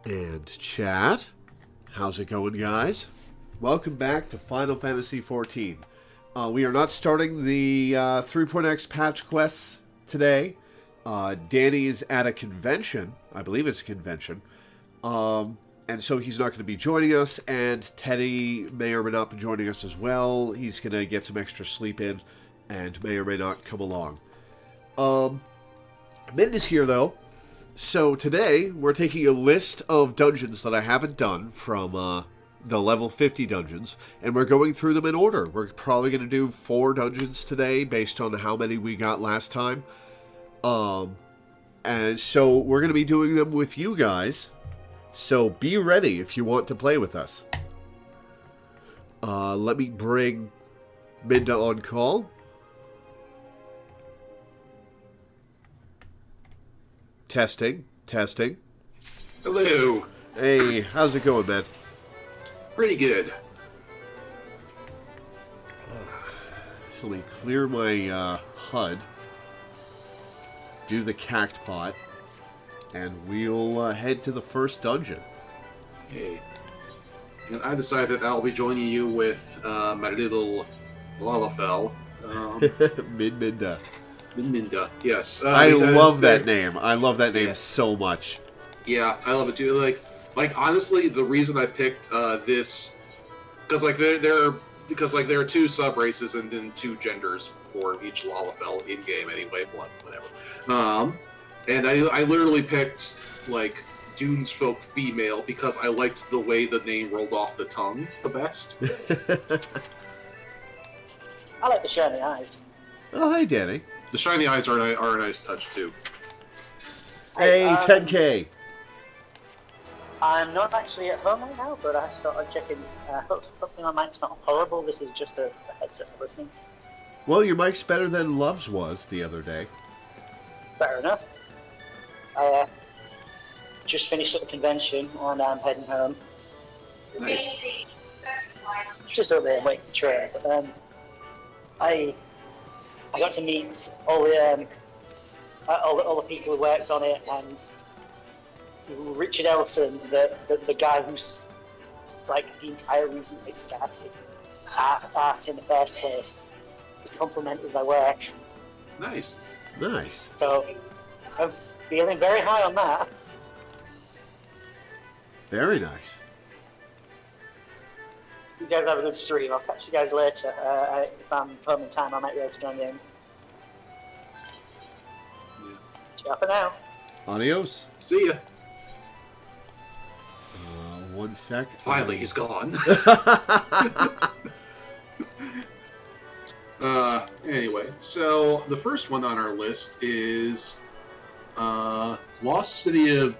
And chat, how's it going, guys? Welcome back to Final Fantasy XIV. We are not starting the 3.x patch quests today. Danny is at a convention. I believe it's a convention. And so he's not going to be joining us, and Teddy may or may not be joining us as well. He's going to get some extra sleep in and may or may not come along. Mint is here, though. So today, we're taking a list of dungeons that I haven't done from the level 50 dungeons, and we're going through them in order. We're probably going to do 4 dungeons today based on how many we got last time. And so we're going to be doing them with you guys. So be ready if you want to play with us. Let me bring Minda on call. Testing. Hello. Hey, how's it going, man? Pretty good. So let me clear my HUD, do the cact pot, and we'll head to the first dungeon. Hey. And I decided I'll be joining you with my little Lalafell. Minda. Minda, yes. I love that name. I love that name so much. Yeah, I love it too. Like honestly, the reason I picked this, because there are 2 sub races and then 2 genders for each Lalafell in game anyway. Whatever. And I literally picked like Dune's Folk female because I liked the way the name rolled off the tongue the best. I like the shiny eyes. Oh, hey, Danny. The shiny eyes are a nice touch too. Hey, 10K. I'm not actually at home right now, but I thought I'd check in. Hopefully my mic's not horrible. This is just a headset for listening. Well, your mic's better than Love's was the other day. Fair enough. I just finished at the convention and I'm heading home. Nice. Just over there waiting to train. But, I got to meet all the people who worked on it, and Richard Elson, the guy who's like the entire reason I started art in the first place, complimented my work. Nice. So I'm feeling very high on that. Very nice. You guys have a good stream. I'll catch you guys later. If I'm home in time, I might be able to join you in. Ciao for now. Adios. See ya. 1 sec. Finally, he's gone. Anyway, so the first one on our list is Lost City of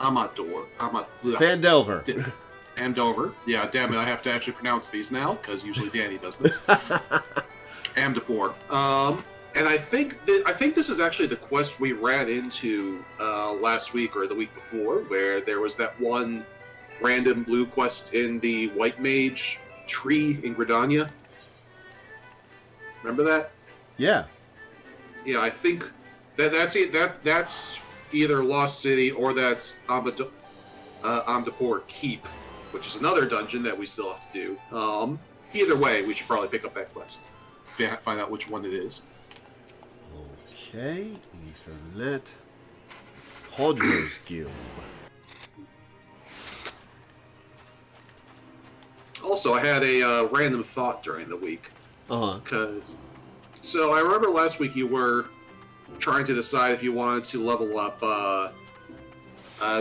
Amador. Fandelver. Amdover. Yeah, damn it, I have to actually pronounce these now, because usually Danny does this. Amdapor. And I think this is actually the quest we ran into last week or the week before, where there was that one random blue quest in the White Mage tree in Gridania. Remember that? Yeah. Yeah, I think that's either Lost City or that's Amdapor Keep, which is another dungeon that we still have to do. Either way, we should probably pick up that quest. Find out which one it is. Okay, Ethernet. Hodger's Guild. Also, I had a random thought during the week. So I remember last week you were trying to decide if you wanted to level up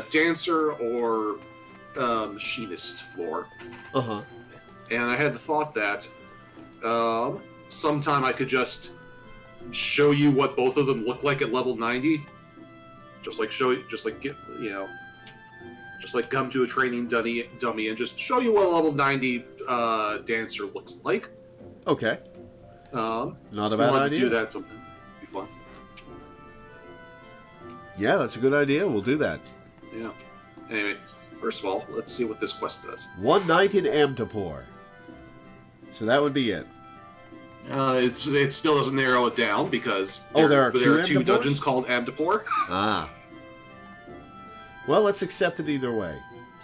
Dancer or Machinist more. And I had the thought that sometime I could just show you what both of them look like at level 90. Just like come to a training dummy and just show you what a level 90 Dancer looks like. Okay. Not a bad idea. To do that sometime. It'd be fun. Yeah, that's a good idea. We'll do that. Yeah. Anyway, first of all, let's see what this quest does. One night in Amdapor. So that would be it. It still doesn't narrow it down because there are two Amdapors? dungeons called Amdapor. Ah. Well, let's accept it either way.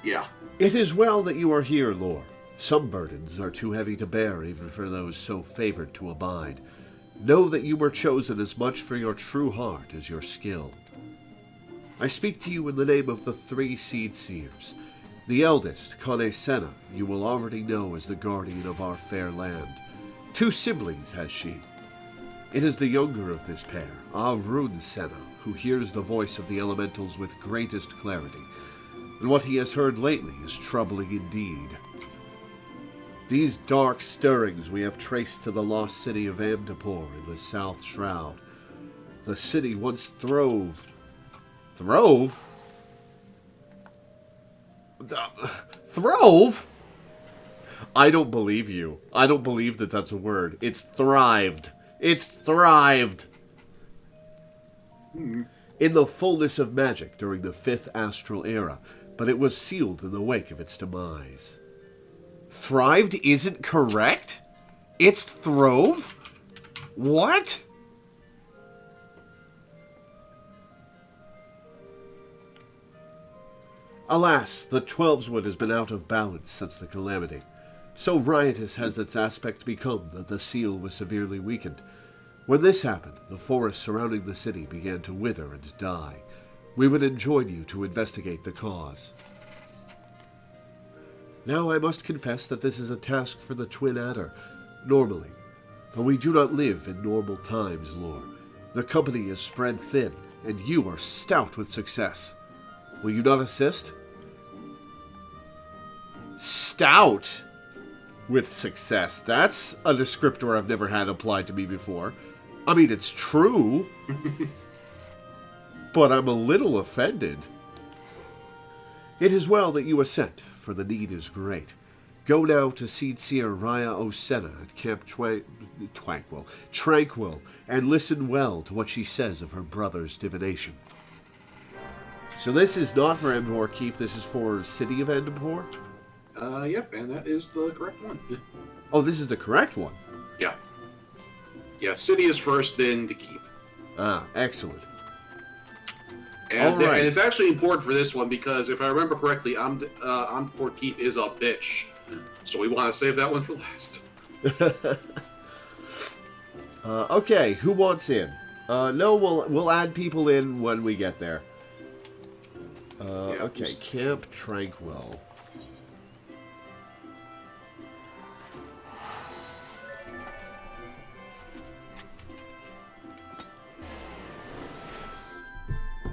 Yeah. It is well that you are here, Lore. Some burdens are too heavy to bear even for those so favored to abide. Know that you were chosen as much for your true heart as your skill. I speak to you in the name of the 3 Seed Seers. The eldest, Kane Senna, you will already know as the guardian of our fair land. 2 siblings has she. It is the younger of this pair, Rune Senna, who hears the voice of the elementals with greatest clarity, and what he has heard lately is troubling indeed. These dark stirrings we have traced to the lost city of Amdapor in the South Shroud. The city once throve. Throve? Throve? I don't believe you. I don't believe that that's a word. It's thrived. It's thrived. In the fullness of magic during the 5th Astral Era, but it was sealed in the wake of its demise. Thrived isn't correct? It's throve? What? Alas, the Twelveswood has been out of balance since the calamity. So riotous has its aspect become that the seal was severely weakened. When this happened, the forests surrounding the city began to wither and die. We would enjoin you to investigate the cause. Now I must confess that this is a task for the Twin Adder, normally. But we do not live in normal times, Lore. The company is spread thin, and you are stout with success. Will you not assist? Stout with success. That's a descriptor I've never had applied to me before. I mean, it's true, but I'm a little offended. It is well that you assent, for the need is great. Go now to Seed Seer Raya Osena at Camp Tranquil, and listen well to what she says of her brother's divination. So this is not for Endor Keep, this is for City of Endor? Yep, and that is the correct one. Oh, this is the correct one? Yeah. Yeah, City is first, then to Keep. Ah, excellent. And, and it's actually important for this one because if I remember correctly, Encore Keep is a bitch. So we want to save that one for last. Okay, who wants in? No, we'll add people in when we get there. Okay, Camp Tranquil.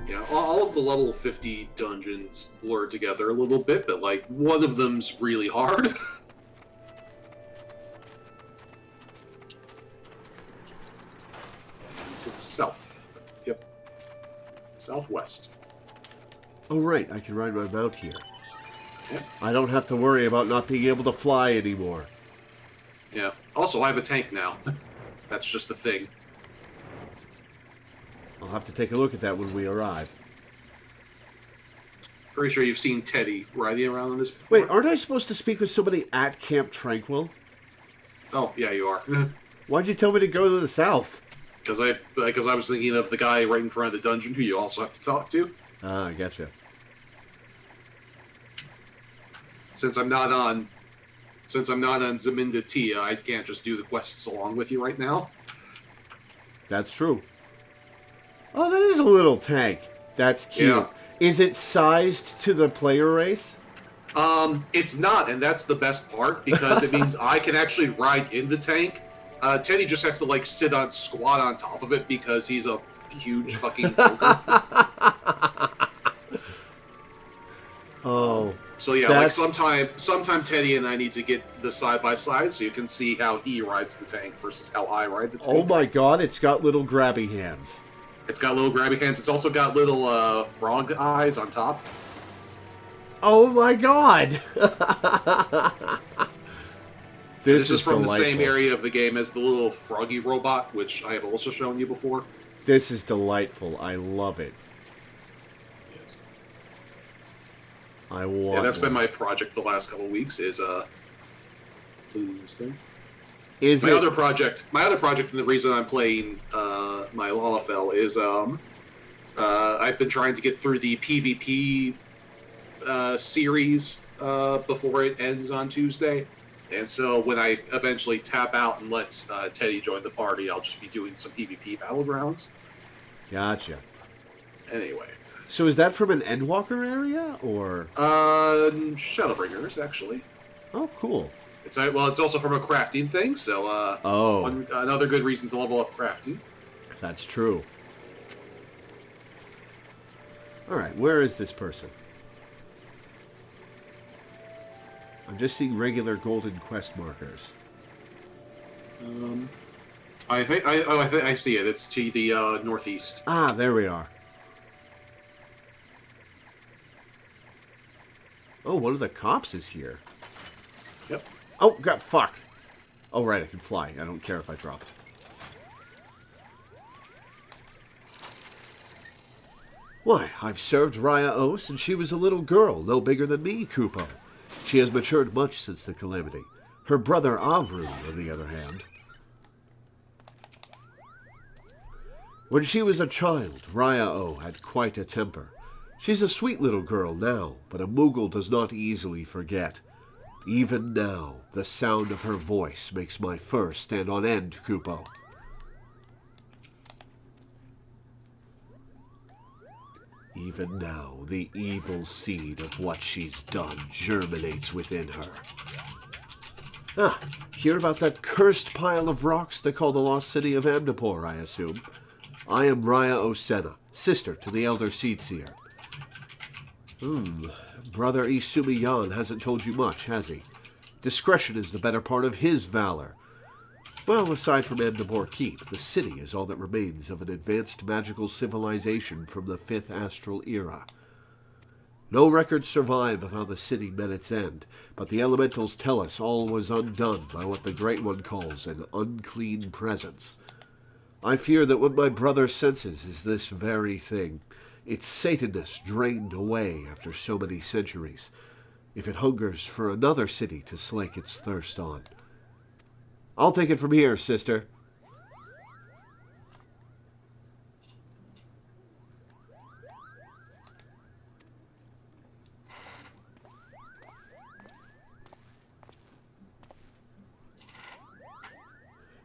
Yeah, all of the level 50 dungeons blur together a little bit, but like one of them's really hard. To the south. Yep. Southwest. Oh, right, I can ride my mount here. Yep. I don't have to worry about not being able to fly anymore. Yeah. Also, I have a tank now. That's just the thing. I'll have to take a look at that when we arrive. Pretty sure you've seen Teddy riding around on this before. Wait, aren't I supposed to speak with somebody at Camp Tranquil? Oh, yeah, you are. Why'd you tell me to go to the south? Because I was thinking of the guy right in front of the dungeon who you also have to talk to. Ah, I gotcha. Since I'm not on Zaminda Tia, I can't just do the quests along with you right now. That's true. Oh, that is a little tank. That's cute. Yeah. Is it sized to the player race? It's not, and that's the best part, because it means I can actually ride in the tank. Teddy just has to, like, squat on top of it because he's a huge fucking ogre. Oh. So yeah, like sometime Teddy and I need to get the side-by-side so you can see how he rides the tank versus how I ride the tank. Oh my god, it's got little grabby hands. It's got little grabby hands. It's also got little frog eyes on top. Oh my god! This is from delightful. the same area of the game as the little froggy robot, which I have also shown you before. This is delightful. I love it. I want. Yeah, that's been my project the last couple of weeks. Is my other project, and the reason I'm playing my Lalafell is I've been trying to get through the PvP series before it ends on Tuesday. And so when I eventually tap out and let Teddy join the party, I'll just be doing some PvP battlegrounds. Gotcha. Anyway. So is that from an Endwalker area, or? Shadowbringers, actually. Oh, cool. It's also from a crafting thing, so another good reason to level up crafting. That's true. All right, where is this person? I'm just seeing regular golden quest markers. I think I see it. It's to the northeast. Ah, there we are. Oh, one of the cops is here. Yep. Oh, God, fuck. Oh, right, I can fly. I don't care if I drop. Why, I've served Raya O since she was a little girl, no bigger than me, Kupo. She has matured much since the calamity. Her brother Avru, on the other hand. When she was a child, Raya O had quite a temper. She's a sweet little girl now, but a Moogle does not easily forget. Even now, the sound of her voice makes my fur stand on end, Kupo. Even now, the evil seed of what she's done germinates within her. Ah, hear about that cursed pile of rocks they call the lost city of Amdapor, I assume. I am Raya Osena, sister to the elder Seedseer. Brother Isumi Yan hasn't told you much, has he? Discretion is the better part of his valor. Well, aside from Amdapor Keep, the city is all that remains of an advanced magical civilization from the 5th Astral Era. No records survive of how the city met its end, but the elementals tell us all was undone by what the Great One calls an unclean presence. I fear that what my brother senses is this very thing, its Satanness drained away after so many centuries, if it hungers for another city to slake its thirst on. I'll take it from here, sister.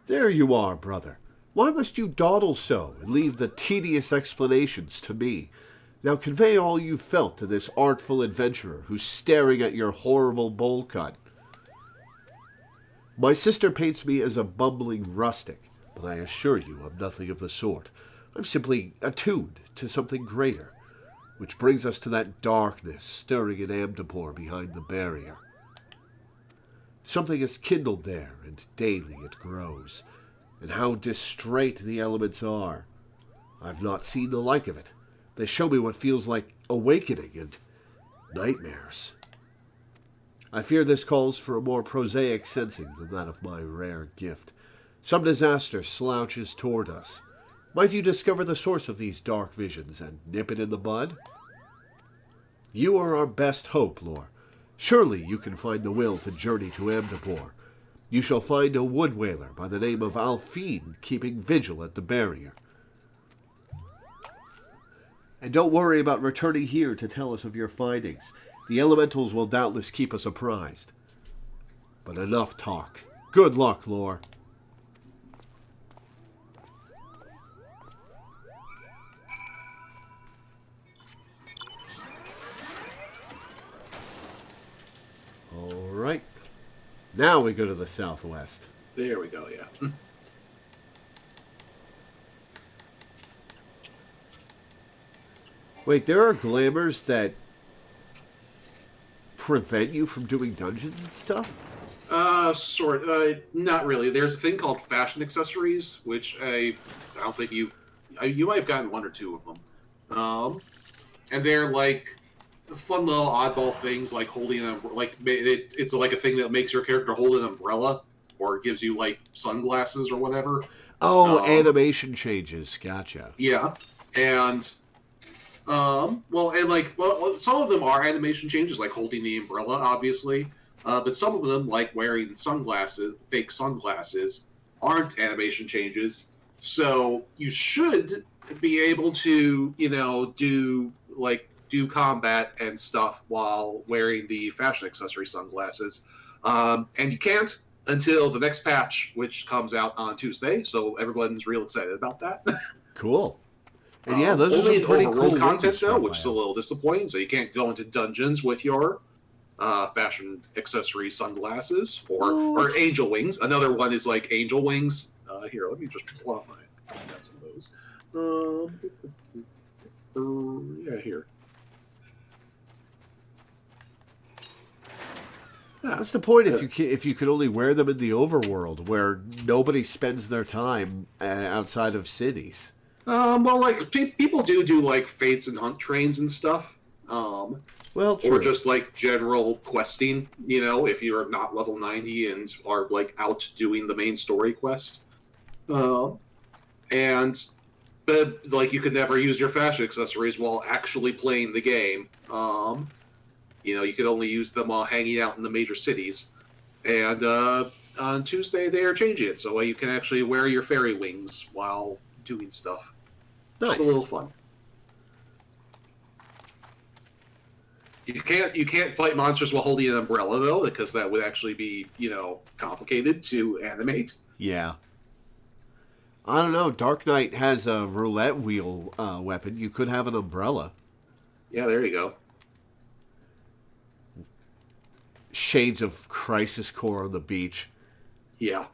There you are, brother. Why must you dawdle so and leave the tedious explanations to me? Now convey all you felt to this artful adventurer who's staring at your horrible bowl cut. My sister paints me as a bumbling rustic, but I assure you I'm nothing of the sort. I'm simply attuned to something greater, which brings us to that darkness stirring in Amdapor behind the barrier. Something is kindled there, and daily it grows. And how distrait the elements are. I've not seen the like of it. They show me what feels like awakening and nightmares. I fear this calls for a more prosaic sensing than that of my rare gift. Some disaster slouches toward us. Might you discover the source of these dark visions and nip it in the bud? You are our best hope, Lore. Surely you can find the will to journey to Amdapor. You shall find a wood whaler by the name of Alfine keeping vigil at the barrier. And don't worry about returning here to tell us of your findings. The elementals will doubtless keep us apprised. But enough talk. Good luck, Lore. All right. Now we go to the southwest. There we go, yeah. Wait, there are glamours that prevent you from doing dungeons and stuff? Not really. There's a thing called fashion accessories, which I don't think you might have gotten one or two of them. And they're like fun little oddball things, like holding it's like a thing that makes your character hold an umbrella or gives you like sunglasses or whatever. Oh, animation changes. Gotcha. Yeah, and some of them are animation changes, like holding the umbrella, obviously. But some of them, like wearing fake sunglasses, aren't animation changes. So you should be able to, do combat and stuff while wearing the fashion accessory sunglasses. And you can't until the next patch, which comes out on Tuesday. So everyone's real excited about that. Cool. And yeah, those are only some pretty in cool overworld content wings, though, which is a Raphael. little disappointing. So you can't go into dungeons with your fashion accessory sunglasses Oh, or angel wings. Another one is like angel wings. Here, let me just pull out I got some of those. Yeah, here. what's the point if you could only wear them in the overworld where nobody spends their time outside of cities? Well, like people do like fates and hunt trains and stuff. Well, true. Or just like general questing. If you're not level 90 and are like out doing the main story quest. And but like you could never use your fashion accessories while actually playing the game. You could only use them while hanging out in the major cities. And on Tuesday they are changing it so you can actually wear your fairy wings while doing stuff. Nice. Just a little fun. You can't fight monsters while holding an umbrella though, because that would actually be complicated to animate. Yeah. I don't know. Dark Knight has a roulette wheel weapon. You could have an umbrella. Yeah, there you go. Shades of Crisis Core on the beach. Yeah.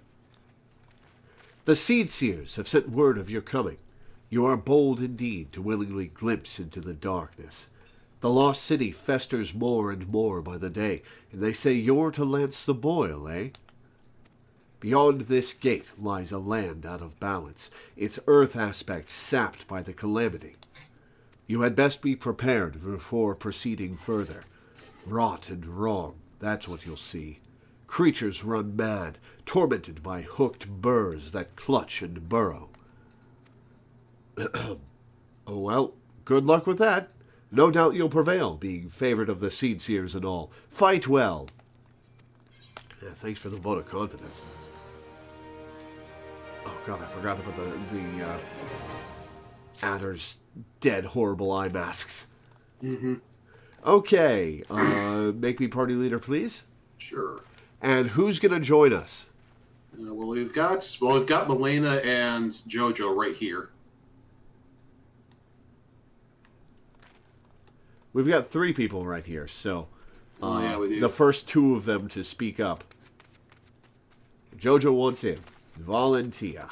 The Seed Seers have sent word of your coming. You are bold indeed to willingly glimpse into the darkness. The lost city festers more and more by the day, and they say you're to lance the boil, eh? Beyond this gate lies a land out of balance, its earth aspect sapped by the calamity. You had best be prepared before proceeding further. Rot and wrong, that's what you'll see. Creatures run mad, tormented by hooked burrs that clutch and burrow. Oh well, good luck with that. No doubt you'll prevail, being favored of the Seed Seers and all. Fight well. Yeah, thanks for the vote of confidence. Oh god, I forgot about the Adder's dead horrible eye masks. Mm-hmm. Okay, make me party leader, please. Sure. And who's gonna join us? We've got Milena and JoJo right here. We've got 3 people right here, so Yeah, we do. the first 2 of them to speak up. JoJo wants in. Valentia.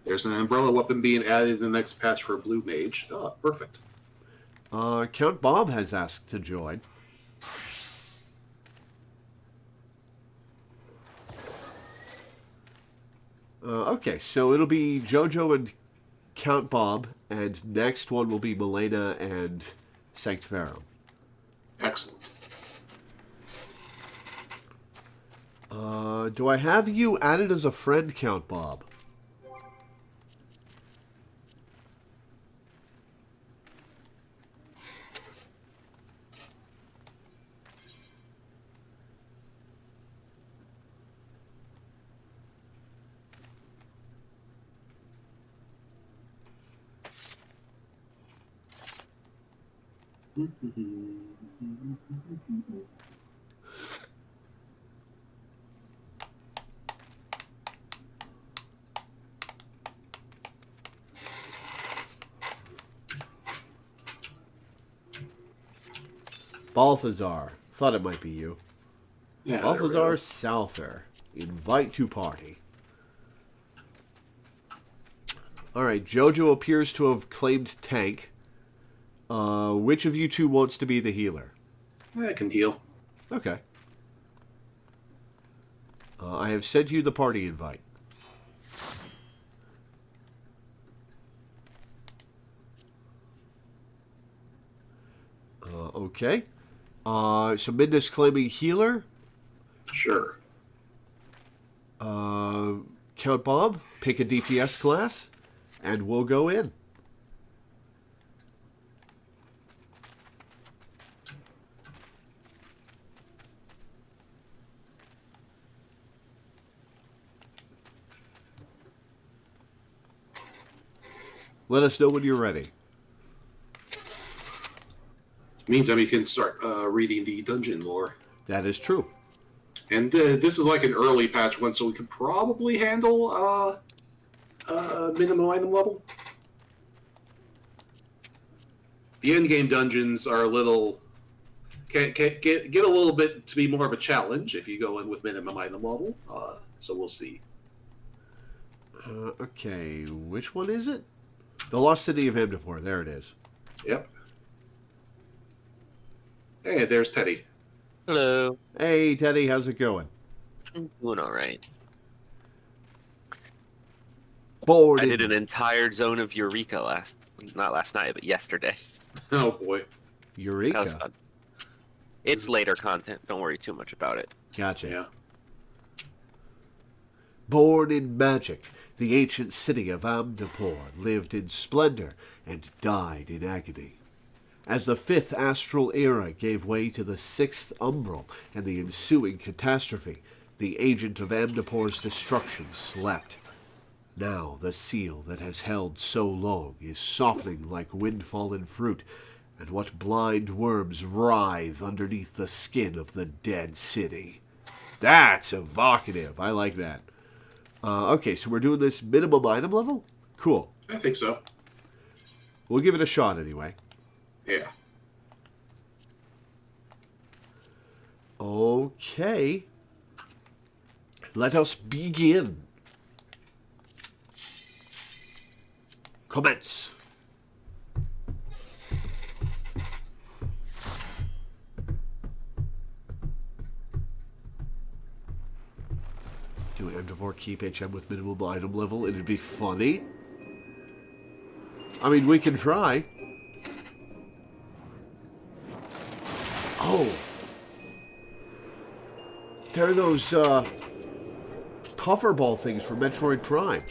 There's an umbrella weapon being added in the next patch for Blue Mage. Oh, perfect. Count Bob has asked to join. Okay, so it'll be JoJo and Count Bob, and next one will be Milena and Sanctiferum. Excellent. Do I have you added as a friend, Count Bob? Balthazar. Thought it might be you. Yeah, Balthazar Souther. Invite to party. Alright, JoJo appears to have claimed tank. Which of you 2 wants to be the healer? I can heal. Okay. I have sent you the party invite. Okay. So Minda's claiming healer. Sure. Count Bob, pick a DPS class, and we'll go in. Let us know when you're ready. Meantime, we can start reading the dungeon lore. That is true. And this is like an early patch one, so we can probably handle minimum item level. The end game dungeons are a little get a little bit to be more of a challenge if you go in with minimum item level. So we'll see. Okay, which one is it? The Lost City of Amdapor. There it is. Yep. Hey, there's Teddy. Hello. Hey, Teddy, how's it going? I'm doing all right. Bored. I did an entire zone of Eureka not last night, but yesterday. Oh boy. Eureka. That was fun. It's later content. Don't worry too much about it. Gotcha. Yeah. Born in magic, the ancient city of Amdapor lived in splendor and died in agony. As the fifth astral era gave way to the sixth umbral and the ensuing catastrophe, the agent of Amdapor's destruction slept. Now the seal that has held so long is softening like wind-fallen fruit, and what blind worms writhe underneath the skin of the dead city. That's evocative. I like that. Okay, so we're doing this minimum item level? Cool. I think so. We'll give it a shot anyway. Yeah. Okay. Let us begin. Commence. Do Amdapor keep HM with minimum item level? It'd be funny. I mean, we can try. Oh. They're those, coffer ball things from Metroid Prime.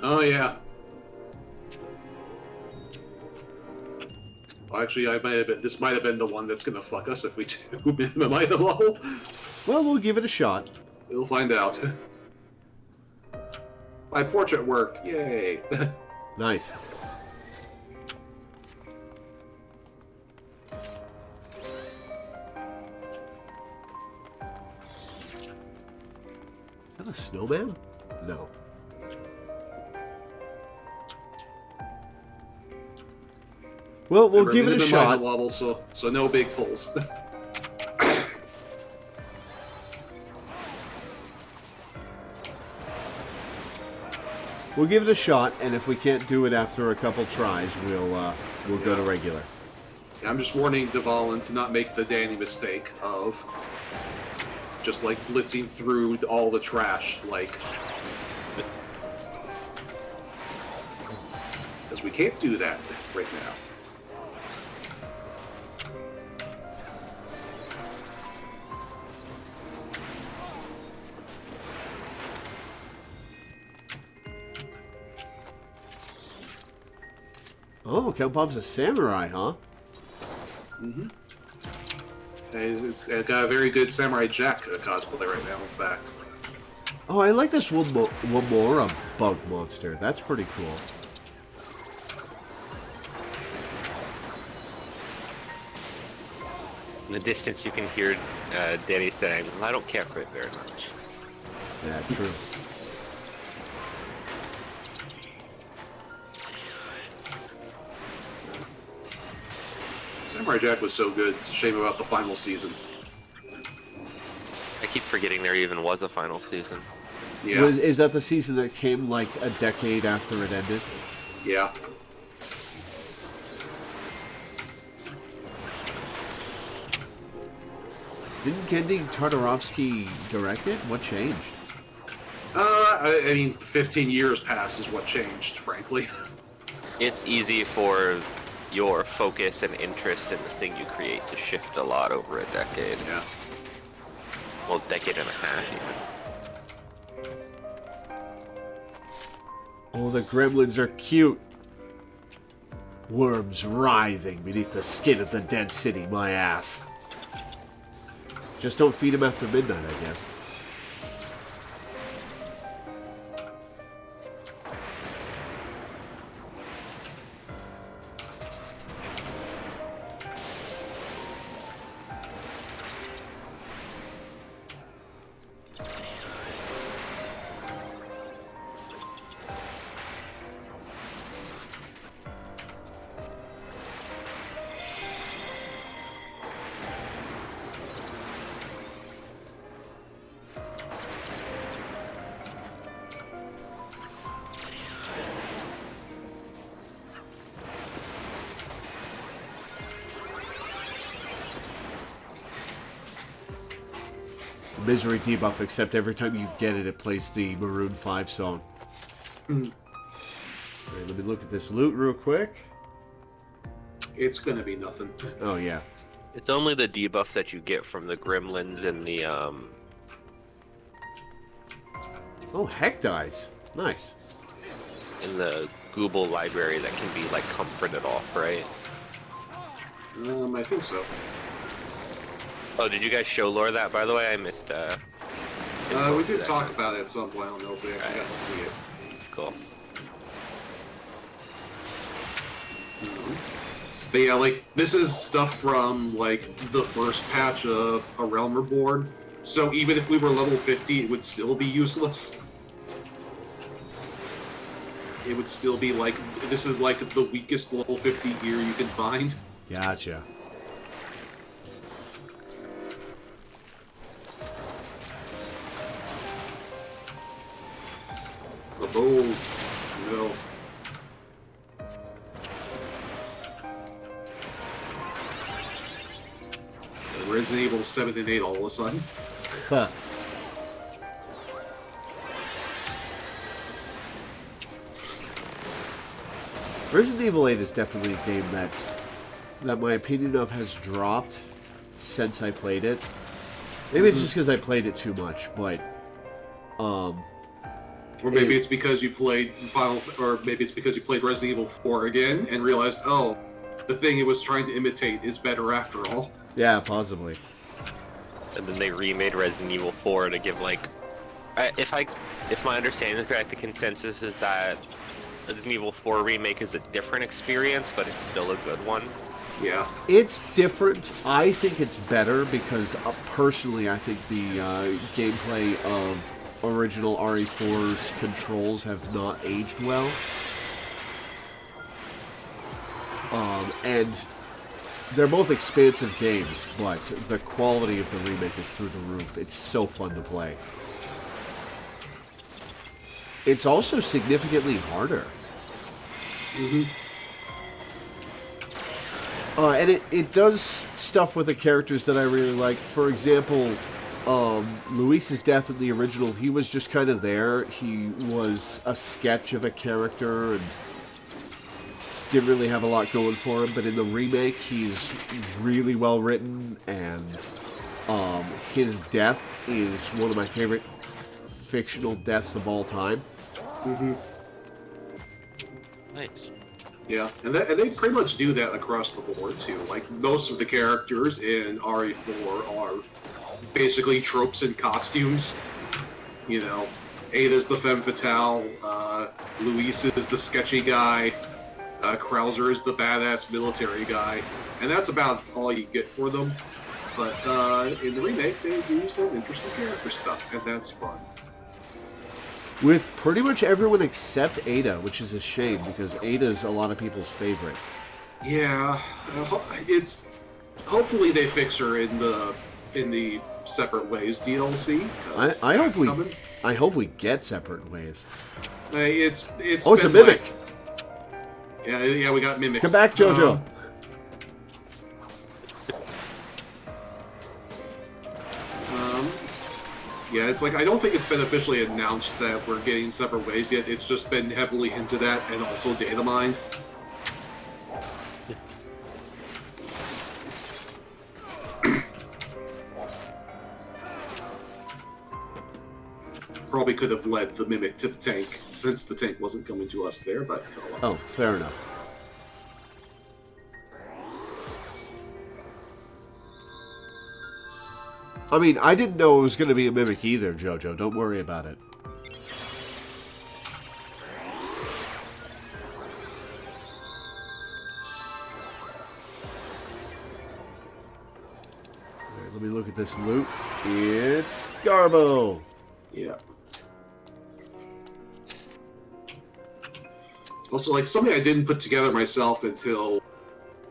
Oh yeah. Well, actually, this might have been the one that's gonna fuck us if we do minimum item level. Well, we'll give it a shot. We'll find out. My portrait worked. Yay. Nice. Is that a snowman? No. Well, we'll Remember, give it a minimum shot. item level, so no big pulls. We'll give it a shot, and if we can't do it after a couple tries, we'll go to regular. I'm just warning Devalin to not make the Danny mistake of just like blitzing through all the trash, like, because we can't do that right now. Oh, Count Bob's a samurai, huh? Mm-hmm. It's got a very good Samurai Jack cosplay right now, in fact. Oh, I like this one more bug monster. That's pretty cool. In the distance, you can hear Danny saying, well, I don't care for it very much. Yeah, true. Samurai Jack was so good. It's a shame about the final season. I keep forgetting there even was a final season. Yeah. Is that the season that came like a decade after it ended? Yeah. Didn't Gendy Tartarovsky direct it? What changed? I mean, 15 years past is what changed, frankly. It's easy for your focus and interest in the thing you create to shift a lot over a decade. Yeah. Well, decade and a half even. Oh, the gremlins are cute. Worms writhing beneath the skin of the dead city, my ass. Just don't feed them after midnight, I guess. Misery debuff, except every time you get it, it plays the Maroon 5 song. Mm. Alright, let me look at this loot real quick. It's gonna be nothing. Oh, yeah. It's only the debuff that you get from the gremlins and the Oh, heck dies. Nice. in the Google library that can be like comforted off, right? I think so. Oh, did you guys show Lore that, by the way? I missed We did talk about it at some point. I don't know if we actually got to see it. Cool. But yeah, like, this is stuff from, like, the first patch of A Realm Reborn. So even if we were level 50, it would still be useless. It would still be like, this is like the weakest level 50 gear you can find. Gotcha. The bold. No. Resident Evil 7 and 8 all of a sudden. Huh. Resident Evil 8 is definitely a game that my opinion of has dropped since I played it. Maybe it's just because I played it too much, but or maybe it's because you played or maybe it's because you played Resident Evil 4 again and realized, oh, the thing it was trying to imitate is better after all. Yeah, possibly. And then they remade Resident Evil 4 to give like, if my understanding is correct, the consensus is that Resident Evil 4 remake is a different experience, but it's still a good one. Yeah. It's different. I think it's better because personally I think the gameplay of original RE4's controls have not aged well. And they're both expansive games, but the quality of the remake is through the roof. It's so fun to play. It's also significantly harder. Mm-hmm. And it does stuff with the characters that I really like. For example, Luis's death in the original, he was just kind of there. He was a sketch of a character and didn't really have a lot going for him. But in the remake, he's really well written, and his death is one of my favorite fictional deaths of all time. Mm-hmm. Nice. Yeah, and they pretty much do that across the board, too. Like, most of the characters in RE4 are basically tropes and costumes. You know, Ada's the femme fatale, Luis is the sketchy guy, Krauser is the badass military guy, and that's about all you get for them. But in the remake, they do some interesting character stuff, and that's fun. With pretty much everyone except Ada, which is a shame, because Ada's a lot of people's favorite. Yeah, it's... Hopefully they fix her in the Separate Ways DLC. I hope we get Separate Ways. It's Oh, it's a Mimic! Like, yeah, we got Mimics. Come back, Jojo! Yeah, it's like, I don't think it's been officially announced that we're getting Separate Ways yet. It's just been heavily hinted at, and also data mined. Probably could have led the Mimic to the tank, since the tank wasn't coming to us there, but... Oh, fair enough. I mean, I didn't know it was going to be a Mimic either, Jojo. Don't worry about it. Alright, let me look at this loot. It's Garbo! Yeah. Also, like, something I didn't put together myself until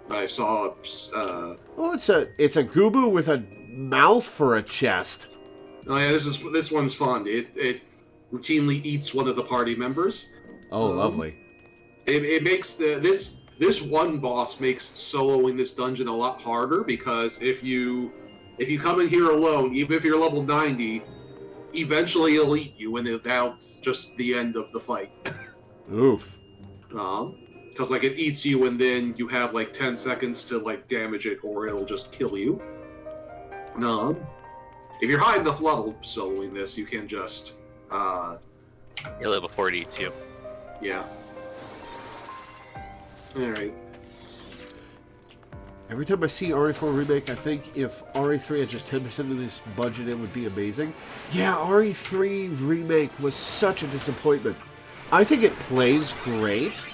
I saw... Oh, it's a Goobu with a mouth for a chest. Oh yeah, this one's fun. It routinely eats one of the party members. Oh, lovely. It makes this one boss makes soloing this dungeon a lot harder, because if you if you come in here alone, even if you're level 90, eventually it'll eat you, and that's just the end of the fight. Oof. Because like it eats you, and then you have like 10 seconds to like damage it, or it'll just kill you. If you're high enough level soloing this, you can just You're level 42. yeah. All right. Every time I see RE4 Remake, I think if RE3 had just 10% of this budget, it would be amazing. Yeah, RE3 Remake was such a disappointment. I think it plays great,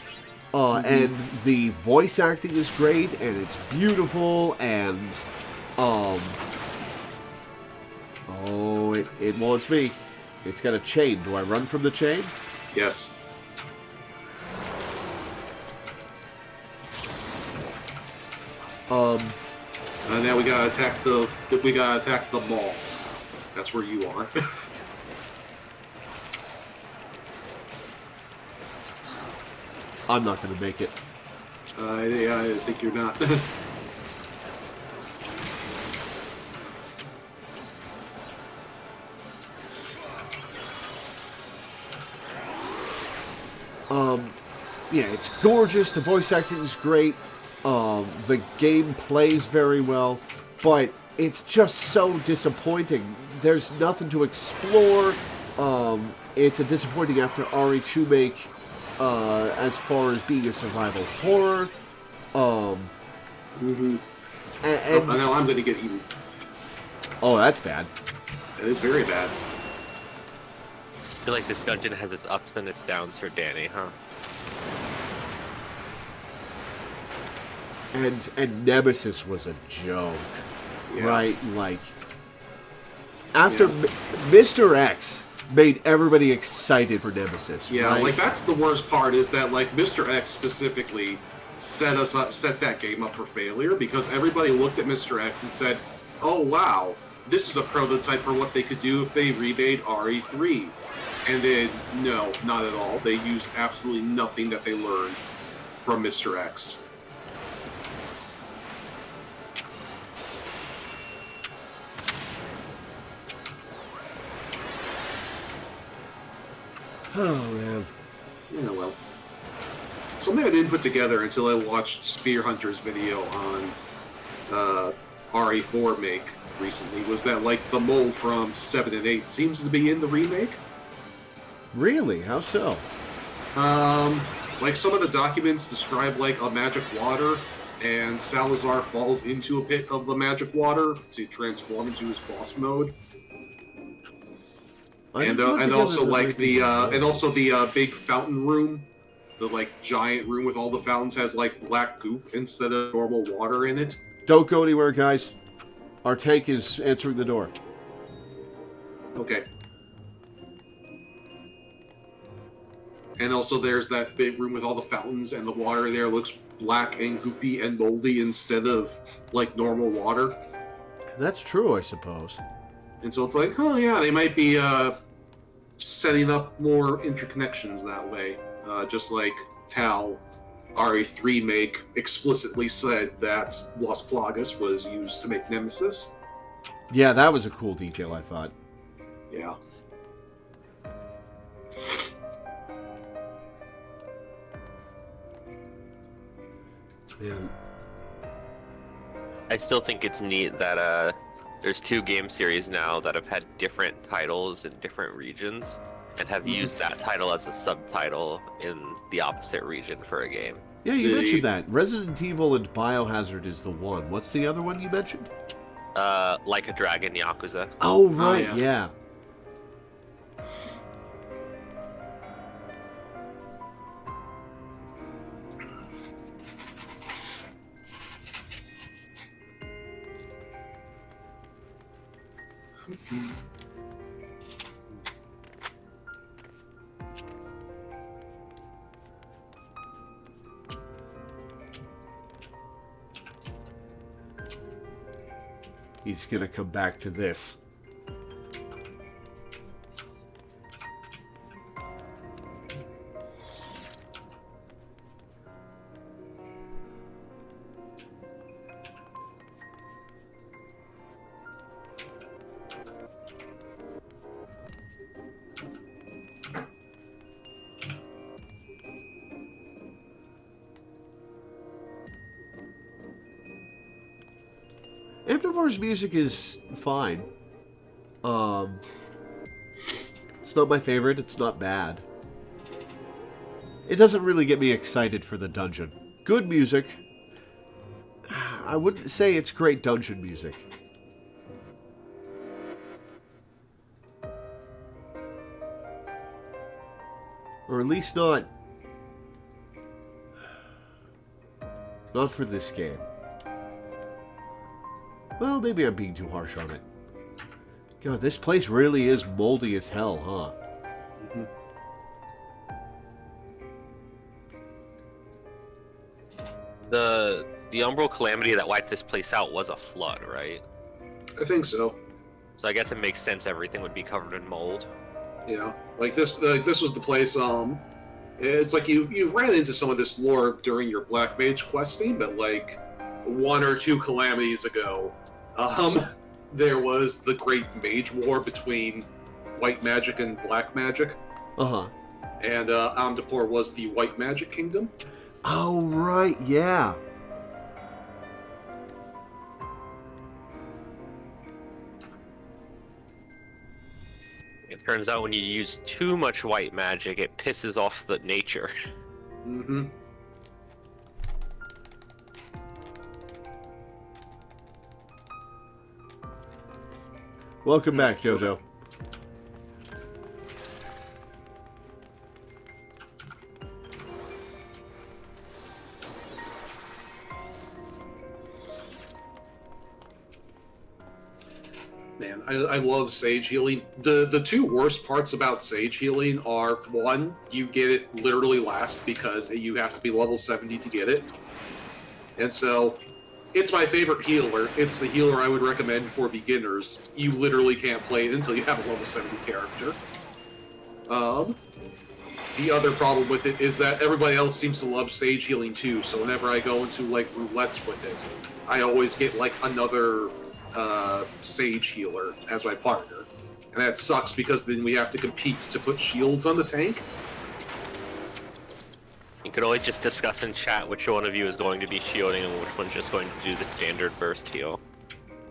and the voice acting is great, and it's beautiful, and, oh, it wants me. It's got a chain. Do I run from the chain? Yes. Now we gotta attack the mall. That's where you are. I'm not going to make it. Yeah, I think you're not. Yeah, it's gorgeous. The voice acting is great. The game plays very well, but it's just so disappointing. There's nothing to explore. It's a disappointing after RE2 make as far as being a survival horror. And now I'm going to get eaten. Oh, that's bad. That is very bad. I feel like this dungeon has its ups and its downs for Danny, huh? And Nemesis was a joke, Yeah. right? Like, after Mr. X made everybody excited for Nemesis, Yeah, right? like that's the worst part is that like Mr. X specifically set that game up for failure because everybody looked at Mr. X and said, "Oh wow, this is a prototype for what they could do if they remade RE3." And then no, not at all. They used absolutely nothing that they learned from Mr. X. Oh man. Yeah, well. Something I didn't put together until I watched Spear Hunter's video on RE4 make recently was that like the mold from 7 and 8 seems to be in the remake. Really? How so? Like some of the documents describe like a magic water, and Salazar falls into a pit of the magic water to transform into his boss mode. And also like the big fountain room, the like giant room with all the fountains has like black goop instead of normal water in it. Don't go anywhere, guys. Our tank is answering the door. Okay. And also there's that big room with all the fountains, and the water there looks black and goopy and moldy instead of like normal water. That's true, I suppose. And so it's like, oh yeah, they might be setting up more interconnections that way. Just like how RE3 make explicitly said that Las Plagas was used to make Nemesis. Yeah, that was a cool detail, I thought. Yeah. Man. I still think it's neat that there's 2 game series now that have had different titles in different regions and have used that title as a subtitle in the opposite region for a game. Yeah, you mentioned that. Resident Evil and Biohazard is the one. What's the other one you mentioned? Like a Dragon Yakuza. Oh, right, Oh, yeah. He's gonna come back to this. Amnivor's music is fine. It's not my favorite. It's not bad. It doesn't really get me excited for the dungeon. Good music. I wouldn't say it's great dungeon music. Or at least not for this game. Well, maybe I'm being too harsh on it. God, this place really is moldy as hell, huh? Mm-hmm. The umbral calamity that wiped this place out was a flood, right? I think so. So I guess it makes sense everything would be covered in mold. Yeah, like this was the place. It's like you ran into some of this lore during your Black Mage questing, but like 1 or 2 calamities ago, there was the Great Mage War between white magic and black magic. Uh-huh. And Amdapor was the white magic kingdom. Oh, right, yeah. It turns out when you use too much white magic, it pisses off the nature. Mm-hmm. Welcome back, Jojo. Man, I love sage healing. The 2 worst parts about sage healing are, 1, you get it literally last because you have to be level 70 to get it. And so, it's my favorite healer. It's the healer I would recommend for beginners. You literally can't play it until you have a level 70 character. The other problem with it is that everybody else seems to love sage healing too, so whenever I go into, like, roulettes with it, I always get, like, another sage healer as my partner. And that sucks because then we have to compete to put shields on the tank. You could always just discuss in chat which one of you is going to be shielding and which one's just going to do the standard burst heal.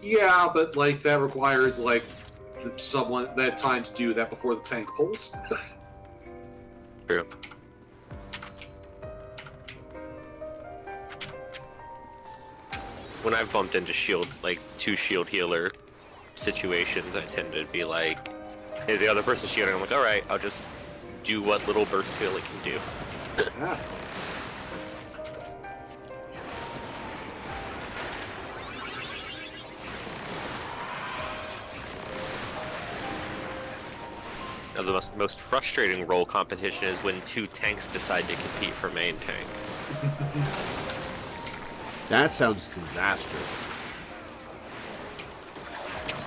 Yeah, but, like, that requires, like, someone that time to do that before the tank pulls. True. When I've bumped into shield, like 2 shield healer situations, I tend to be like, hey, the other person's shielding, I'm like, alright, I'll just do what little burst heal it can do. Yeah. Now, the most frustrating role competition is when 2 tanks decide to compete for main tank. That sounds disastrous.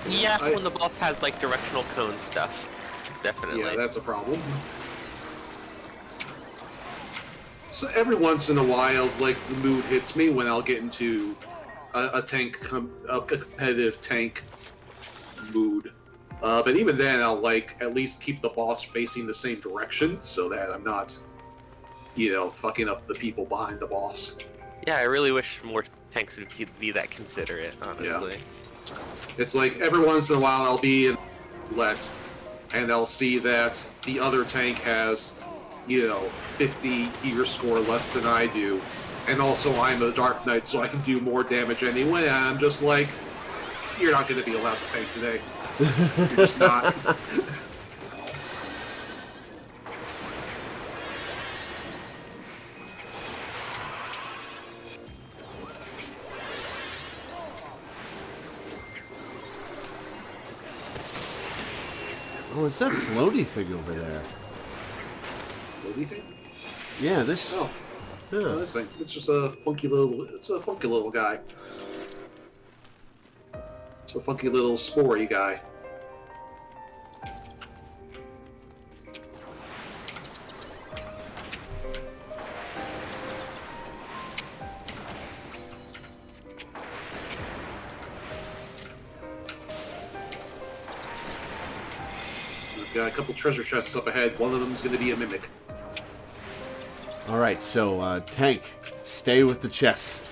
Yeah, when the boss has like directional cone stuff. Definitely. Yeah, that's a problem. So every once in a while, like, the mood hits me when I'll get into a competitive tank mood. But even then, I'll, like, at least keep the boss facing the same direction so that I'm not, fucking up the people behind the boss. Yeah, I really wish more tanks would be that considerate, honestly. Yeah. It's like, every once in a while I'll be in roulette, and I'll see that the other tank has, 50 gear score less than I do, and also I'm a Dark Knight, so I can do more damage anyway, and I'm just like, you're not going to be allowed to tank today. You're just not. Oh, it's that floaty thing over there. Floaty thing? Yeah, this... Oh. Yeah. Oh, this thing. It's just a funky little guy. It's a funky little spory guy. We've got a couple treasure chests up ahead. One of them is going to be a mimic. Alright, so, tank, stay with the chests.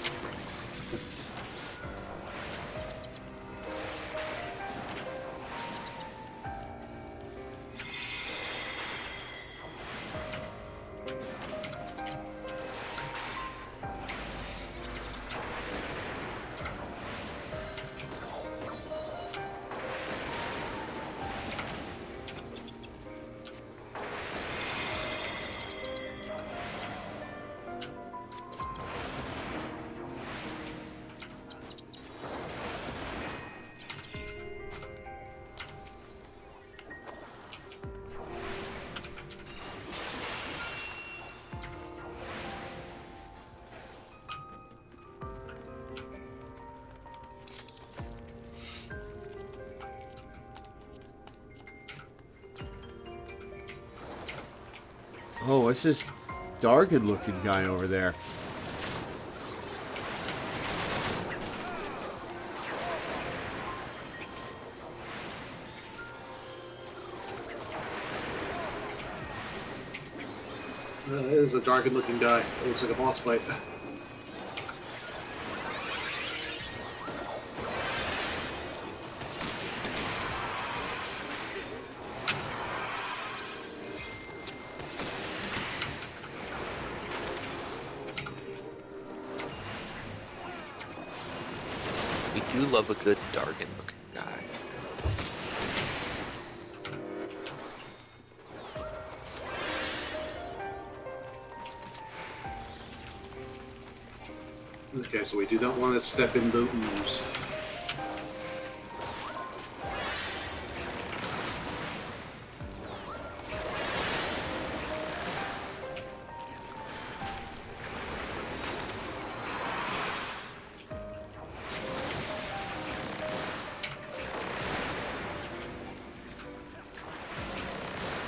Oh, what's this Dargan-looking guy over there? It is a dark-looking guy. It looks like a boss fight. We do love a good Dargan looking guy. Okay, so we do not want to step in the ooze.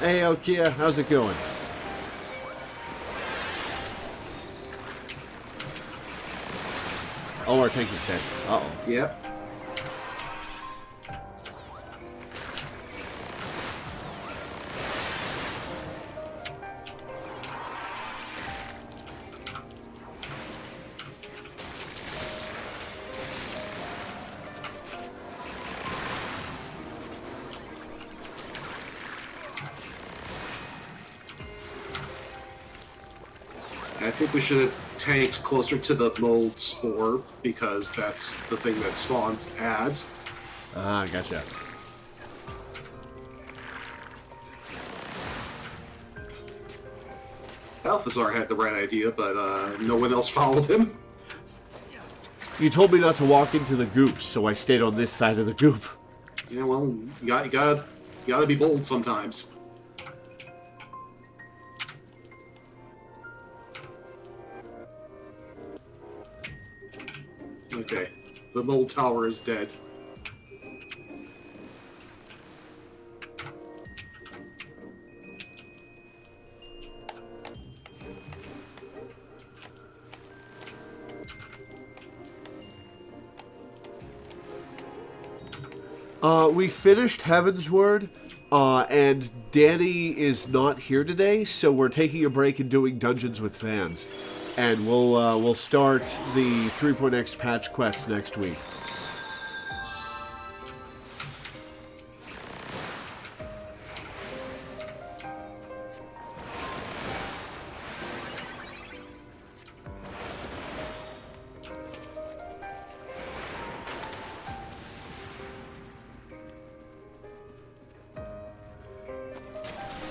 Hey, Okia, how's it going? Oh, our tank is dead. Uh-oh. Yep. I think we should have tanked closer to the mold spore because that's the thing that spawns ads. Ah, gotcha. Balthazar had the right idea, but no one else followed him. You told me not to walk into the goop, so I stayed on this side of the goop. Yeah, well, you gotta be bold sometimes. Okay, the mold tower is dead. We finished Heavensward, and Danny is not here today, so we're taking a break and doing Dungeons with Fans. And we'll start the 3.x patch quests next week.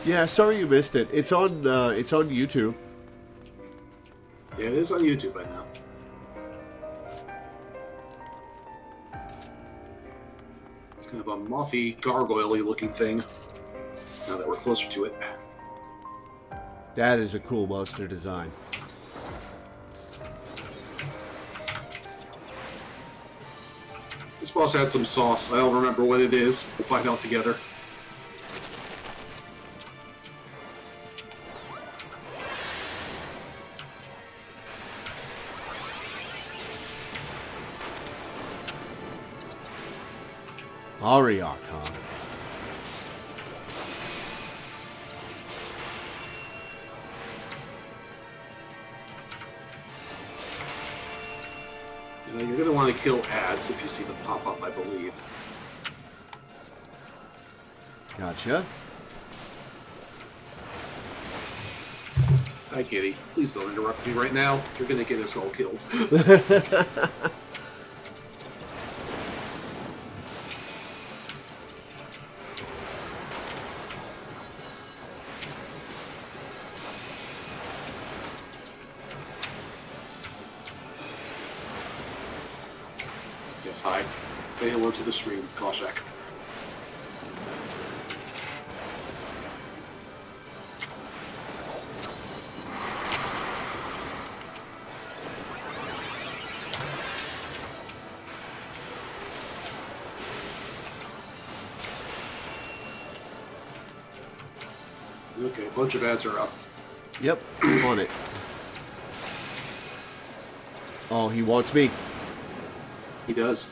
Yeah, sorry you missed it. It's on YouTube. Yeah, it is on YouTube by now. It's kind of a mothy, gargoyle-y looking thing. Now that we're closer to it. That is a cool monster design. This boss had some sauce. I don't remember what it is. We'll find out together. Ariok, huh? You're going to want to kill ads if you see them pop up, I believe. Gotcha. Hi, Kitty. Please don't interrupt me right now. You're going to get us all killed. Yes, hi. Say hello to the stream, Koshak. Okay, a bunch of ads are up. Yep, I'm on it. Oh, he wants me. He does.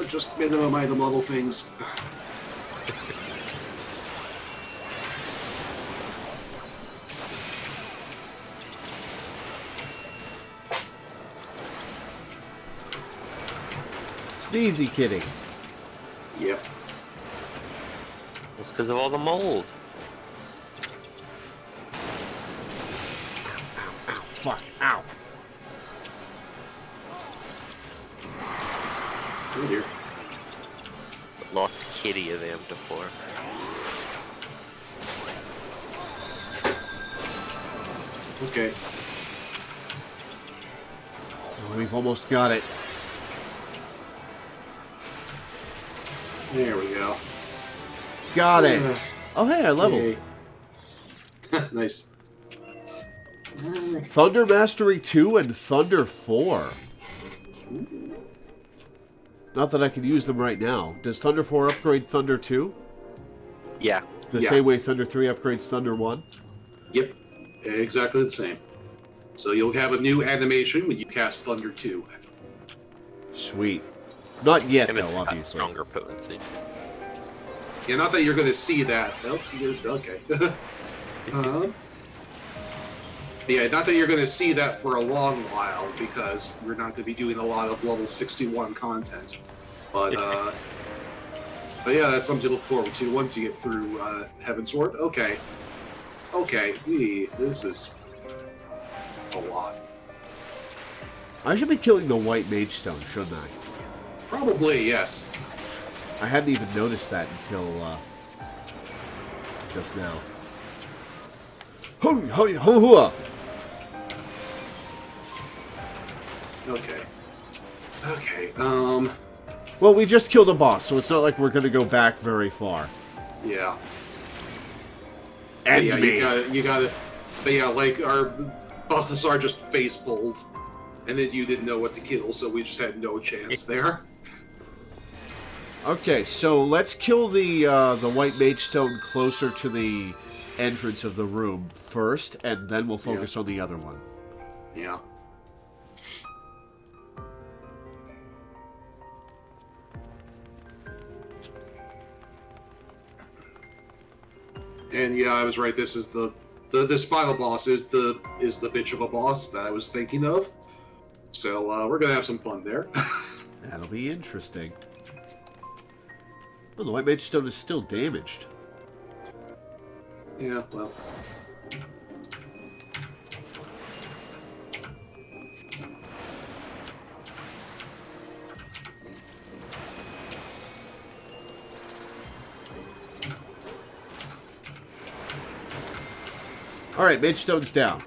Just minimum item level things. Sneezy kitty. Yep. It's because of all the mold. Ow, fuck, ow. Oh dear. Lost kitty of Amdapor. Okay. Oh, we've almost got it. There we go. Got it. Oh, hey, I leveled. Yay. Nice. Thunder Mastery 2 and Thunder 4. Not that I can use them right now. Does Thunder 4 upgrade Thunder 2? Yeah. The Yeah. same way Thunder 3 upgrades Thunder 1? Yep. Exactly the same. So you'll have a new animation when you cast Thunder 2. Sweet. Not yet, And it's though, got obviously. stronger potency. Yeah, not that you're going to see that. Oh, okay. Yeah, not that you're going to see that for a long while, because we're not going to be doing a lot of level 61 content. But yeah, that's something to look forward to once you get through Heavensward. Okay. Okay, this is a lot. I should be killing the White Mage Stone, shouldn't I? Probably, yes. I hadn't even noticed that until just now. Hoo, hoo, hoo, hoo. Okay. Okay, Well, we just killed a boss, so it's not like we're going to go back very far. yeah. And yeah, me. you gotta, but yeah, like, our Balthasar just face pulled, and then you didn't know what to kill, so we just had no chance there. Okay, so let's kill the White Mage Stone closer to the entrance of the room first, and then we'll focus on the other one. Yeah. And yeah, I was right. This is this final boss is the bitch of a boss that I was thinking of. So we're gonna have some fun there. That'll be interesting. Oh, the White Mage Stone is still damaged. Yeah, well. Alright, Mage Stone's down.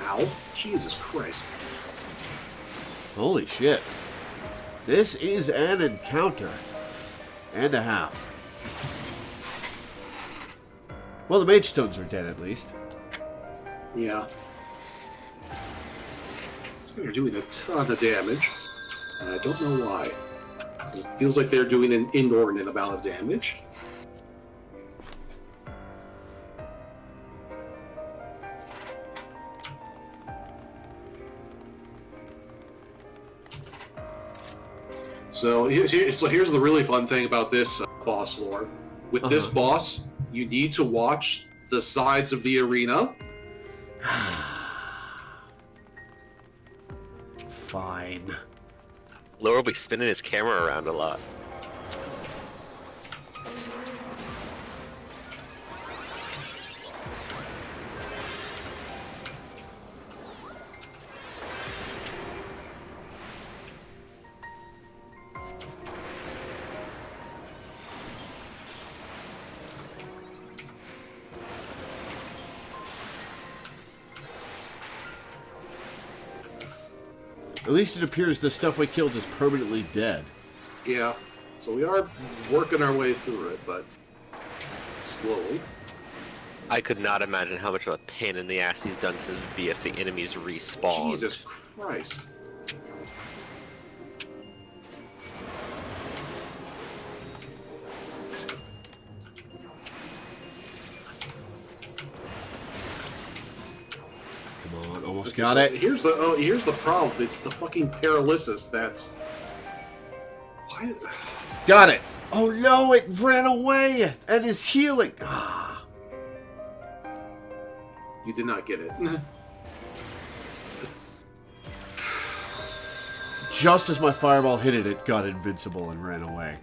Ow. Jesus Christ. Holy shit. This is an encounter. And a half. Well, the Mage Stones are dead at least. Yeah. So they're doing a ton of damage. And I don't know why. It feels like they're doing an inordinate amount of damage. So here's the really fun thing about this boss lore. With this boss, you need to watch the sides of the arena. Fine. Lore will be spinning his camera around a lot. At least it appears the stuff we killed is permanently dead. Yeah. So we are working our way through it, but slowly. I could not imagine how much of a pain in the ass he's done to be if the enemies respawn. Jesus Christ. Come on, almost Okay, got so it. Here's the problem. It's the fucking paralysis that's... Why... Got it. Oh no, it ran away and is healing. Ah. You did not get it. Just as my fireball hit it, it got invincible and ran away.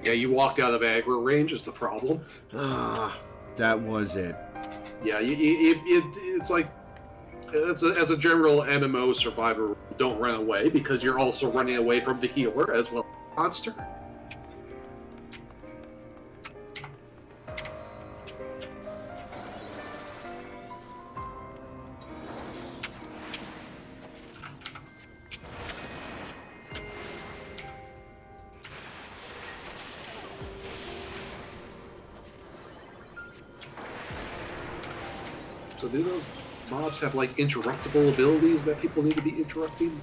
Yeah, you walked out of aggro range is the problem. Ah, that was it. Yeah, it's like... as a general MMO survivor, don't run away, because you're also running away from the healer as well as the monster. So do those mobs have, like, interruptible abilities that people need to be interrupting?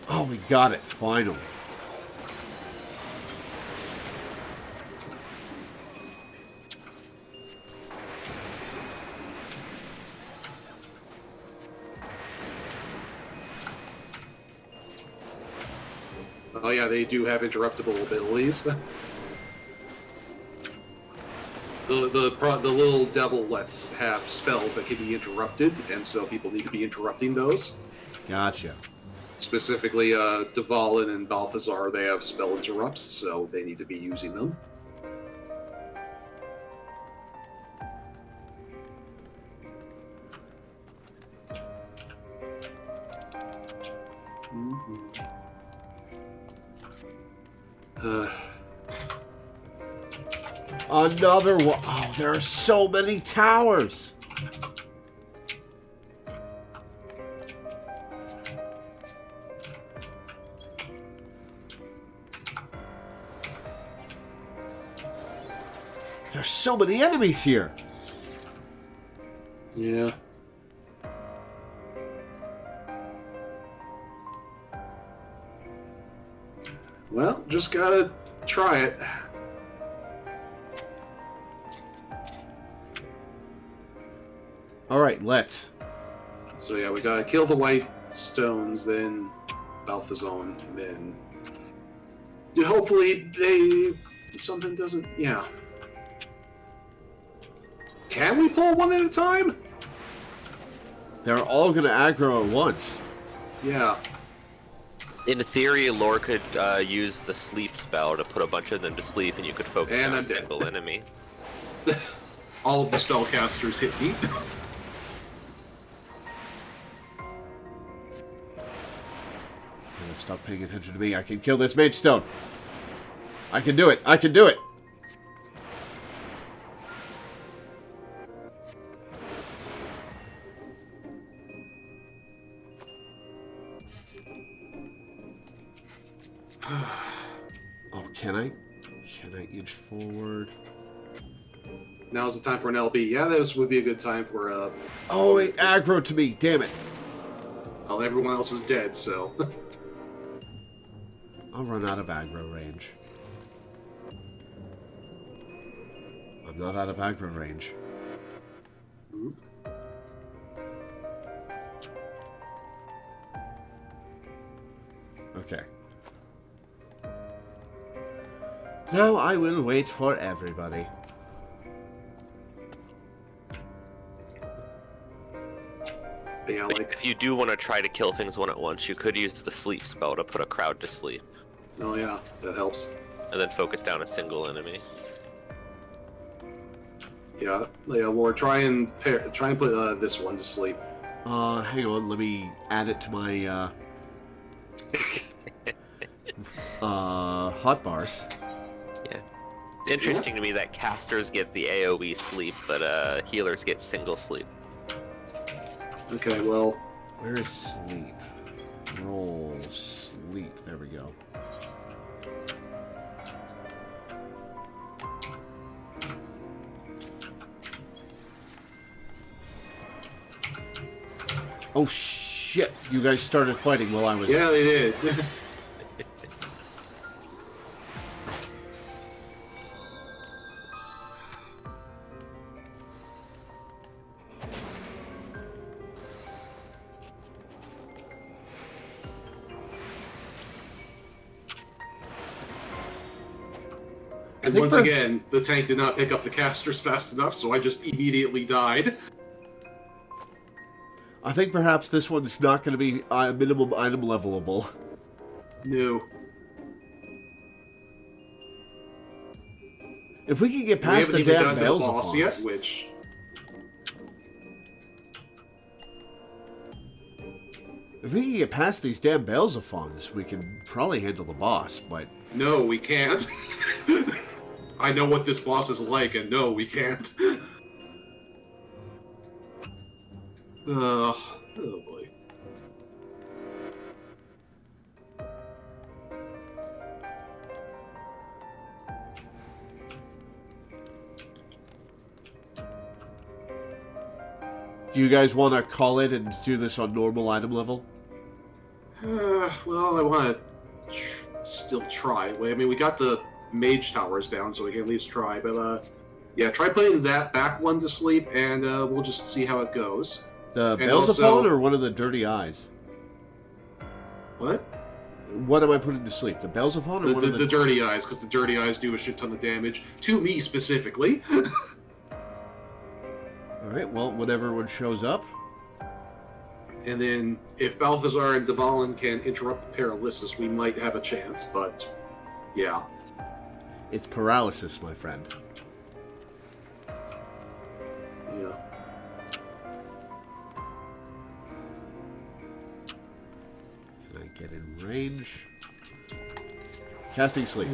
Oh, we got it, finally. Oh yeah, they do have interruptible abilities. The little devil lets have spells that can be interrupted, and so people need to be interrupting those. Gotcha. Specifically, Dvalin and Balthazar, they have spell interrupts, so they need to be using them. Another one. Oh, there are so many towers. There's so many enemies here. Yeah. Well, just gotta try it. All right, let's. So yeah, we gotta kill the white stones, then Balthazar, and then hopefully something doesn't. Yeah. Can we pull one at a time? They're all gonna aggro at once. Yeah. In theory, Lore could use the sleep spell to put a bunch of them to sleep, and you could focus And on I'm a dead. single enemy. All of the spellcasters hit me. Stop paying attention to me. I can kill this mage stone. I can do it. I can do it. Oh, can I? Can I inch forward? Now's the time for an LB. Yeah, this would be a good time for Oh, it aggroed to me. Damn it. well, everyone else is dead, so. I'll run out of aggro range. I'm not out of aggro range. Okay. Now I will wait for everybody. But yeah, like, If you do want to try to kill things one at once, you could use the sleep spell to put a crowd to sleep, oh yeah, that helps. and then focus down a single enemy. Yeah, Lord, try and put this one to sleep. Hang on, let me add it to my, hot bars. Yeah. Interesting to me that casters get the AoE sleep, but healers get single sleep. Okay, well, Where is sleep? Roll sleep. There we go. Oh shit! You guys started fighting while I was. yeah, they did. And once again, the tank did not pick up the casters fast enough, so I just immediately died. I think perhaps this one's not going to be minimum item levelable. No. If we can get We past haven't the even damn gotten to the bells boss of yet, Fonz. which... If we can get past these damn bells of Fonz, we can probably handle the boss, but... No, we can't. I know what this boss is like, and no, we can't. Oh boy. Do you guys want to call it and do this on normal item level? Well, I want to still try. I mean, we got the mage towers down, so we can at least try. But, yeah, try putting that back one to sleep, and we'll just see how it goes. The And bells of also- Fonz or one of the dirty eyes? What? What am I putting to sleep? The bells of Fonz or The, one the, of the... the dirty eyes, because the dirty eyes do a shit ton of damage. To me, specifically. Alright, well, when everyone shows up... And then, if Balthazar and Dvalin can interrupt the paralysis, we might have a chance, but... Yeah. It's paralysis, my friend. Yeah. Can I get in range? Casting sleep.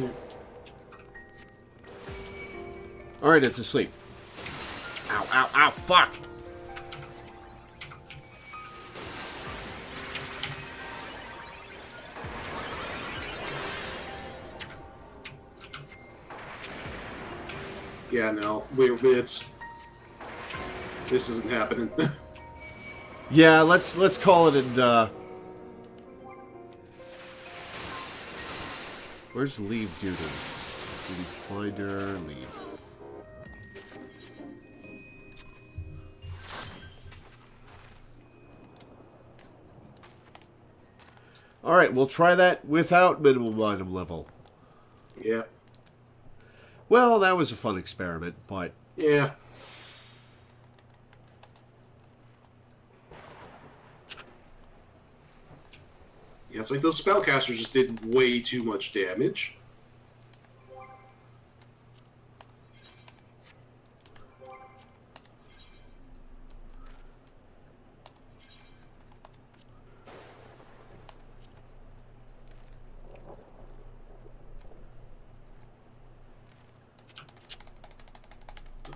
Alright, it's asleep. Ow, ow, ow, fuck! Yeah, no. This isn't happening. Yeah, let's call it and, Where's leave duty? Duty finder, leave. Alright, we'll try that without minimum item level. Yeah. Well, that was a fun experiment, but... Yeah. Yeah, it's like those spellcasters just did way too much damage.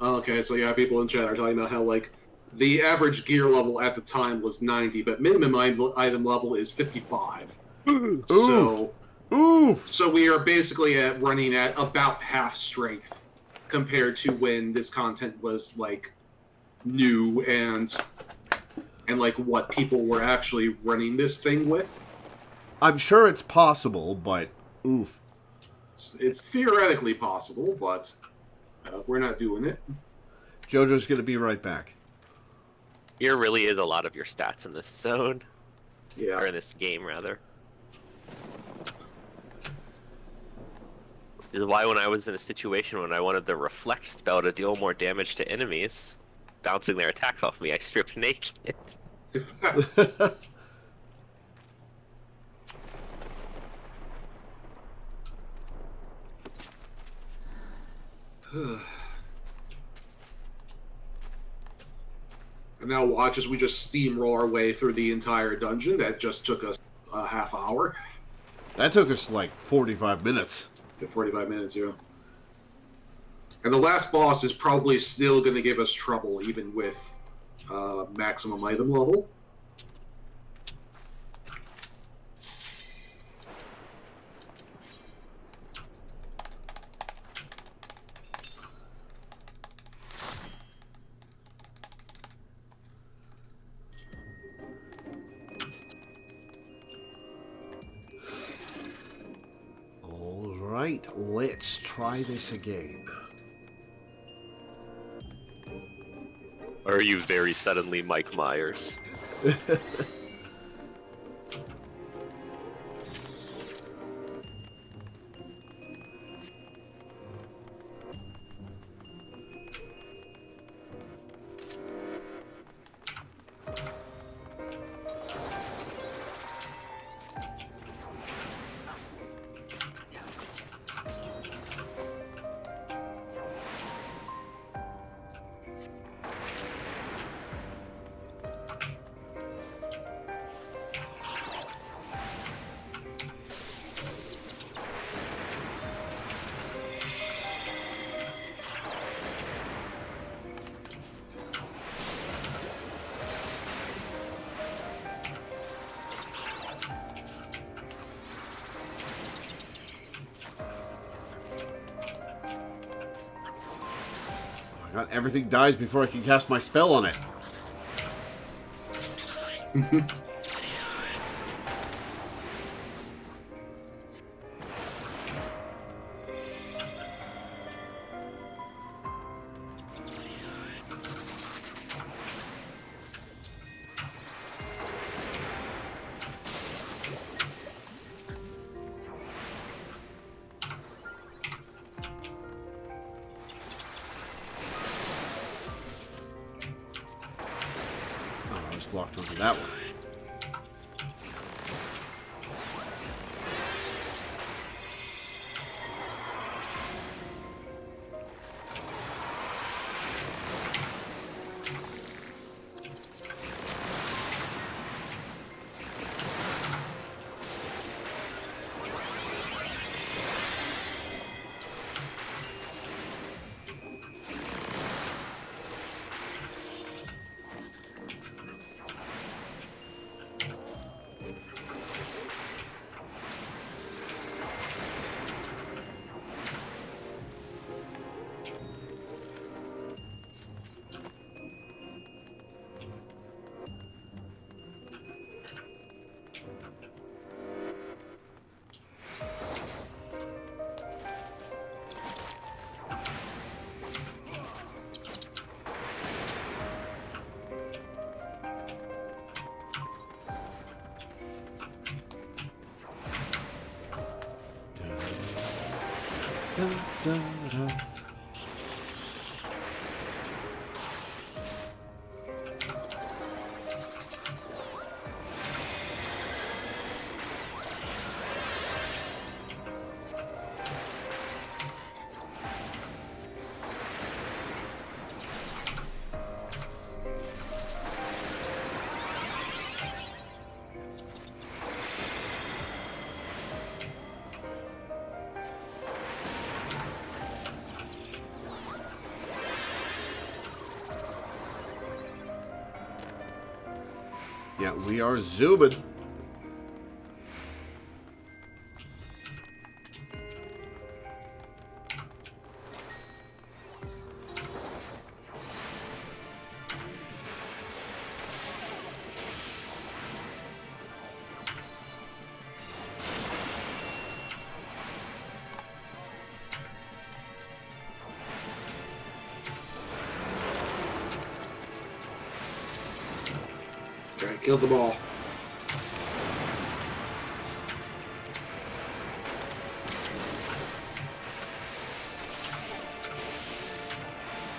Okay, so yeah, people in chat are talking about how, like, the average gear level at the time was 90, but minimum item level is 55. So, Oof! So we are basically running at about half strength compared to when this content was like new and like what people were actually running this thing with. I'm sure it's possible, but oof. It's theoretically possible, but we're not doing it. JoJo's going to be right back. Here really is a lot of your stats in this zone, Yeah. or in this game rather. This is why when I was in a situation when I wanted the reflect spell to deal more damage to enemies, bouncing their attacks off me, I stripped naked. And now watch as we just steamroll our way through the entire dungeon. That just took us a half hour. That took us like 45 minutes. 45 minutes, yeah. And the last boss is probably still going to give us trouble, even with maximum item level. All right, let's try this again. Or are you very suddenly Mike Myers? God, everything dies before I can cast my spell on it. Blocked onto that one. Dun, dun, dun. Yeah, we are zooming. Kill them all.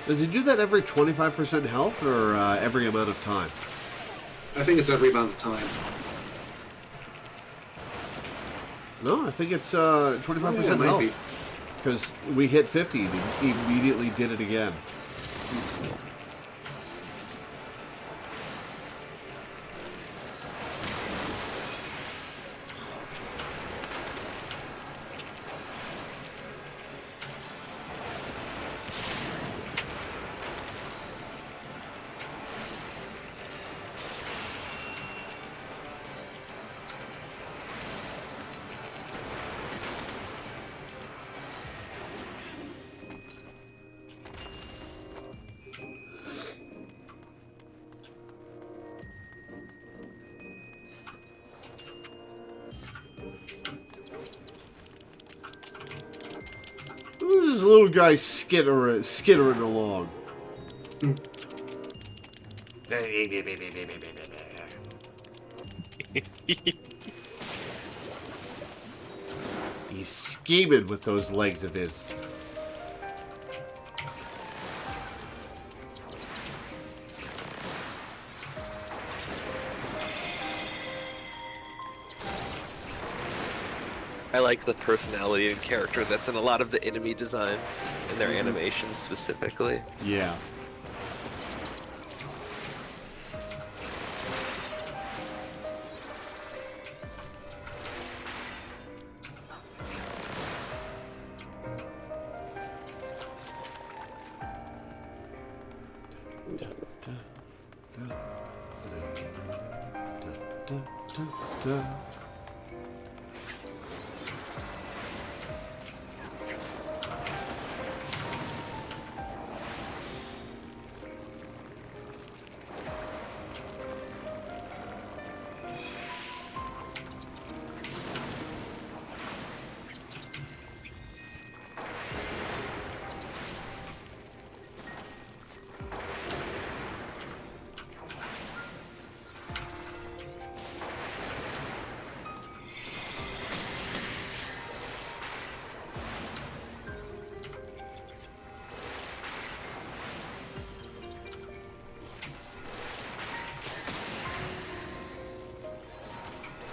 Does he do that every 25% health or every amount of time? I think it's every amount of time. No, I think it's 25% health. Because we hit 50 and he immediately did it again. This little guy skittering along. He's scheming with those legs of his. I like the personality and character that's in a lot of the enemy designs and their animations specifically. Yeah.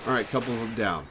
Alright, couple of them down.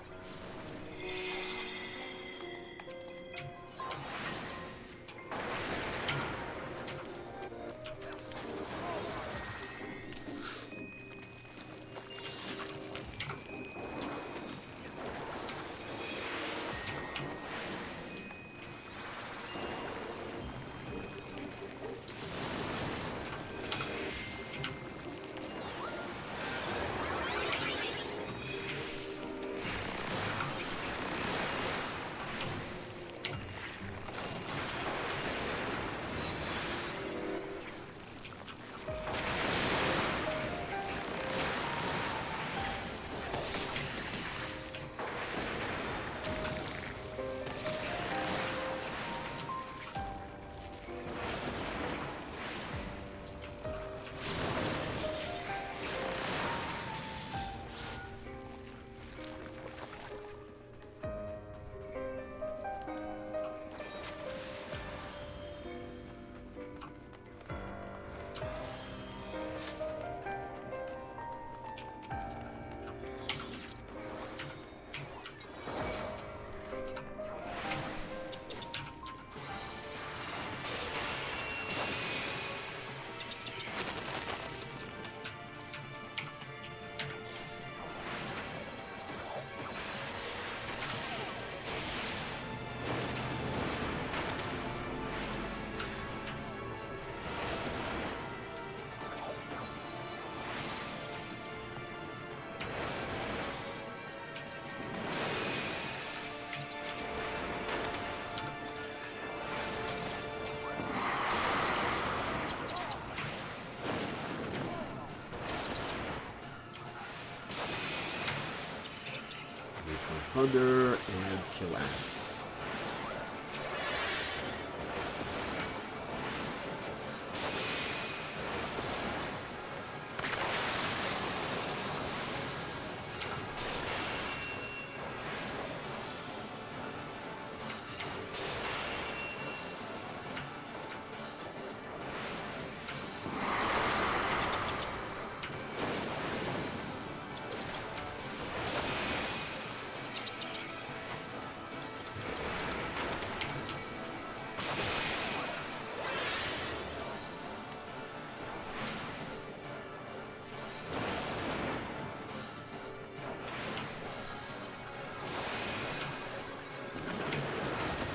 Thunder and kill Ash.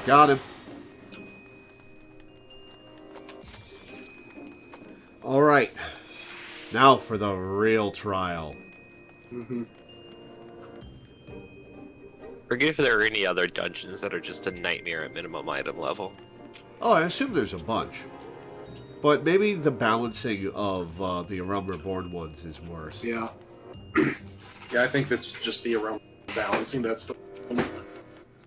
Got him. Alright. Now for the real trial. Mm-hmm. Forget if there are any other dungeons that are just a nightmare at minimum item level. Oh, I assume there's a bunch. But maybe the balancing of the Realm Reborn ones is worse. Yeah. Yeah, I think that's just the around balancing. That's the.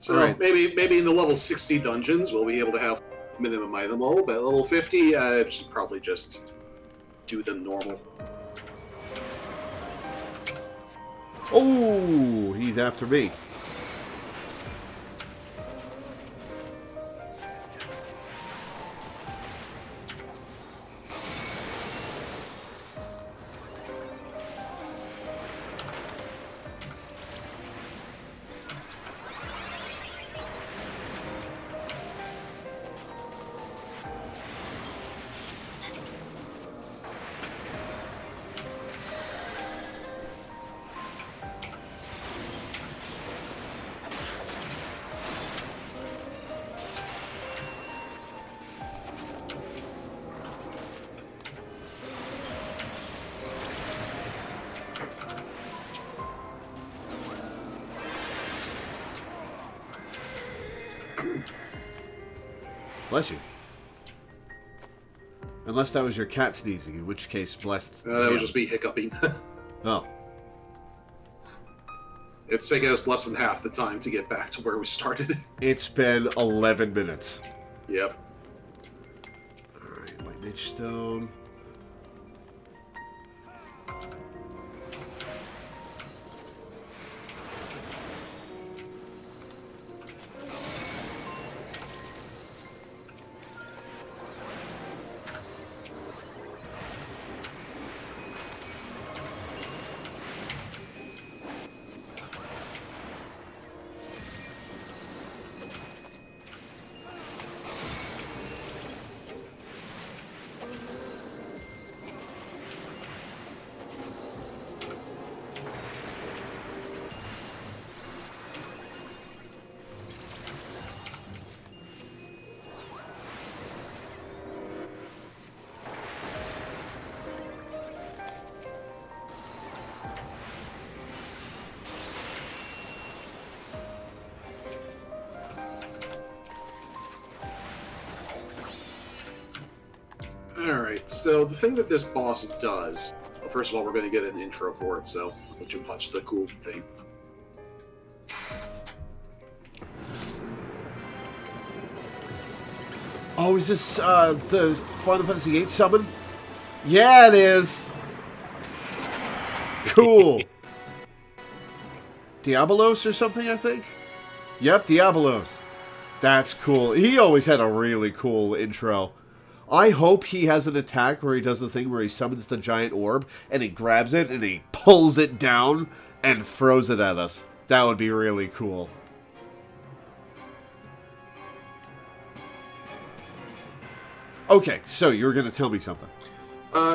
So Right. maybe in the level 60 dungeons we'll be able to have minimum item level, but at level 50, it should probably just do them normal. Oh, he's after me. Bless you. Unless that was your cat sneezing, in which case, blessed. That would just be hiccuping. Oh. It's taking us less than half the time to get back to where we started. It's been 11 minutes. Yep. Alright, White Mage Stone. Alright, so the thing that this boss does... Well, first of all, we're going to get an intro for it, so let you watch the cool thing. Oh, is this the Final Fantasy VIII summon? Yeah, it is. Cool. Diabolos or something, I think? Yep, Diabolos. That's cool. He always had a really cool intro. I hope he has an attack where he does the thing where he summons the giant orb and he grabs it and he pulls it down and throws it at us. That would be really cool. Okay, so you were going to tell me something.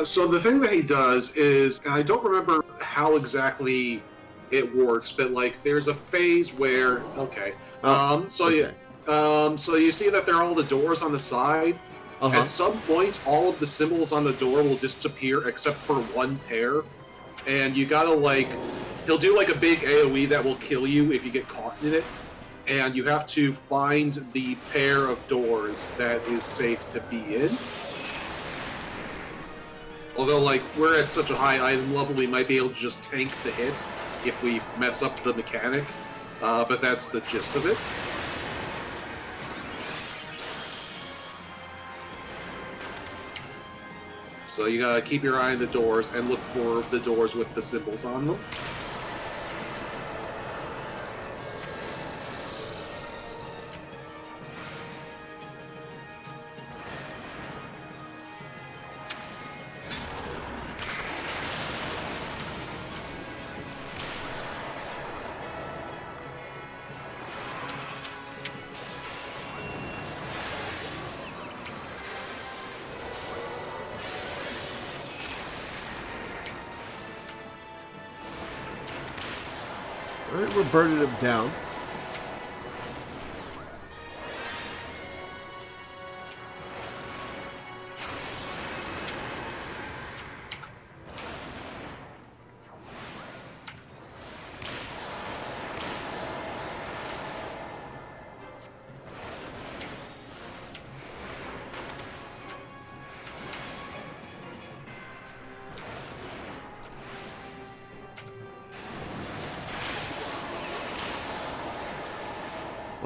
So the thing that he does is, and I don't remember how exactly it works, but like there's a phase where so you see that there are all the doors on the side. Uh-huh. At some point, all of the symbols on the door will disappear except for one pair, and you gotta he'll do like a big AOE that will kill you if you get caught in it, and you have to find the pair of doors that is safe to be in. Although, we're at such a high item level, we might be able to just tank the hits if we mess up the mechanic, but that's the gist of it. So you gotta keep your eye on the doors and look for the doors with the symbols on them. Alright, we're burning him down.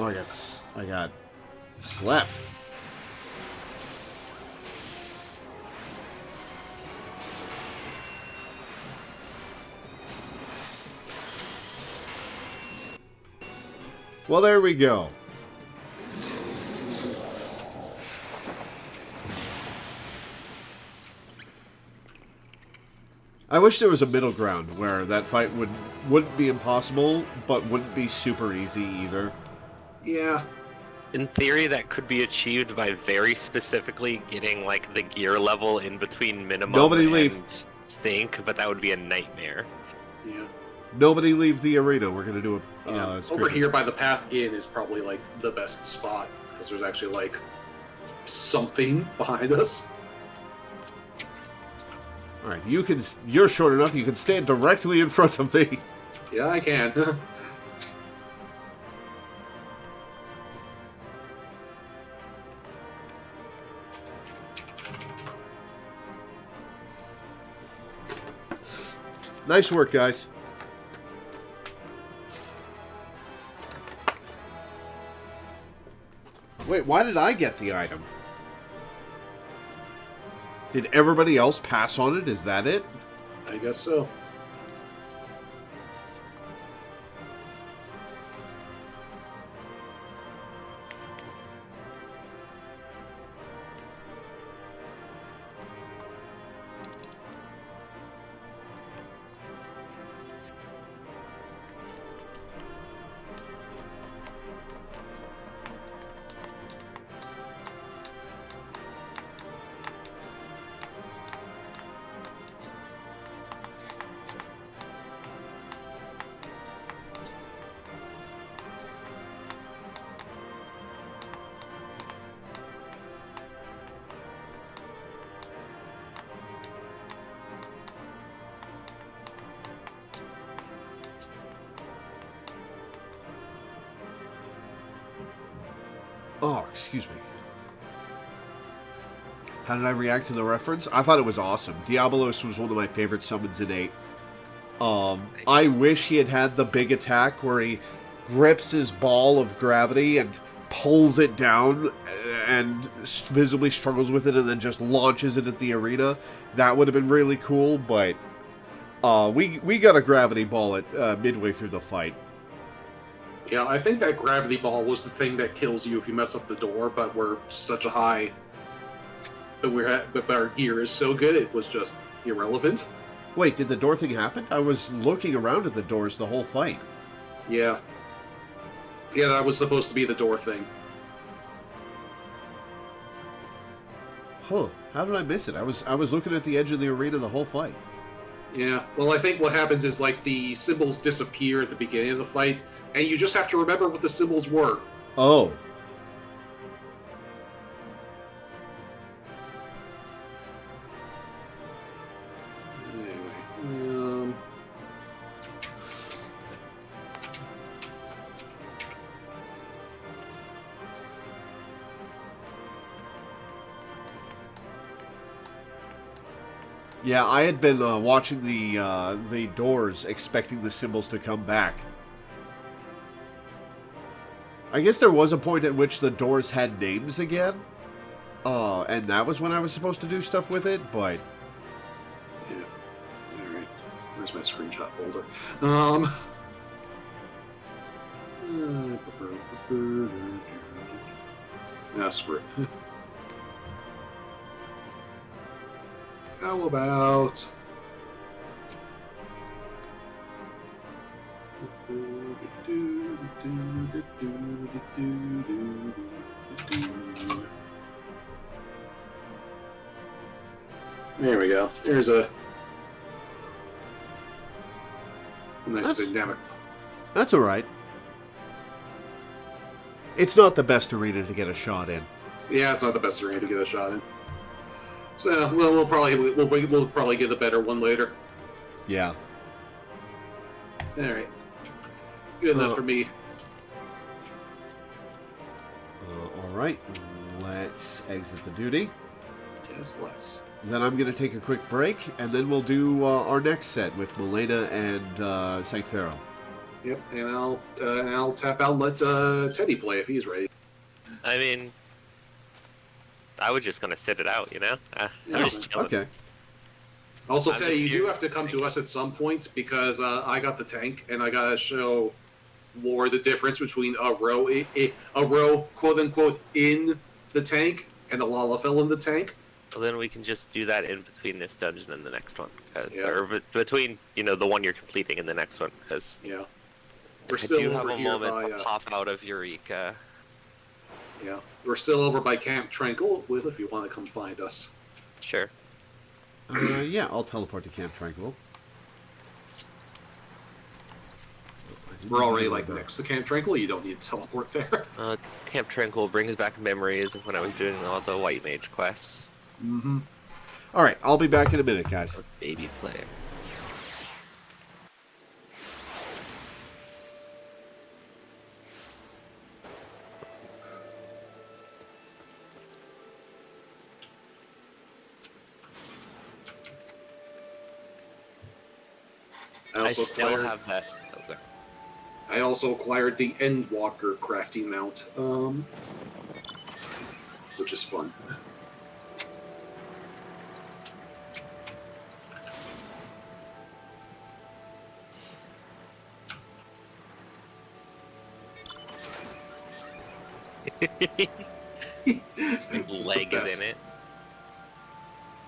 Oh, I got slept. Well, there we go. I wish there was a middle ground where that fight wouldn't be impossible, but wouldn't be super easy either. Yeah. In theory, that could be achieved by very specifically getting like the gear level in between minimum and sync, but that would be a nightmare. Yeah. Nobody leave the arena. We're gonna do a. Over here by the path in is probably like the best spot because there's actually like something behind us. All right, you're short enough. You can stand directly in front of me. Yeah, I can. Nice work, guys. Wait, why did I get the item? Did everybody else pass on it? Is that it? I guess so. Oh, excuse me. How did I react to the reference? I thought it was awesome. Diabolos was one of my favorite summons in 8. I wish he had the big attack where he grips his ball of gravity and pulls it down and visibly struggles with it and then just launches it at the arena. That would have been really cool, but we got a gravity ball at midway through the fight. Yeah, I think that gravity ball was the thing that kills you if you mess up the door, but we're such a high... But our gear is so good, it was just irrelevant. Wait, did the door thing happen? I was looking around at the doors the whole fight. Yeah. Yeah, that was supposed to be the door thing. Huh. How did I miss it? I was looking at the edge of the arena the whole fight. Yeah, well, I think what happens is, like, the symbols disappear at the beginning of the fight, and you just have to remember what the symbols were. Oh. Anyway, Yeah, I had been watching the doors, expecting the symbols to come back. I guess there was a point at which the doors had names again, and that was when I was supposed to do stuff with it, but... Yeah. Alright. Where's my screenshot folder? Screw it. How about... There we go. There's a nice big dynamic. That's alright. It's not the best arena to get a shot in. Yeah, it's not the best arena to get a shot in. So, well, we'll probably get a better one later. Yeah. All right. Good enough for me. All right. Let's exit the duty. Yes, let's. Then I'm going to take a quick break, and then we'll do our next set with Milena and Saint Pharaoh. Yep, and I'll tap out and let Teddy play if he's ready. I mean, I was just gonna sit it out, you know. I'm just chilling. Okay. Also, I'm Teddy, just you do here- have to come to us at some point because I got the tank and I gotta show Lore the difference between a row quote unquote in the tank and a Lalafell in the tank. Well, then we can just do that in between this dungeon and the next one, Yeah. or between the one you're completing and the next one, because Yeah, we're I still do over have a here moment by to pop out of Eureka. yeah, we're still over by Camp Tranquil with if you want to come find us. Sure. Yeah, I'll teleport to Camp Tranquil. We're already like next to Camp Tranquil. You don't need to teleport there. Camp Tranquil brings back memories of when I was doing all the White Mage quests. Mm-hmm. All right, I'll be back in a minute, guys. Baby player. I still have that. Okay. I also acquired the Endwalker crafting mount, which is fun. Leg is in it.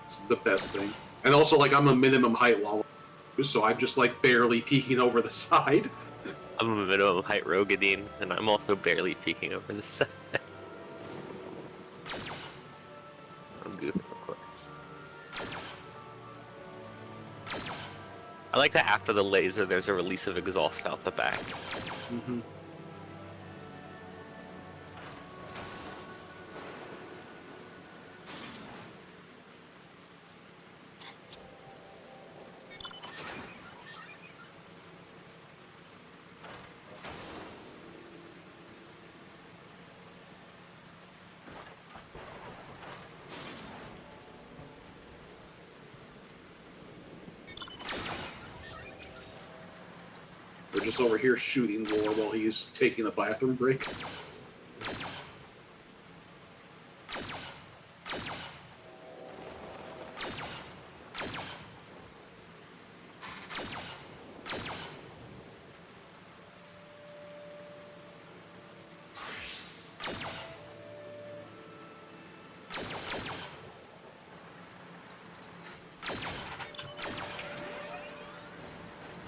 This is the best thing. And also, like, I'm a minimum height Lala, so I'm just, like, barely peeking over the side. I'm a minimum height Rogadine, and I'm also barely peeking over the side. I'm goofing, of course. I like that after the laser, there's a release of exhaust out the back. Mm-hmm. We're just over here shooting Lore while he's taking a bathroom break.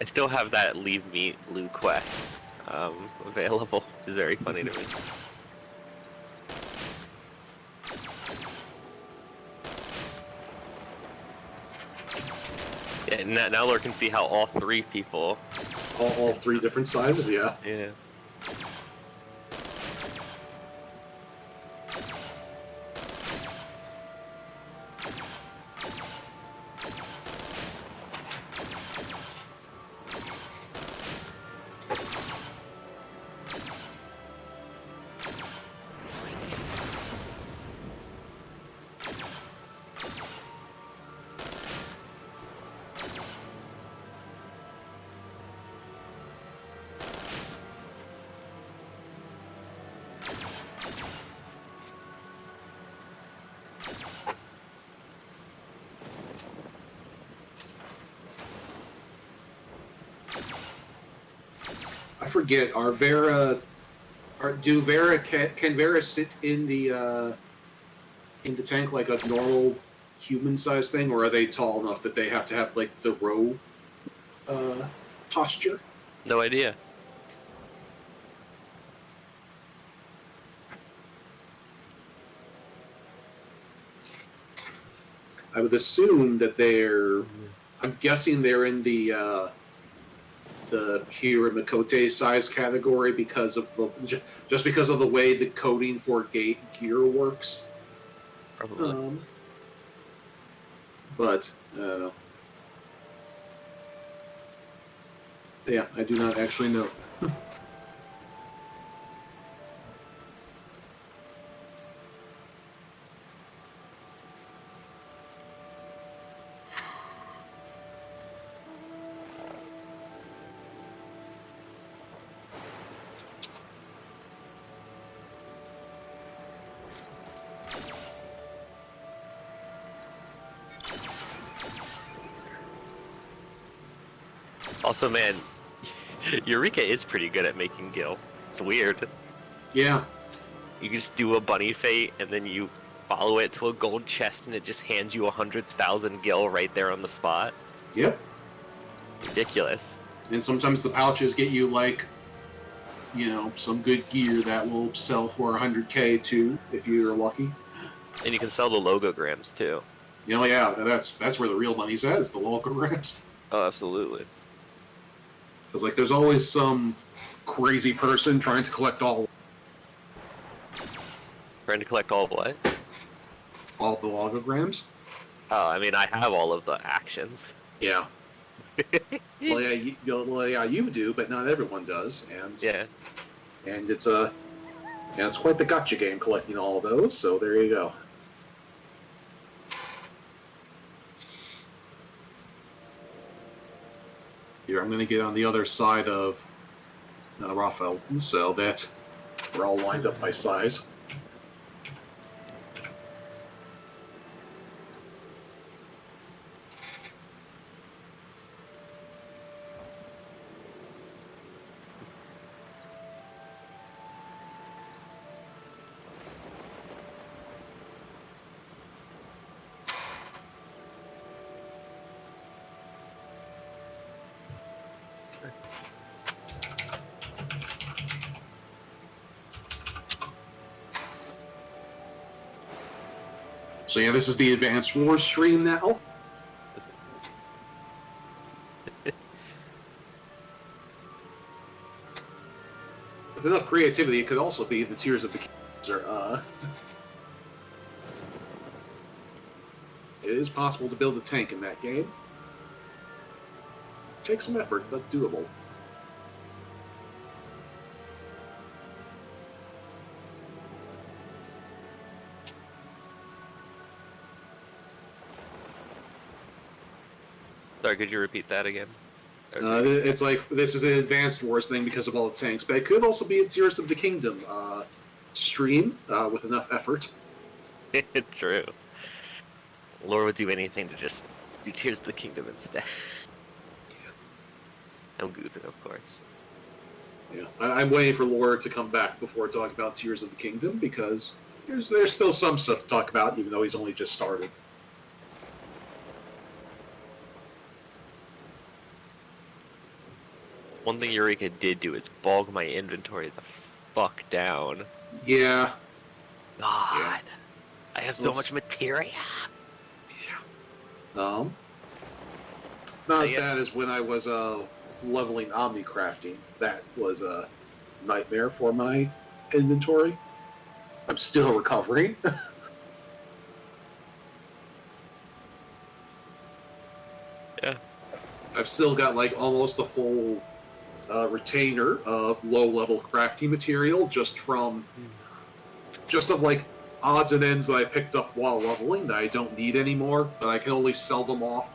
I still have that Leave Me Blue quest available, which is very funny to me. Yeah, now Lord can see how all three people. All three different sizes, yeah. Yeah. I forget. Can Vera sit in the tank like a normal human-sized thing, or are they tall enough that they have to have like the row posture? No idea. I would assume that they're. I'm guessing they're in the Hira Mikote size category because of just because of the way the coding for gear works. Probably. But yeah, I do not actually know. Also, man, Eureka is pretty good at making gil. It's weird. Yeah. You can just do a bunny fate, and then you follow it to a gold chest, and it just hands you 100,000 gil right there on the spot. Yep. Ridiculous. And sometimes the pouches get you, like, you know, some good gear that will sell for 100k too, if you're lucky. And you can sell the logograms too. You know, yeah, that's where the real money is, the logograms. Oh, absolutely. Because, like, there's always some crazy person trying to collect all Trying to collect all of what? of the logograms. Oh, I mean, I have all of the actions. Yeah. Well, yeah, you do, but not everyone does, and Yeah. and it's quite the gotcha game collecting all of those. So there you go. Here, I'm going to get on the other side of Raphael, so that we're all lined up by size. So yeah, this is the Advanced Wars stream now. With enough creativity, it could also be the Tears of the Kings. It is possible to build a tank in that game. Takes some effort, but doable. Sorry, could you repeat that again? It's like, this is an Advanced Wars thing because of all the tanks, but it could also be a Tears of the Kingdom stream with enough effort. True. Lore would do anything to just do Tears of the Kingdom instead. I'm goofing, of course. Yeah, I'm waiting for Lore to come back before talking about Tears of the Kingdom, because there's still some stuff to talk about, even though he's only just started. One thing Eureka did do is bog my inventory the fuck down. Yeah. God. Yeah. I have so much materia. Yeah. It's not as guess- bad as when I was leveling Omnicrafting. That was a nightmare for my inventory. I'm still recovering. Yeah. I've still got like almost a full retainer of low-level crafting material just of like odds and ends that I picked up while leveling that I don't need anymore, but I can only sell them off,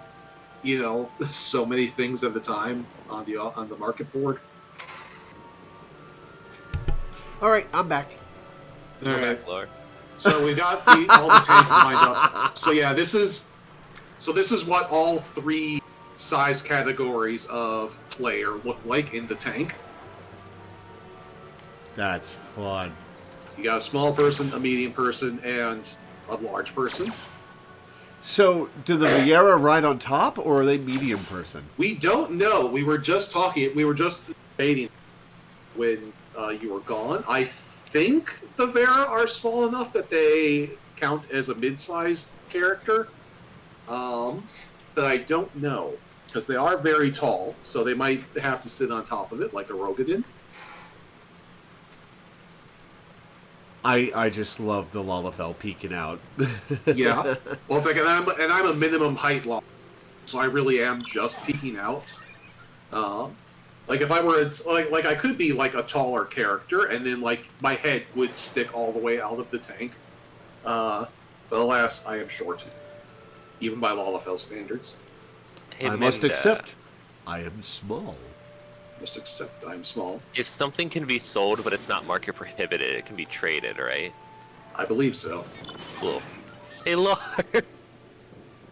you know, so many things at a time on the market board. All right, I'm back. All Go right. back, Lore. So we got all the tanks lined up. So yeah, this is what all three size categories of player look like in the tank. That's fun. You got a small person, a medium person, and a large person. So, do the Viera ride on top, or are they medium person? We don't know. We were just debating when you were gone. I think the Vera are small enough that they count as a mid-sized character. But I don't know, because they are very tall, so they might have to sit on top of it like a Rogadin. I just love the Lalafell peeking out. Yeah. Well, it's like, and I'm a minimum height law, so I really am just peeking out. Like if I were like I could be like a taller character, and then like my head would stick all the way out of the tank. But alas, I am short, even by Lalafell standards. Hey, I must Minda, accept. I am small. Must accept I'm small. If something can be sold but it's not market prohibited, it can be traded, right? I believe so. Cool. Hey, Lore.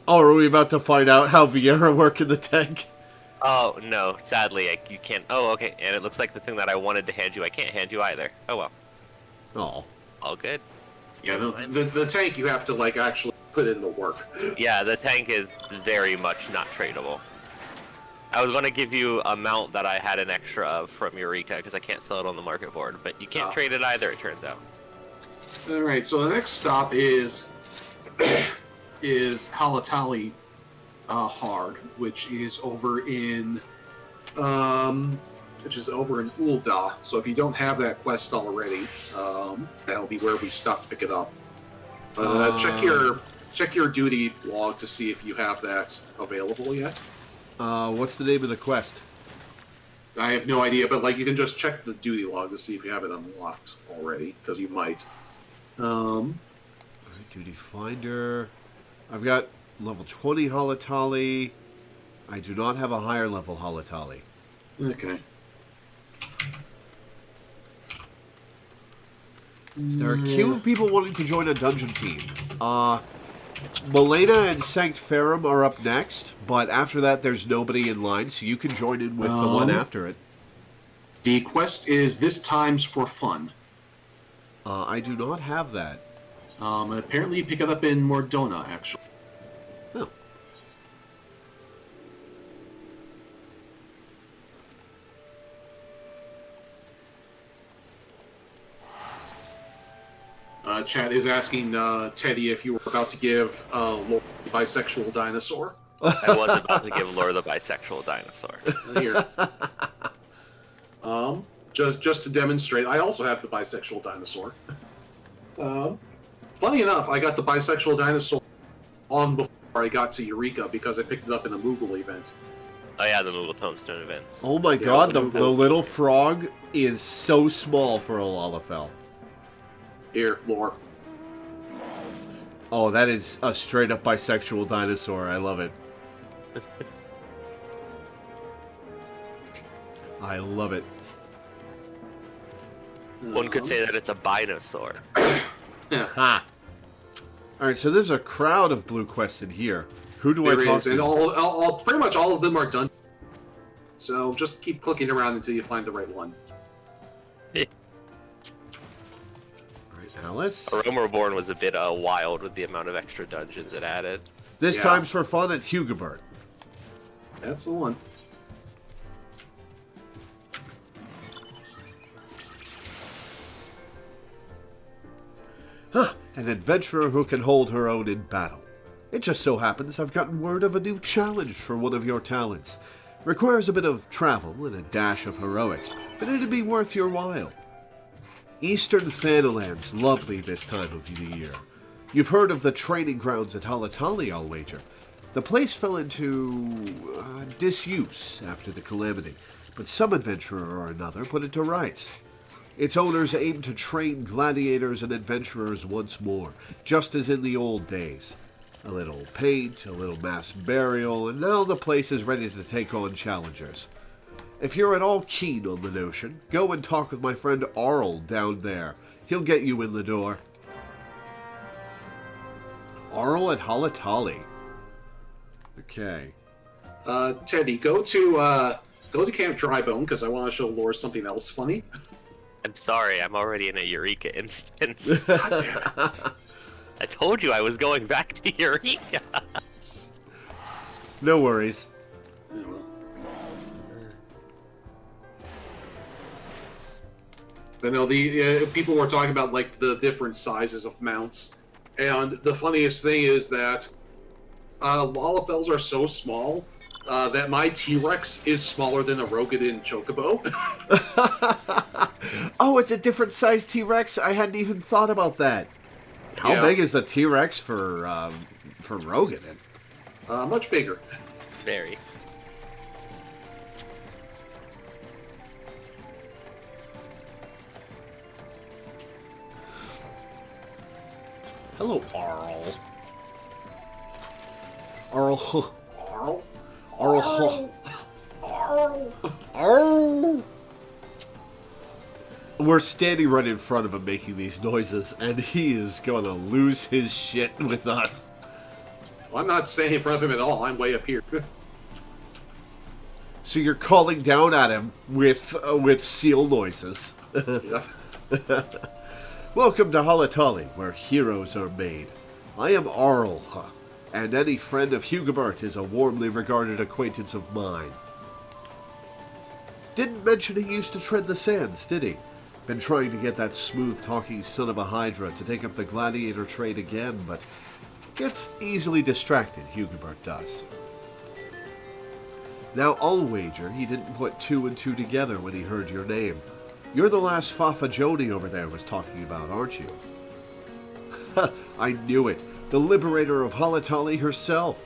Oh, are we about to find out how Viera work in the tank? Oh, no, sadly, you can't. Oh, okay, and it looks like the thing that I wanted to hand you, I can't hand you either. Oh, well. Oh. All good. Yeah, the tank you have to, like, actually put in the work. Yeah, the tank is very much not tradable. I was going to give you a mount that I had an extra of from Eureka, because I can't sell it on the market board, but you can't trade it either, it turns out. Alright, so the next stop is Halatali Hard, which is over in Ul'dah. So if you don't have that quest already, that'll be where we stop to pick it up. Check your duty log to see if you have that available yet. What's the name of the quest? I have no idea, but like you can just check the duty log to see if you have it unlocked already, because you might. Duty finder. I've got level 20 Halatali. I do not have a higher level Halatali. Okay. There are a queue of people wanting to join a dungeon team. Milena and Sanct Ferrum are up next, but after that there's nobody in line, so you can join in with the one after it. The quest is This Time's for Fun. I do not have that. Apparently you pick it up in Mordona, actually. Oh. Chat is asking Teddy if you were about to give Lore the bisexual dinosaur. I was about to give Lore the bisexual dinosaur. Here. Just to demonstrate, I also have the bisexual dinosaur. Funny enough, I got the bisexual dinosaur on before I got to Eureka because I picked it up in a Moogle event. Oh yeah, the Moogle Tombstone events. Oh my god, the little frog is so small for a Lalafell. Here, Lore. Oh, that is a straight up bisexual dinosaur. I love it. I love it. One could say that it's a binosaur. Ha! Alright, so there's a crowd of blue quests in here. Who do I talk to? And all pretty much all of them are done. So just keep clicking around until you find the right one. Alice? Realm Reborn was a bit wild with the amount of extra dungeons it added. This time's for fun at Hugobert. That's the one. Huh, an adventurer who can hold her own in battle. It just so happens I've gotten word of a new challenge for one of your talents. Requires a bit of travel and a dash of heroics, but it'd be worth your while. Eastern Thanaland's lovely this time of the year. You've heard of the training grounds at Halatali, I'll wager. The place fell into disuse after the calamity, but some adventurer or another put it to rights. Its owners aim to train gladiators and adventurers once more, just as in the old days. A little paint, a little mass burial, and now the place is ready to take on challengers. If you're at all keen on the notion, go and talk with my friend Arl down there. He'll get you in the door. Arl at Halatali. Okay. Teddy, go to Camp Drybone because I want to show Lore something else funny. I'm sorry, I'm already in a Eureka instance. God damn it. I told you I was going back to Eureka. No worries. I know the people were talking about like the different sizes of mounts, and the funniest thing is that Lalafells are so small that my T-Rex is smaller than a Rogadin Chocobo. Oh, it's a different size T-Rex? I hadn't even thought about that. How big is the T-Rex for Rogadin? Much bigger. Very. Hello, Arl. Arl. Arl? Arl. Arl? Arl. We're standing right in front of him making these noises, and he is going to lose his shit with us. Well, I'm not standing in front of him at all. I'm way up here. So you're calling down at him with seal noises. Yeah. Welcome to Halatali, where heroes are made. I am Arl, and any friend of Hugobert is a warmly regarded acquaintance of mine. Didn't mention he used to tread the sands, did he? Been trying to get that smooth-talking son of a Hydra to take up the gladiator trade again, but gets easily distracted, Hugobert does. Now, I'll wager he didn't put two and two together when he heard your name. You're the last Fafa Joni over there was talking about, aren't you? I knew it. The liberator of Halatali herself.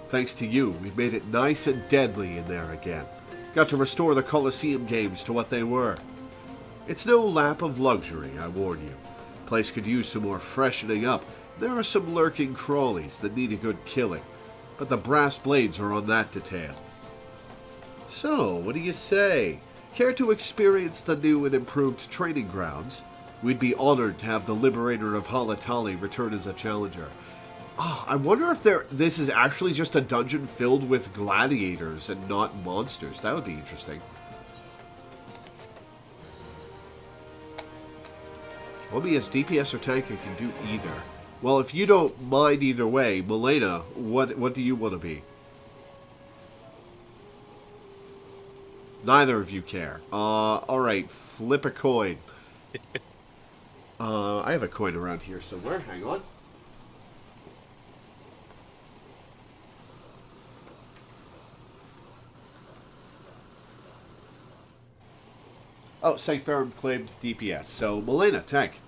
Thanks to you, we've made it nice and deadly in there again. Got to restore the Colosseum games to what they were. It's no lap of luxury, I warn you. Place could use some more freshening up. There are some lurking crawlies that need a good killing, but the brass blades are on that detail. So, what do you say? Care to experience the new and improved training grounds? We'd be honored to have the liberator of Halatali return as a challenger. Oh, I wonder if this is actually just a dungeon filled with gladiators and not monsters. That would be interesting. Well, me as DPS or tank, I can do either. Well, if you don't mind either way, Milena, what do you want to be? Neither of you care. Alright, flip a coin. I have a coin around here somewhere. Hang on. Oh, St. Ferrum claimed DPS. So, Milena, tank.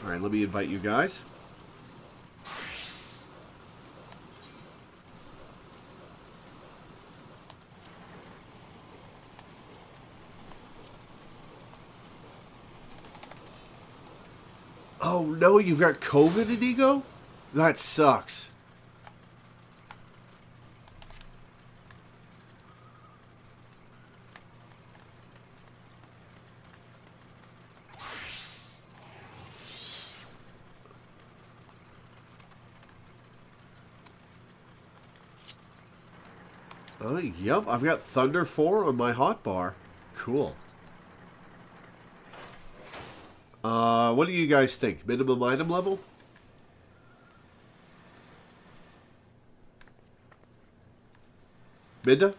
Alright, let me invite you guys. Oh no, you've got COVID, Inigo? That sucks. Yep, I've got Thunder 4 on my hotbar. Cool. What do you guys think? Minimum item level? Minda?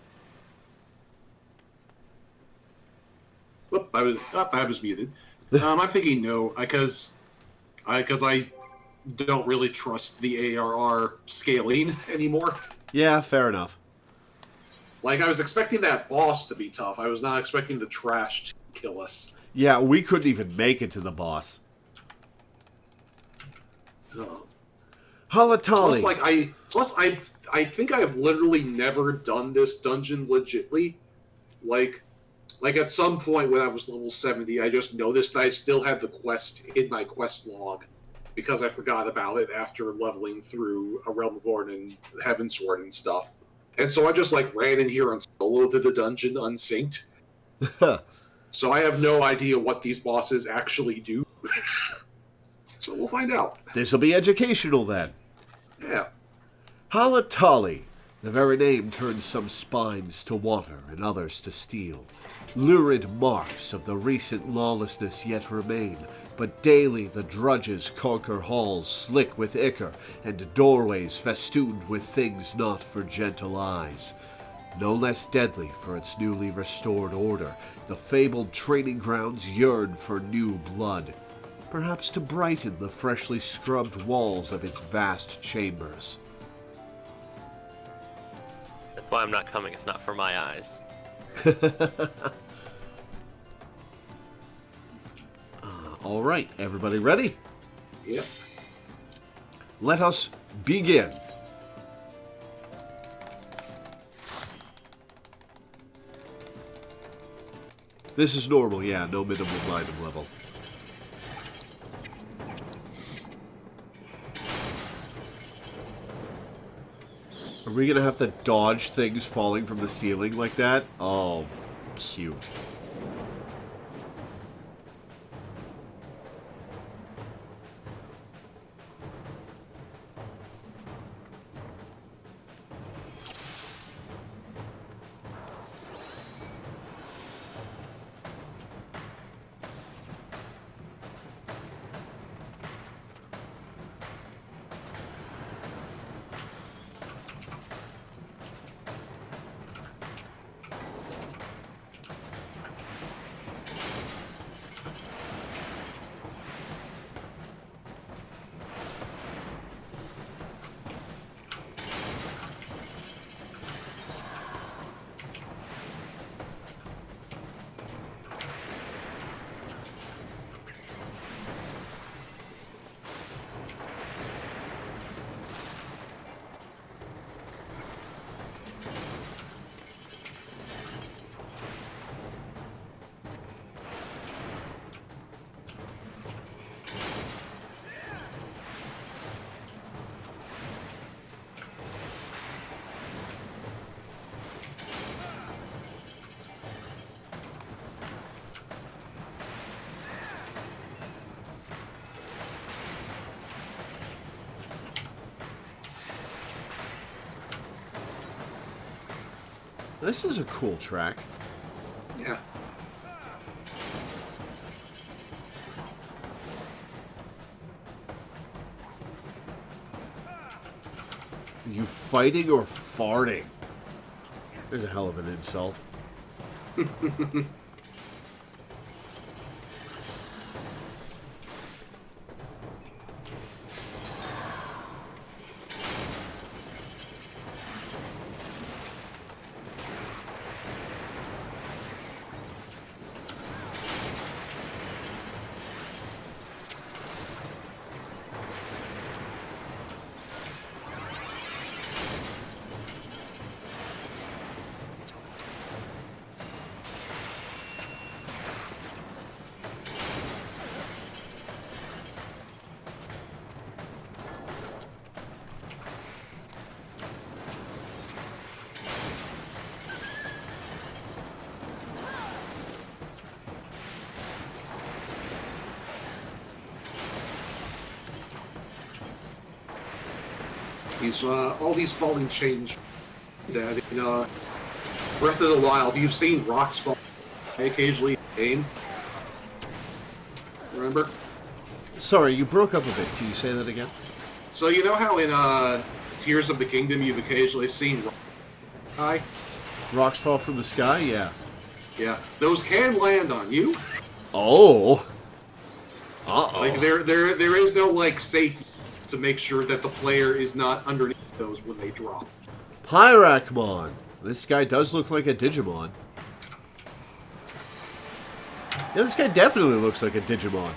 Whoop, I was muted. I'm thinking no, because I don't really trust the ARR scaling anymore. Yeah, fair enough. Like, I was expecting that boss to be tough. I was not expecting the trash to kill us. Yeah, we couldn't even make it to the boss. Halatali. Plus, I think I've literally never done this dungeon legitly. Like at some point when I was level 70, I just noticed I still had the quest in my quest log because I forgot about it after leveling through A Realm Reborn and Heavensward and stuff. And so I just ran in here and soloed to the dungeon unsynced. So I have no idea what these bosses actually do. So we'll find out. This'll be educational then. Yeah. Halatali. The very name turns some spines to water and others to steel. Lurid marks of the recent lawlessness yet remain, but daily the drudges conquer halls slick with ichor and doorways festooned with things not for gentle eyes. No less deadly for its newly restored order, the fabled training grounds yearn for new blood, perhaps to brighten the freshly scrubbed walls of its vast chambers. That's why I'm not coming. It's not for my eyes. All right, everybody ready? Yep. Let us begin. This is normal, yeah, no minimum item level. Are we gonna have to dodge things falling from the ceiling like that? Oh, cute. This is a cool track. Yeah. You fighting or farting? There's a hell of an insult. All these falling change that in Breath of the Wild, you've seen rocks fall occasionally in the game. Remember? Sorry, you broke up a bit. Can you say that again? So you know how in Tears of the Kingdom you've occasionally seen rocks high? Rocks fall from the sky? Yeah. Yeah, those can land on you. Oh. Uh-oh. Like there is no like safety to make sure that the player is not underneath those when they drop. Pyrakmon. This guy does look like a Digimon. Yeah, this guy definitely looks like a Digimon.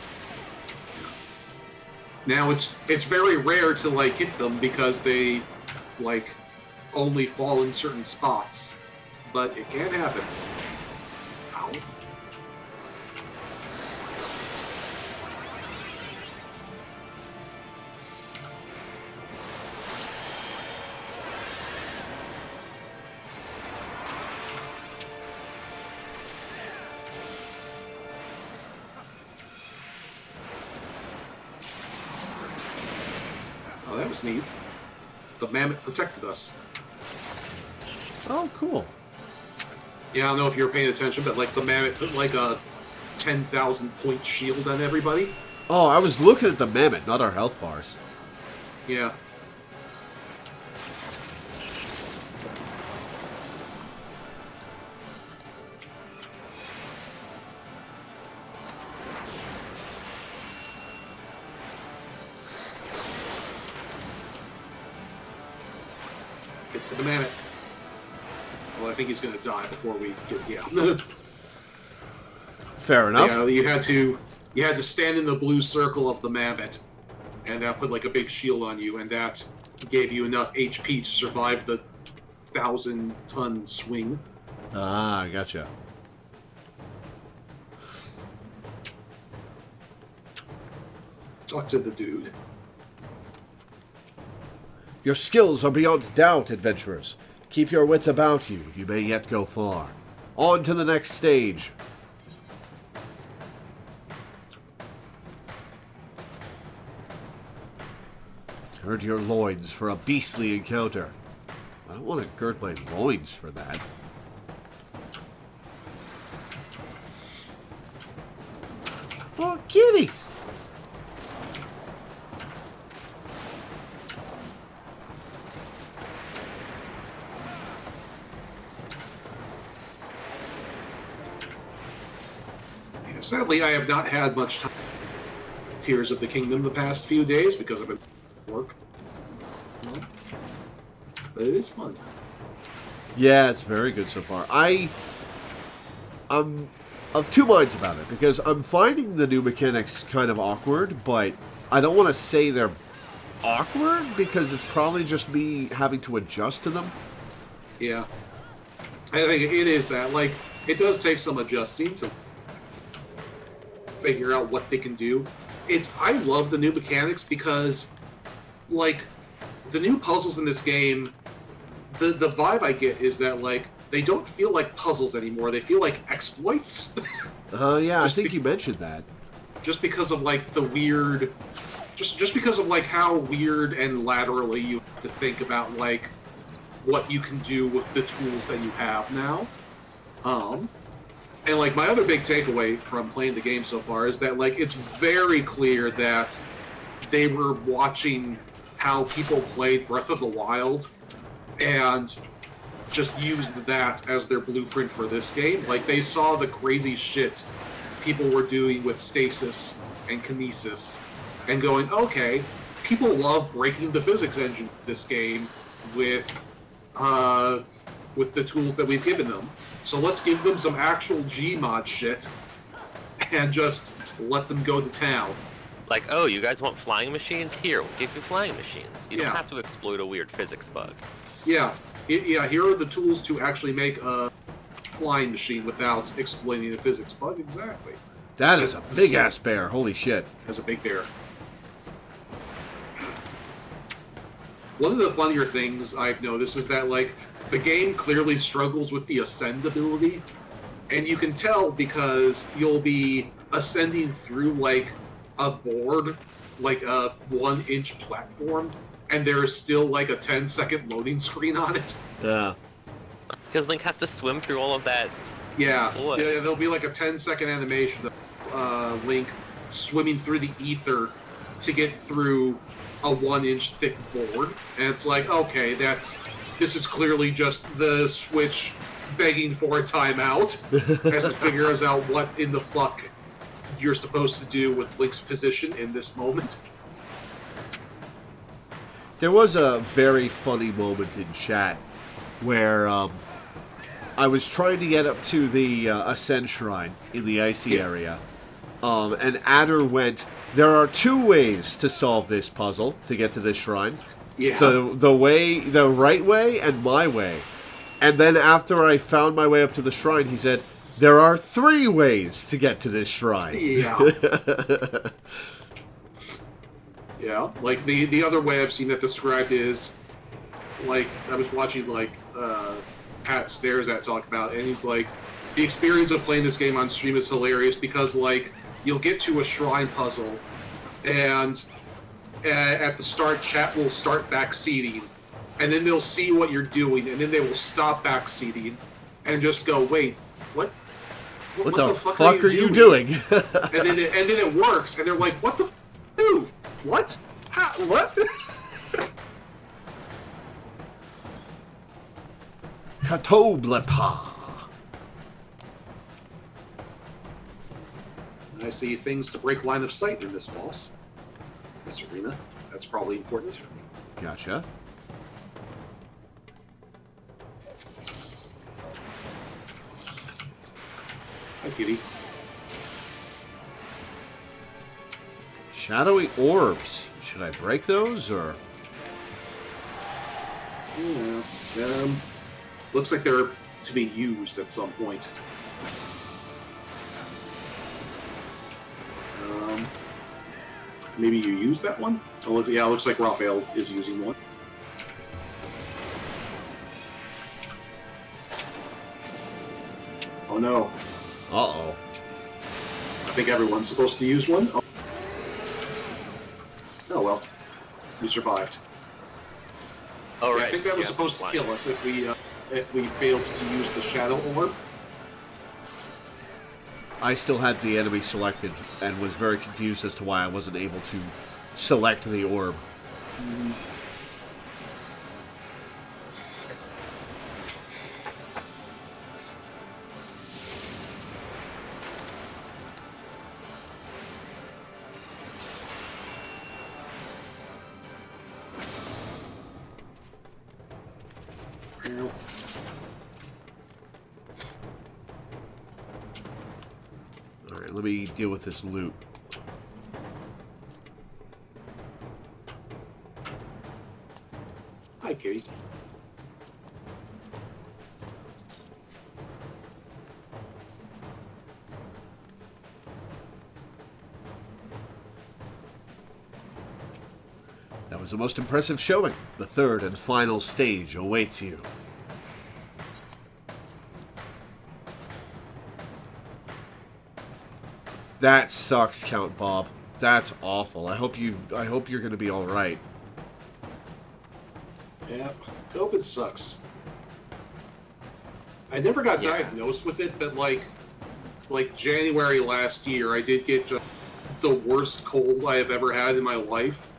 Now it's very rare to like hit them because they like only fall in certain spots, but it can happen. Ow. Oh, that was neat. The mammoth protected us. Oh, cool. Yeah, I don't know if you were paying attention, but like the mammoth put like a 10,000 point shield on everybody. Oh, I was looking at the mammoth, not our health bars. Yeah. Get to the mammoth. Well, I think he's gonna die before we get. Yeah. Fair enough. Yeah, you had to stand in the blue circle of the mammoth, and that put like a big shield on you, and that gave you enough HP to survive the 1,000-ton swing. Ah, gotcha. Talk to the dude. Your skills are beyond doubt, adventurers. Keep your wits about you. You may yet go far. On to the next stage. Gird your loins for a beastly encounter. I don't want to gird my loins for that. Oh, kitties! Yeah, sadly, I have not had much time. Tears of the Kingdom the past few days because I've been at work. But it is fun. Yeah, it's very good so far. I'm of two minds about it, because I'm finding the new mechanics kind of awkward, but I don't want to say they're awkward, because it's probably just me having to adjust to them. Yeah. I think it is that. Like, it does take some adjusting to figure out what they can do. I love the new mechanics because, like, the new puzzles in this game, the vibe I get is that, like, they don't feel like puzzles anymore. They feel like exploits. Yeah, I think you mentioned that. Just because of, like, the weird... Just because of, like, how weird and laterally you have to think about, like, what you can do with the tools that you have now. And like my other big takeaway from playing the game so far is that like it's very clear that they were watching how people played Breath of the Wild and just used that as their blueprint for this game. Like they saw the crazy shit people were doing with stasis and kinesis and going, okay, people love breaking the physics engine of this game with the tools that we've given them. So let's give them some actual Gmod shit and just let them go to town. Like, oh, you guys want flying machines? Here, we'll give you flying machines. You don't Yeah. have to exploit a weird physics bug. Yeah, here are the tools to actually make a flying machine without exploiting a physics bug. Exactly. That is a big-ass bear. Holy shit. As a big bear. One of the funnier things I've noticed is that, like, the game clearly struggles with the ascend ability, and you can tell because you'll be ascending through, like, a board, like a 1-inch platform, and there's still, like, a 10-second loading screen on it. Yeah. Because Link has to swim through all of that. Yeah, Boy. yeah, there'll be, like, a 10-second animation of Link swimming through the ether to get through a 1-inch thick board, and it's like, okay, this is clearly just the Switch begging for a timeout as it figures out what in the fuck you're supposed to do with Link's position in this moment. There was a very funny moment in chat where I was trying to get up to the Ascend Shrine in the icy area, and Adder went, there are 2 ways to solve this puzzle to get to this shrine. Yeah. The right way and my way. And then after I found my way up to the shrine, he said, there are 3 ways to get to this shrine. Yeah. Yeah. Like, the other way I've seen that described is, like, I was watching, like, Pat Stares at talk about it, and he's like, the experience of playing this game on stream is hilarious because, like, you'll get to a shrine puzzle, and at the start, chat will start backseating, and then they'll see what you're doing, and then they will stop backseating, and just go, wait, what the fuck are you doing? and then it works, and they're like, what the dude? What? What? Katoblepa. I see things to break line of sight in this arena. That's probably important. Gotcha. Hi, kitty. Shadowy orbs. Should I break those, or...? Yeah. Looks like they're to be used at some point. Maybe you use that one? Oh, yeah, it looks like Raphael is using one. Oh no. Uh-oh. I think everyone's supposed to use one. Oh well. We survived. Oh, right. I think that was yeah, supposed to flying. kill us if we failed to use the Shadow Orb. I still had the enemy selected and was very confused as to why I wasn't able to select the orb. Alright, let me deal with this loot. Hi, kitty. That was the most impressive showing. The 3rd and final stage awaits you. That sucks, Count Bob. That's awful. I hope you're going to be all right. Yep. COVID sucks. I never got Yeah. diagnosed with it, but like January last year, I did get just the worst cold I have ever had in my life.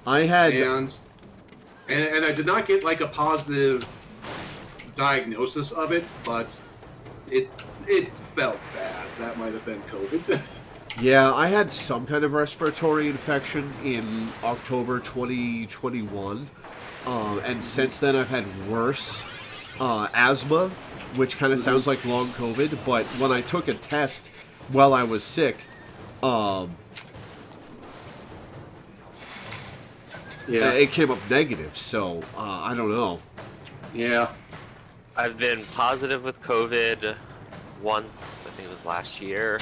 I had... And I did not get like a positive diagnosis of it, but it felt bad. That might have been COVID. Yeah, I had some kind of respiratory infection in October 2021. And since then I've had worse asthma, which kind of sounds like long COVID, but when I took a test while I was sick, it came up negative, so I don't know. Yeah. I've been positive with COVID once, I think it was last year.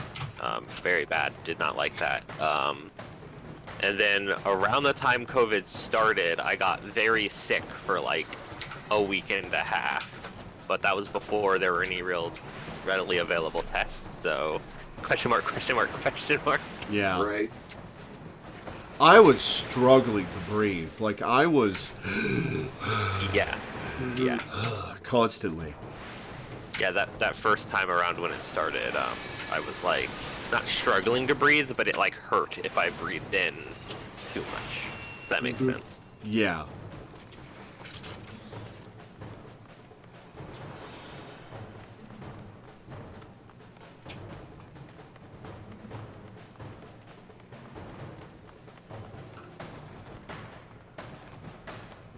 Very bad, did not like that. And then around the time COVID started, I got very sick for like a week and a half. But that was before there were any real readily available tests, so question mark, question mark, question mark. Yeah. Right. I was struggling to breathe. Like, I was... Yeah. Yeah. constantly. Yeah, that first time around when it started, I was like, not struggling to breathe, but it like hurt if I breathed in too much. If that makes sense. Yeah.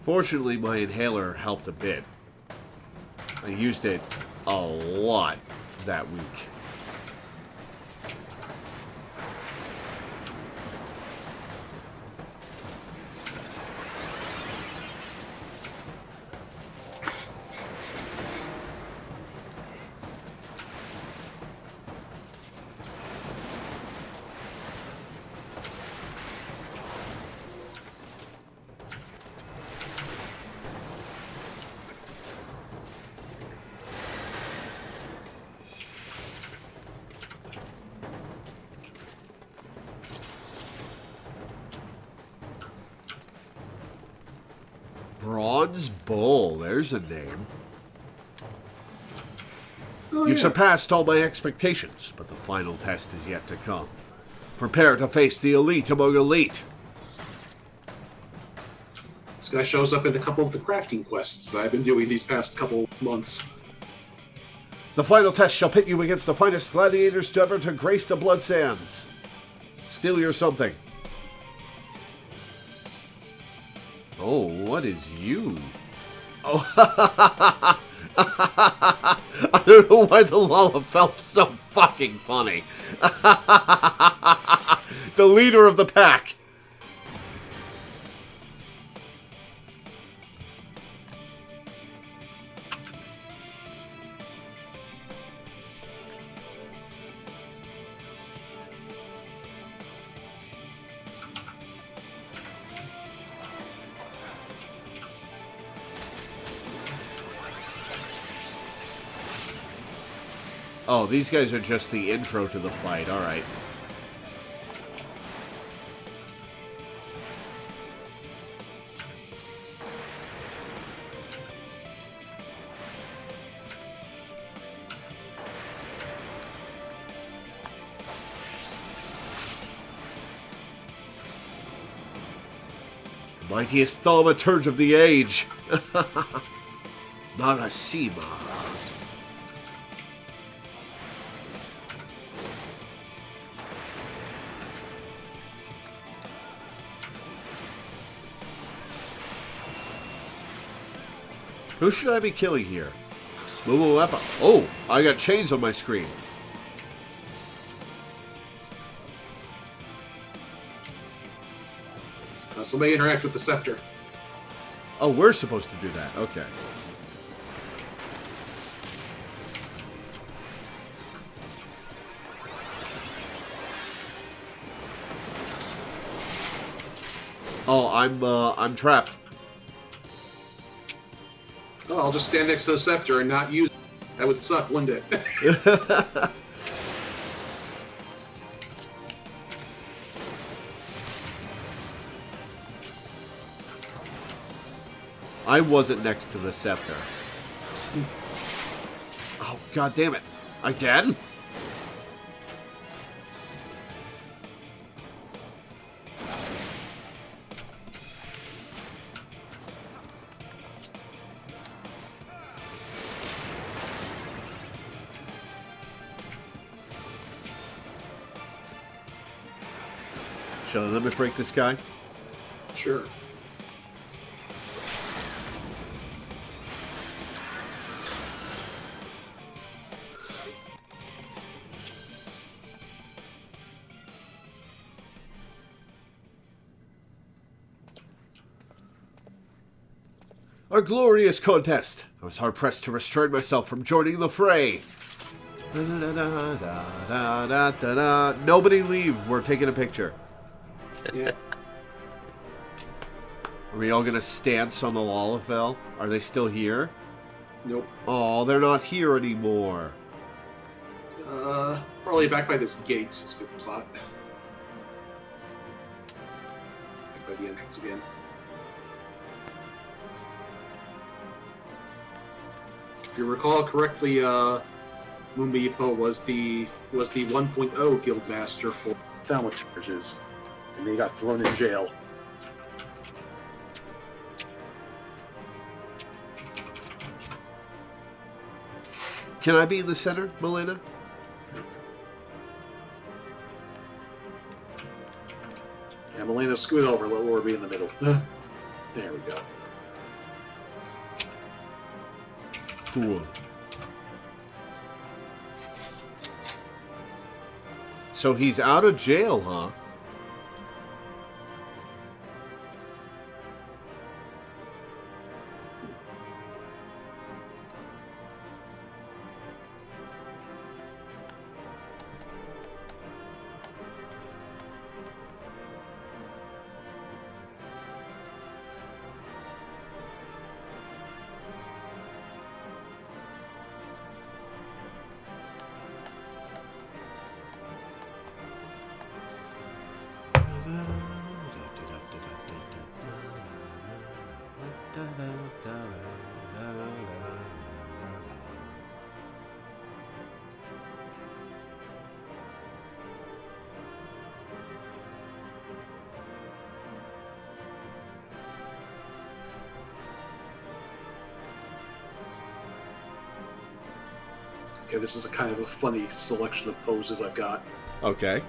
Fortunately, my inhaler helped a bit. I used it a lot that week. Bronze Bull, there's a name. Oh, You've yeah. surpassed all my expectations, but the final test is yet to come. Prepare to face the elite among elite. This guy shows up in a couple of the crafting quests that I've been doing these past couple months. The final test shall pit you against the finest gladiators to ever to grace the blood sands. Steal your something. Oh, what is you? Oh, I don't know why the Lola felt so fucking funny. The leader of the pack. Oh, these guys are just the intro to the fight. All right. Mightiest thaumaturge of the age. Narasima. Who should I be killing here? Loreweaver. Oh, I got chains on my screen. Somebody interact with the scepter. Oh, we're supposed to do that. Okay. Oh, I'm trapped. Oh, I'll just stand next to the scepter and not use it. That would suck, wouldn't it? I wasn't next to the scepter. Oh, god damn it. Again? Shall I let me break this guy? Sure. A glorious contest! I was hard-pressed to restrain myself from joining the fray. Nobody leave. We're taking a picture. Yeah. Are we all going to stance on the Lalafell? Are they still here? Nope. Oh, they're not here anymore. Probably back by this gate is a good spot. Back by the entrance again. If you recall correctly, Mumbipo was the 1.0 guildmaster for thaumaturges, and then he got thrown in jail. Can I be in the center, Milena? Yeah, Melina, scoot over. Let Laura be in the middle. There we go. Cool. So he's out of jail, huh? Okay, this is a kind of a funny selection of poses I've got. Okay.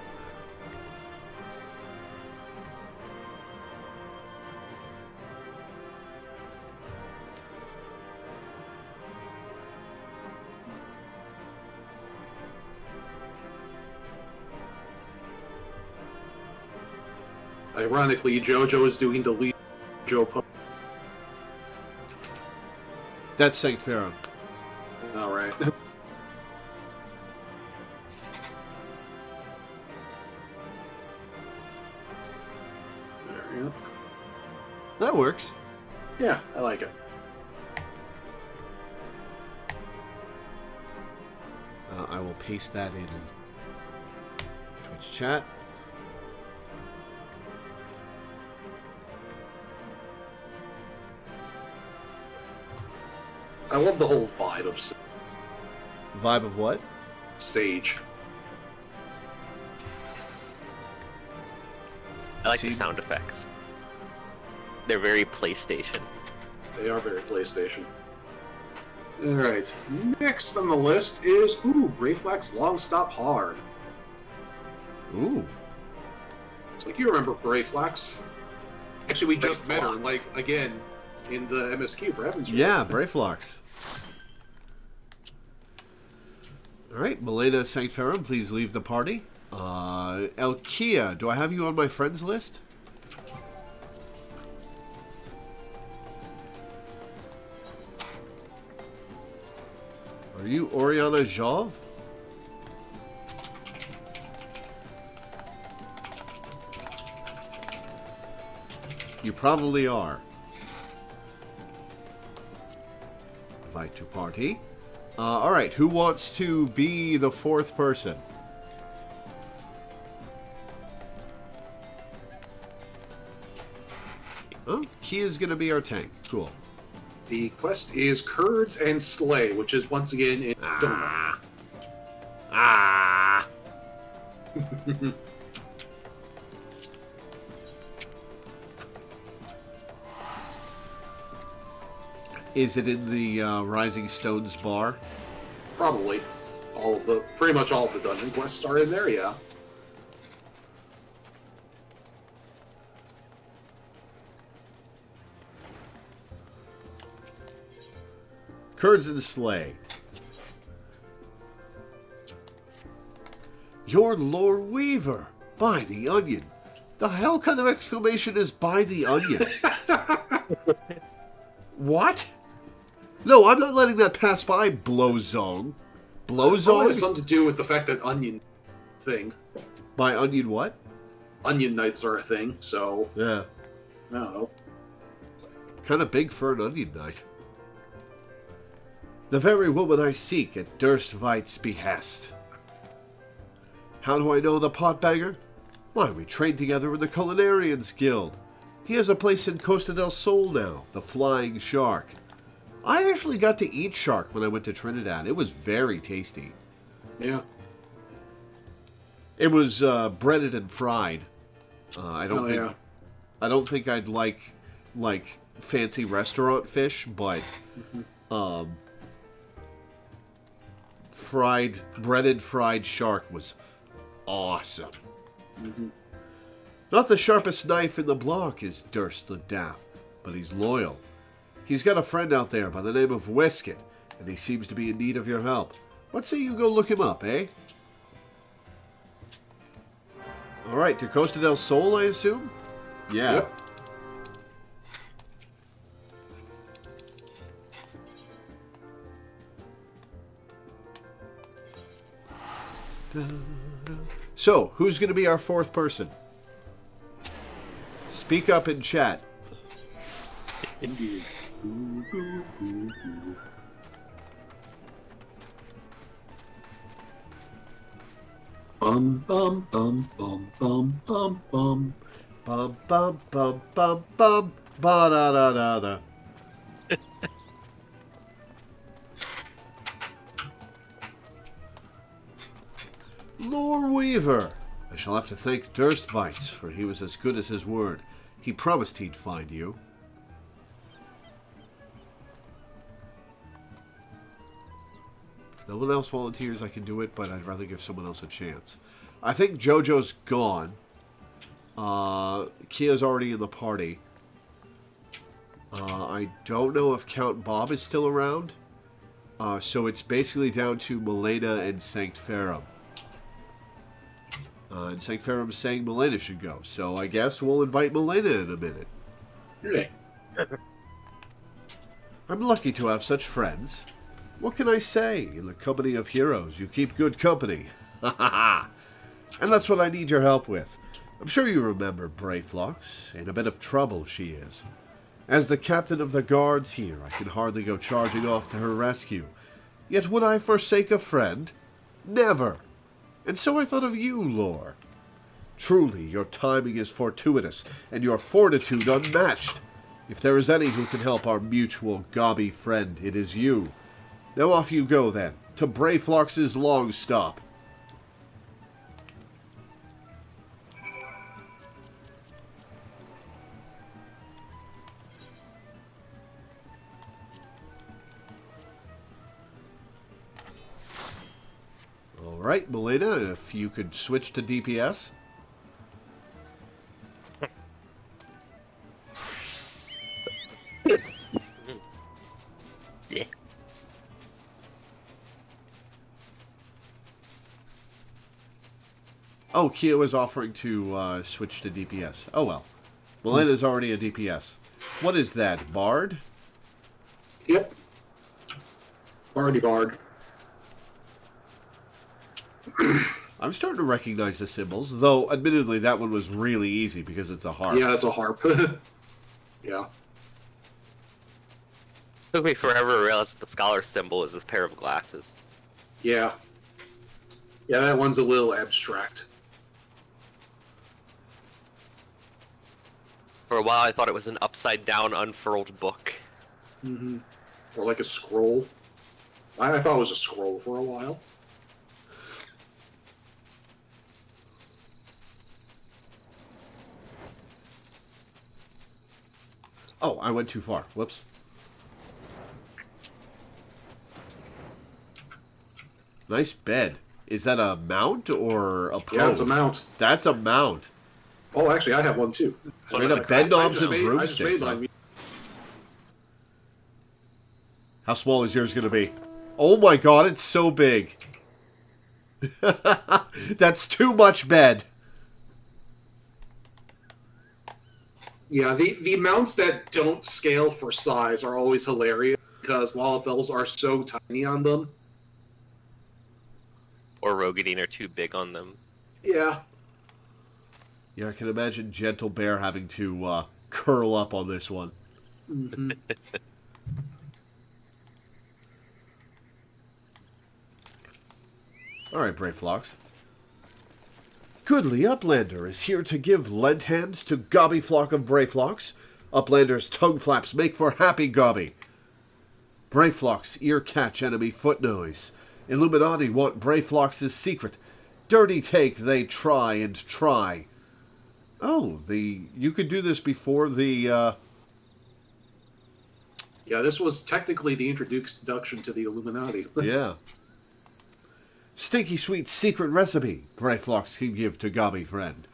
Ironically, JoJo is doing the lead JoJo pose. That's Saint Pharaoh. Alright. There we go. That works. Yeah, I like it. I will paste that in Twitch chat. I love the whole vibe of Vibe of what? Sage. I like See? the sound effects. They're very PlayStation. They are very PlayStation. Alright, next on the list is, Brayflax Long Stop Hard. Ooh. It's like you remember Brayflax. Actually, we just met her, like, again, in the MSQ for Heaven's Sake. Yeah, Brayflox. Alright, Milena Saint Pharaoh, please leave the party. Elkia, do I have you on my friends list? Are you Oriana Jov? You probably are. Invite to party. Alright, who wants to be the fourth person? Oh, Kia's gonna be our tank. Cool. The quest is Curds and Slay, which is once again in Donut. Ah. Is it in the Rising Stones bar? Probably. Pretty much all of the dungeon quests are in there, yeah. Curds and Slay. You're Loreweaver. By the onion. The hell kind of exclamation is by the onion? What? No, I'm not letting that pass by, Blowzone. Probably Blowzone? has something to do with the fact that onion thing. By onion what? Onion nights are a thing, so Yeah. I don't know. Kind of big for an onion night. The very woman I seek at Durstvite's behest. How do I know the potbanger? Why, we trained together in the Culinarians Guild. He has a place in Costa del Sol now, the Flying Shark. I actually got to eat shark when I went to Trinidad. It was very tasty. Yeah. It was breaded and fried. I don't think I'd like fancy restaurant fish, but breaded fried shark was awesome. Mm-hmm. Not the sharpest knife in the block is Durst the Daft, but he's loyal. He's got a friend out there by the name of Whisket, and he seems to be in need of your help. Let's say you go look him up, eh? Alright, to Costa del Sol, I assume? Yeah. Yep. So, who's going to be our fourth person? Speak up in chat. Indeed. Bum bum bum bum bum bum bum. Bum bum bum bum bum ba da da da da. Loreweaver. I shall have to thank Durstvites, for he was as good as his word. He promised he'd find you. If no one else volunteers, I can do it, but I'd rather give someone else a chance. I think Jojo's gone. Kia's already in the party. I don't know if Count Bob is still around. So it's basically down to Milena and Sanct Ferrum. And Sanct Ferrum's saying Milena should go. So I guess we'll invite Milena in a minute. Really? I'm lucky to have such friends. What can I say? In the company of heroes, you keep good company. Ha ha ha! And that's what I need your help with. I'm sure you remember Brayflox. In a bit of trouble she is. As the captain of the guards here, I can hardly go charging off to her rescue. Yet would I forsake a friend? Never! And so I thought of you, Lore. Truly, your timing is fortuitous, and your fortitude unmatched. If there is any who can help our mutual gobby friend, it is you. Now off you go, then, to Brayflox's long stop. Alright, Milena, if you could switch to DPS. Yeah. Oh, Kia was offering to switch to DPS. Oh well. Milena's already a DPS. What is that, Bard? Yep. Already barred. I'm starting to recognize the symbols, though admittedly that one was really easy because it's a harp. Yeah, it's a harp. Yeah. Took me forever to realize that the scholar symbol is this pair of glasses. Yeah. Yeah, that one's a little abstract. For a while, I thought it was an upside-down, unfurled book. Mm-hmm. Or like a scroll. I thought it was a scroll for a while. Oh, I went too far. Whoops. Nice bed. Is that a mount or a pose? Yeah, it's a mount. That's a mount. Oh, actually, I have one too. Straight up bed knobs and broomsticks. Huh? How small is yours going to be? Oh my god, it's so big. That's too much bed. Yeah, the mounts that don't scale for size are always hilarious because Lalafels are so tiny on them. Or Rogadine are too big on them. Yeah. Yeah, I can imagine Gentle Bear having to curl up on this one. Mm-hmm. Alright, Brave Flocks. Goodly Uplander is here to give lent hands to Gobby Flock of Brave Flocks. Uplander's tongue flaps make for happy Gobby. Brave Flocks ear catch enemy foot noise. Illuminati want Brave Flocks' secret. Dirty take they try and try. Oh, you could do this before the Yeah, this was technically the introduction to the Illuminati. Yeah. Stinky sweet secret recipe Brave Flocks can give to Gobby friend.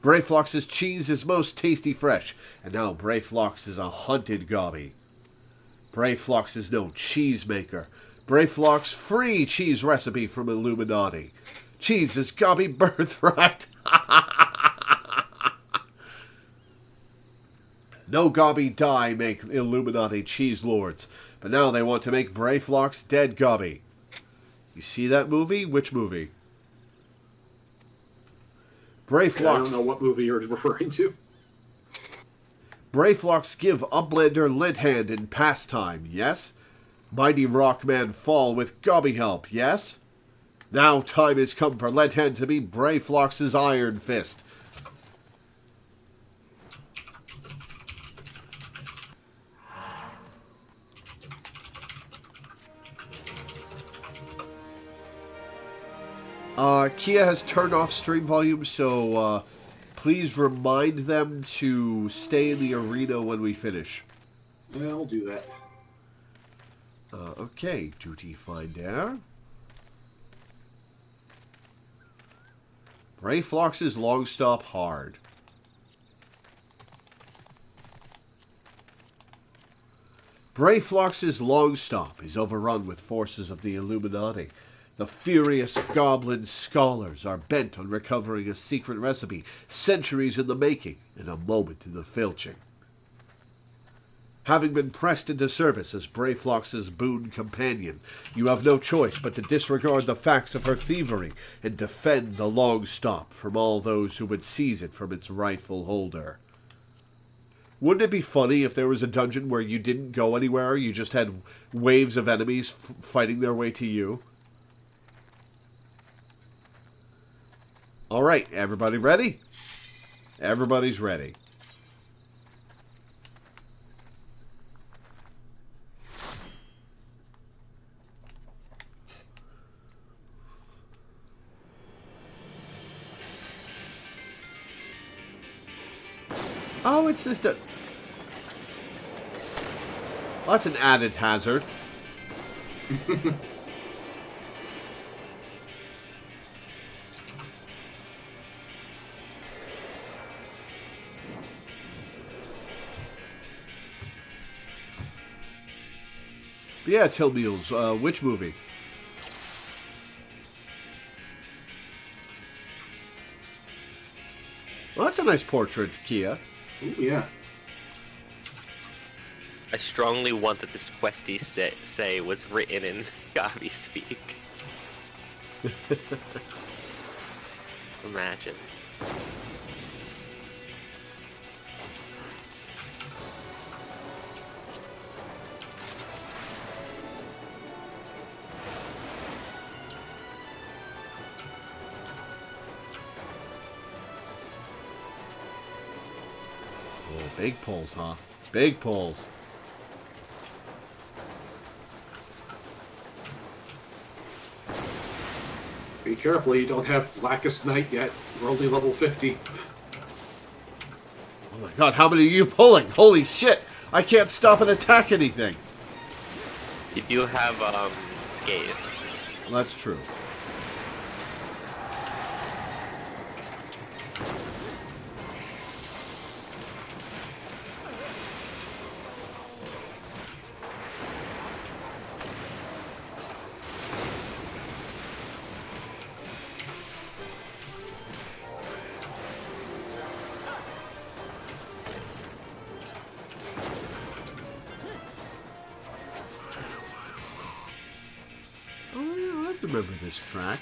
Brave Flocks' cheese is most tasty fresh, and now Brave Flocks is a hunted Gobby. Brave Flocks is no cheese maker. Brave Flocks free cheese recipe from Illuminati. Cheese is Gobby birthright. No Gobby die make Illuminati cheese lords, but now they want to make Brave Flocks dead Gobby. You see that movie? Which movie? Brave Flocks. I don't know what movie you're referring to. Brave Flocks give Uplander lent hand in pastime, yes? Mighty Rockman fall with Gobby help, yes? Now time has come for lent hand to be Brave Flocks' iron fist. Kia has turned off stream volume, so please remind them to stay in the arena when we finish. Yeah, I'll do that. Okay, duty finder. Brave Flocks' long stop hard. Brave Flocks' long stop is overrun with forces of the Illuminati. The furious goblin scholars are bent on recovering a secret recipe, centuries in the making, and a moment in the filching. Having been pressed into service as Brave Flocks' boon companion, you have no choice but to disregard the facts of her thievery and defend the long stop from all those who would seize it from its rightful holder. Wouldn't it be funny if there was a dungeon where you didn't go anywhere, you just had waves of enemies fighting their way to you? Alright, everybody ready? Everybody's ready. Oh, it's this... Well, that's an added hazard. But yeah, Till Meals, which movie? Well, that's a nice portrait, Kia. Ooh, yeah. I strongly want that this questy say was written in Gobby speak. Imagine. Oh, big pulls, huh? Big pulls. Be careful, you don't have Blackest Night yet. We're only level 50. Oh my god, how many are you pulling? Holy shit! I can't stop and attack anything! You do have, Scathe. Well, that's true. I remember this track.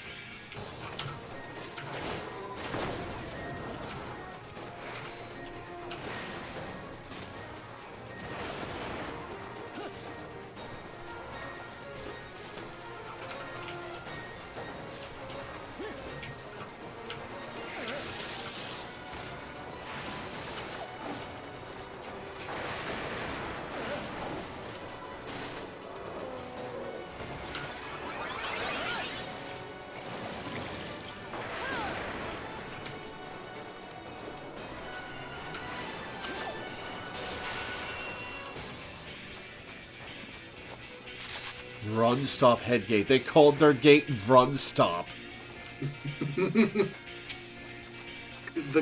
Run Stop Headgate. They called their gate Run Stop. The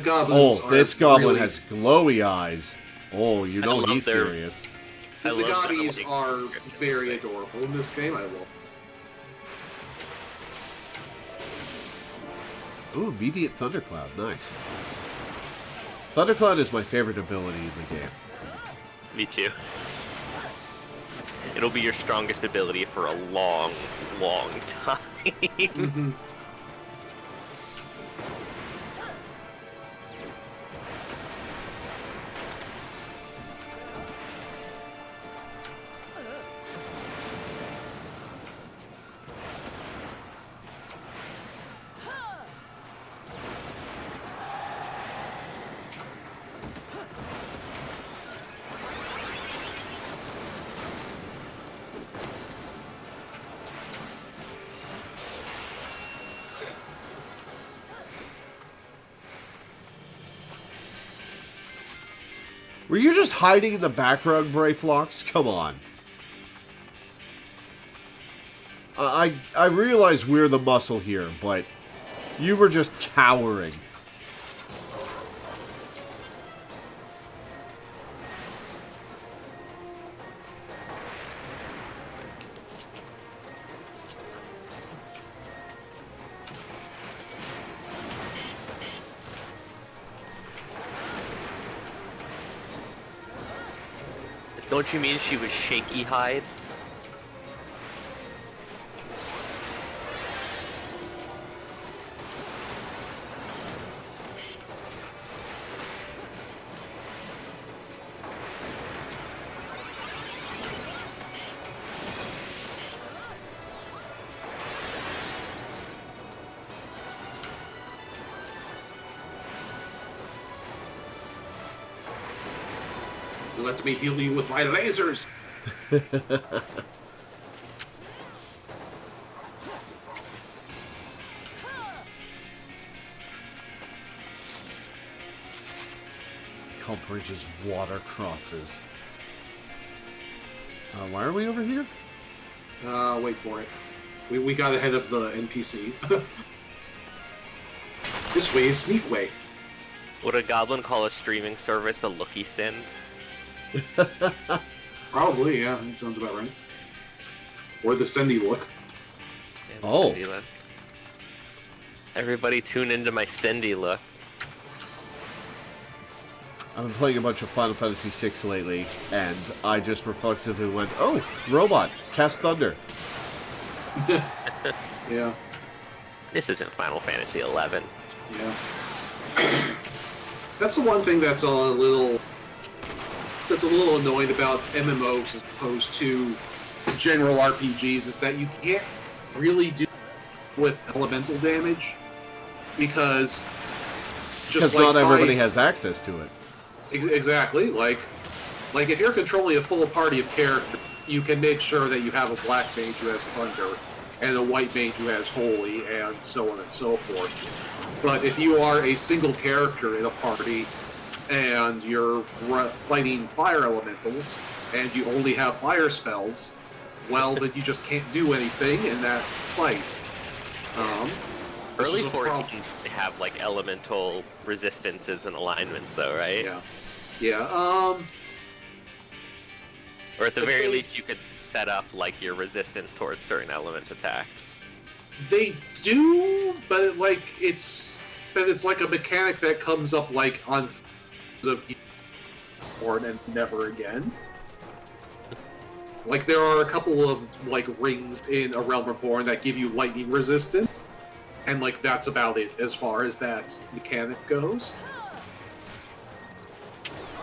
goblins. Oh, this goblin really... has glowy eyes. Oh, you know he's serious. The gobbies are very adorable in this game. I will. Ooh, immediate Thundercloud. Nice. Thundercloud is my favorite ability in the game. Me too. It'll be your strongest ability for a long, long time. Mm-hmm. Were you just hiding in the background, Brayflox? Come on. I realize we're the muscle here, but you were just cowering. Don't you mean she was shaky hide? Let me heal you with my lasers. Call bridges water crosses. Why are we over here? Wait for it. We got ahead of the NPC. This way is Sneak Way. Would a goblin call a streaming service the looky send? Probably, yeah. That sounds about right. Or the Sendy look. Yeah, Oh. Sendy look. Everybody tune into my Sendy look. I've been playing a bunch of Final Fantasy VI lately, and I just reflexively went, oh, robot, cast thunder. Yeah. This isn't Final Fantasy XI. Yeah. That's the one thing that's a little annoying about MMOs as opposed to general RPGs is that you can't really do with elemental damage because not everybody has access to it. Exactly. Like if you're controlling a full party of characters, you can make sure that you have a black mage who has thunder, and a white mage who has holy, and so on and so forth. But if you are a single character in a party, and you're fighting fire elementals, and you only have fire spells, well, then you just can't do anything in that fight. Early 14 have like elemental resistances and alignments, though, right? Yeah. Yeah. Or at the very least, you could set up like your resistance towards certain element attacks. They do, but it's like a mechanic that comes up like on of Born and never again. Like there are a couple of like rings in A Realm Reborn that give you lightning resistance, and like that's about it as far as that mechanic goes.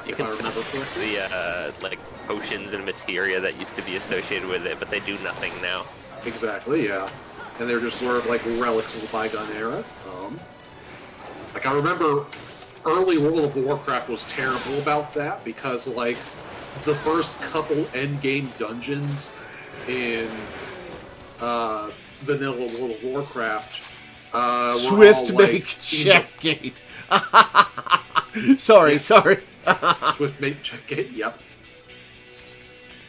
You can remember the like potions and materia that used to be associated with it, but they do nothing now. Exactly, yeah. And they're just sort of like relics of the bygone era. Like I remember early World of Warcraft was terrible about that because like the first couple endgame dungeons in vanilla World of Warcraft Swift were all, make checkgate. Sorry. Swift mate checkgate, yep.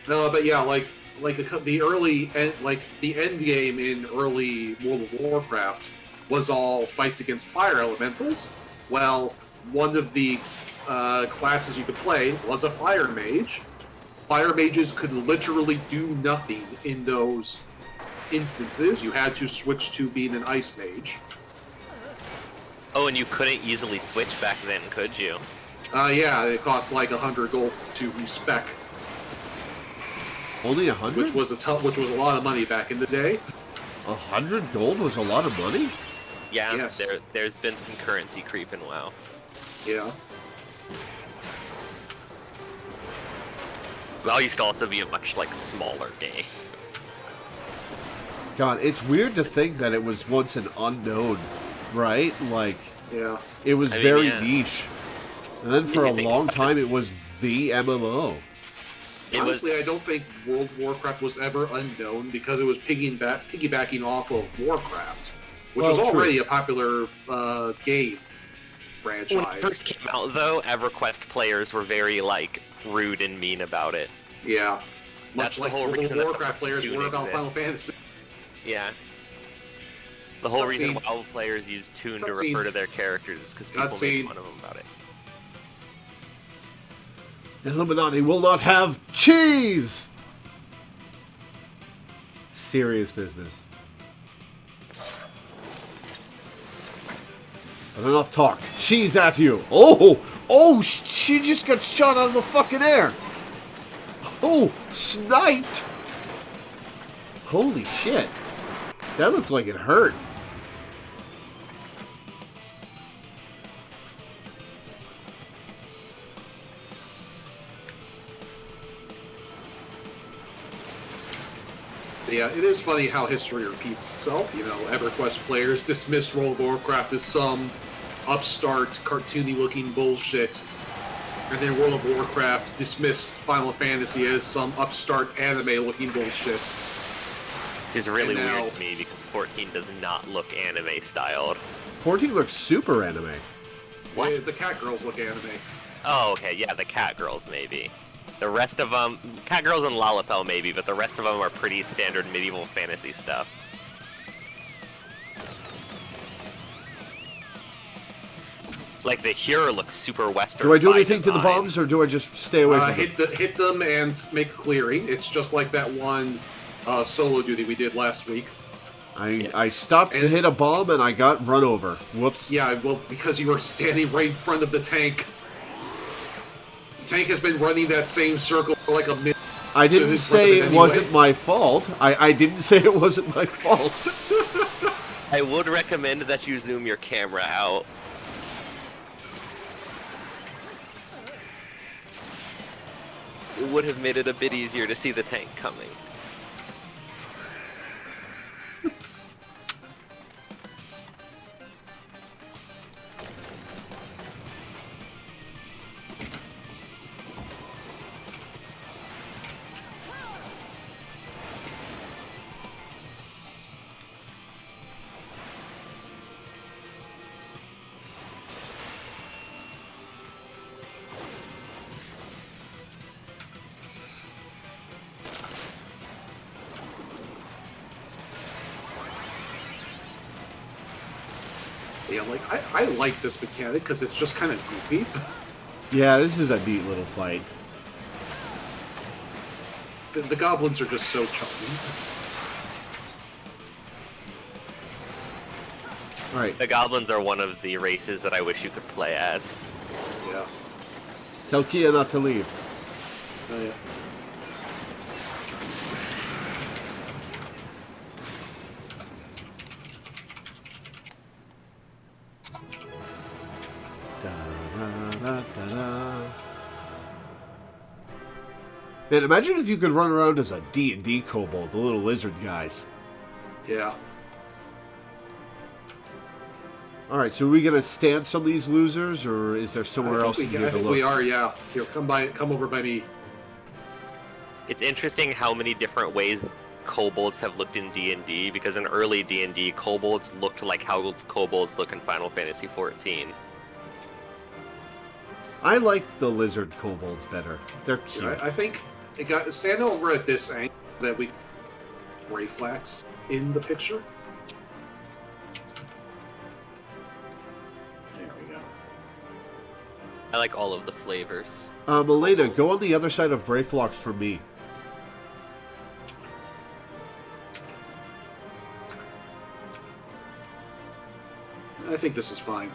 No, but yeah, like the early the end game in early World of Warcraft was all fights against fire elementals. Well, one of the classes you could play was a fire mage. Fire mages could literally do nothing in those instances. You had to switch to being an ice mage. Oh, and you couldn't easily switch back then, could you? Yeah, it cost like 100 gold to respec. Only 100? Which was a lot of money back in the day. 100 gold was a lot of money? Yeah, yes. There's been some currency creep in WoW. Yeah. WoW used to also be a much like smaller game. God, it's weird to think that it was once an unknown, right? Like, Yeah. it was very niche. And then for a long time, it was the MMO. Honestly, I don't think World of Warcraft was ever unknown because it was piggybacking off of Warcraft, which was already a popular game franchise. When it first came out, though, EverQuest players were very like rude and mean about it. Yeah, That's much like the whole World reason of Warcraft players were about exists. Final Fantasy. Yeah. The whole reason WoW players use Tune to refer to their characters is because people make fun of them about it. Illuminati will not have cheese! Serious business. But enough talk. Cheese at you. Oh, she just got shot out of the fucking air. Oh, sniped. Holy shit. That looked like it hurt. Yeah, it is funny how history repeats itself. You know, EverQuest players dismissed World of Warcraft as some upstart, cartoony-looking bullshit. And then World of Warcraft dismissed Final Fantasy as some upstart anime-looking bullshit. It's really weird to me because 14 does not look anime-styled. 14 looks super anime. What? The cat girls look anime. Oh, okay, yeah, the cat girls maybe. The rest of them, cat girls and Lalapel maybe, but the rest of them are pretty standard medieval fantasy stuff. Like the Hero looks super Western. Do I do anything to the bombs, or do I just stay away from them? Hit them and make a clearing. It's just like that one solo duty we did last week. I stopped to hit a bomb and I got run over. Whoops. Yeah, well, because you were standing right in front of the tank. The tank has been running that same circle for like a minute. I didn't say it wasn't my fault. I didn't say it wasn't my fault. I would recommend that you zoom your camera out. It would have made it a bit easier to see the tank coming. Yeah, like I like this mechanic because it's just kind of goofy. Yeah, this is a neat little fight. The goblins are just so charming. All right, The goblins are one of the races that I wish you could play as. Yeah. tell Kia not to leave. Oh, yeah. Da-da-da-da-da. Man, imagine if you could run around as a D&D kobold, the little lizard guys. Yeah. All right, so are we gonna stance on these losers, or is there somewhere else in here I to think look? we are. Yeah. Here, come over by me. It's interesting how many different ways kobolds have looked in D&D, because in early D&D, kobolds looked like how kobolds look in Final Fantasy XIV. I like the lizard kobolds better. They're cute. Yeah, I think it got stand over at this angle that we reflex in the picture. There we go. I like all of the flavors. Elena, go on the other side of Brayflox for me. I think this is fine.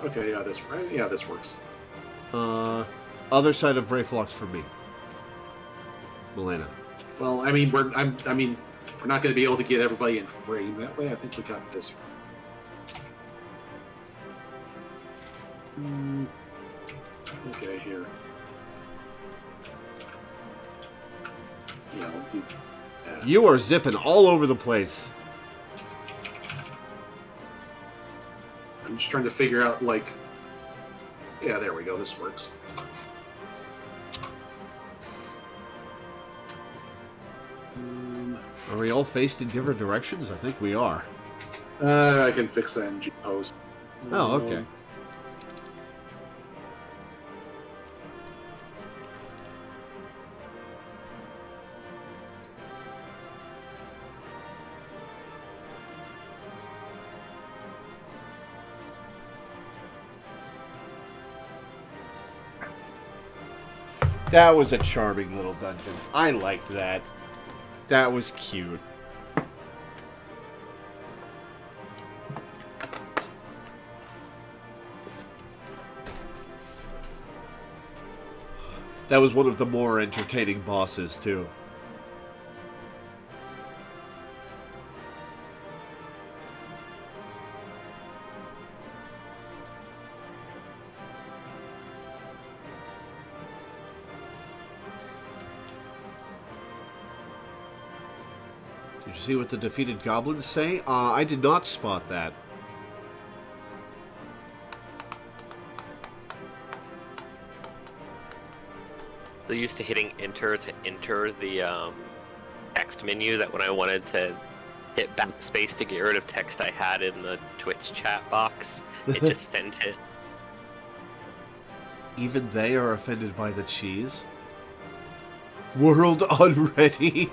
Okay, yeah, this works. Other side of Brayflox for me. Melena. Well, I mean, we're not going to be able to get everybody in frame that way. I think we got this. Okay, here. Yeah, we'll do that. You are zipping all over the place. I'm just trying to figure out, like... Yeah, there we go. This works. Are we all faced in different directions? I think we are. I can fix that in G-pose. Oh, okay. That was a charming little dungeon. I liked that. That was cute. That was one of the more entertaining bosses, too. Did you see what the defeated goblins say? I did not spot that. So used to hitting enter to enter the text menu, that when I wanted to hit backspace to get rid of text I had in the Twitch chat box, it just sent it. Even they are offended by the cheese? World unready?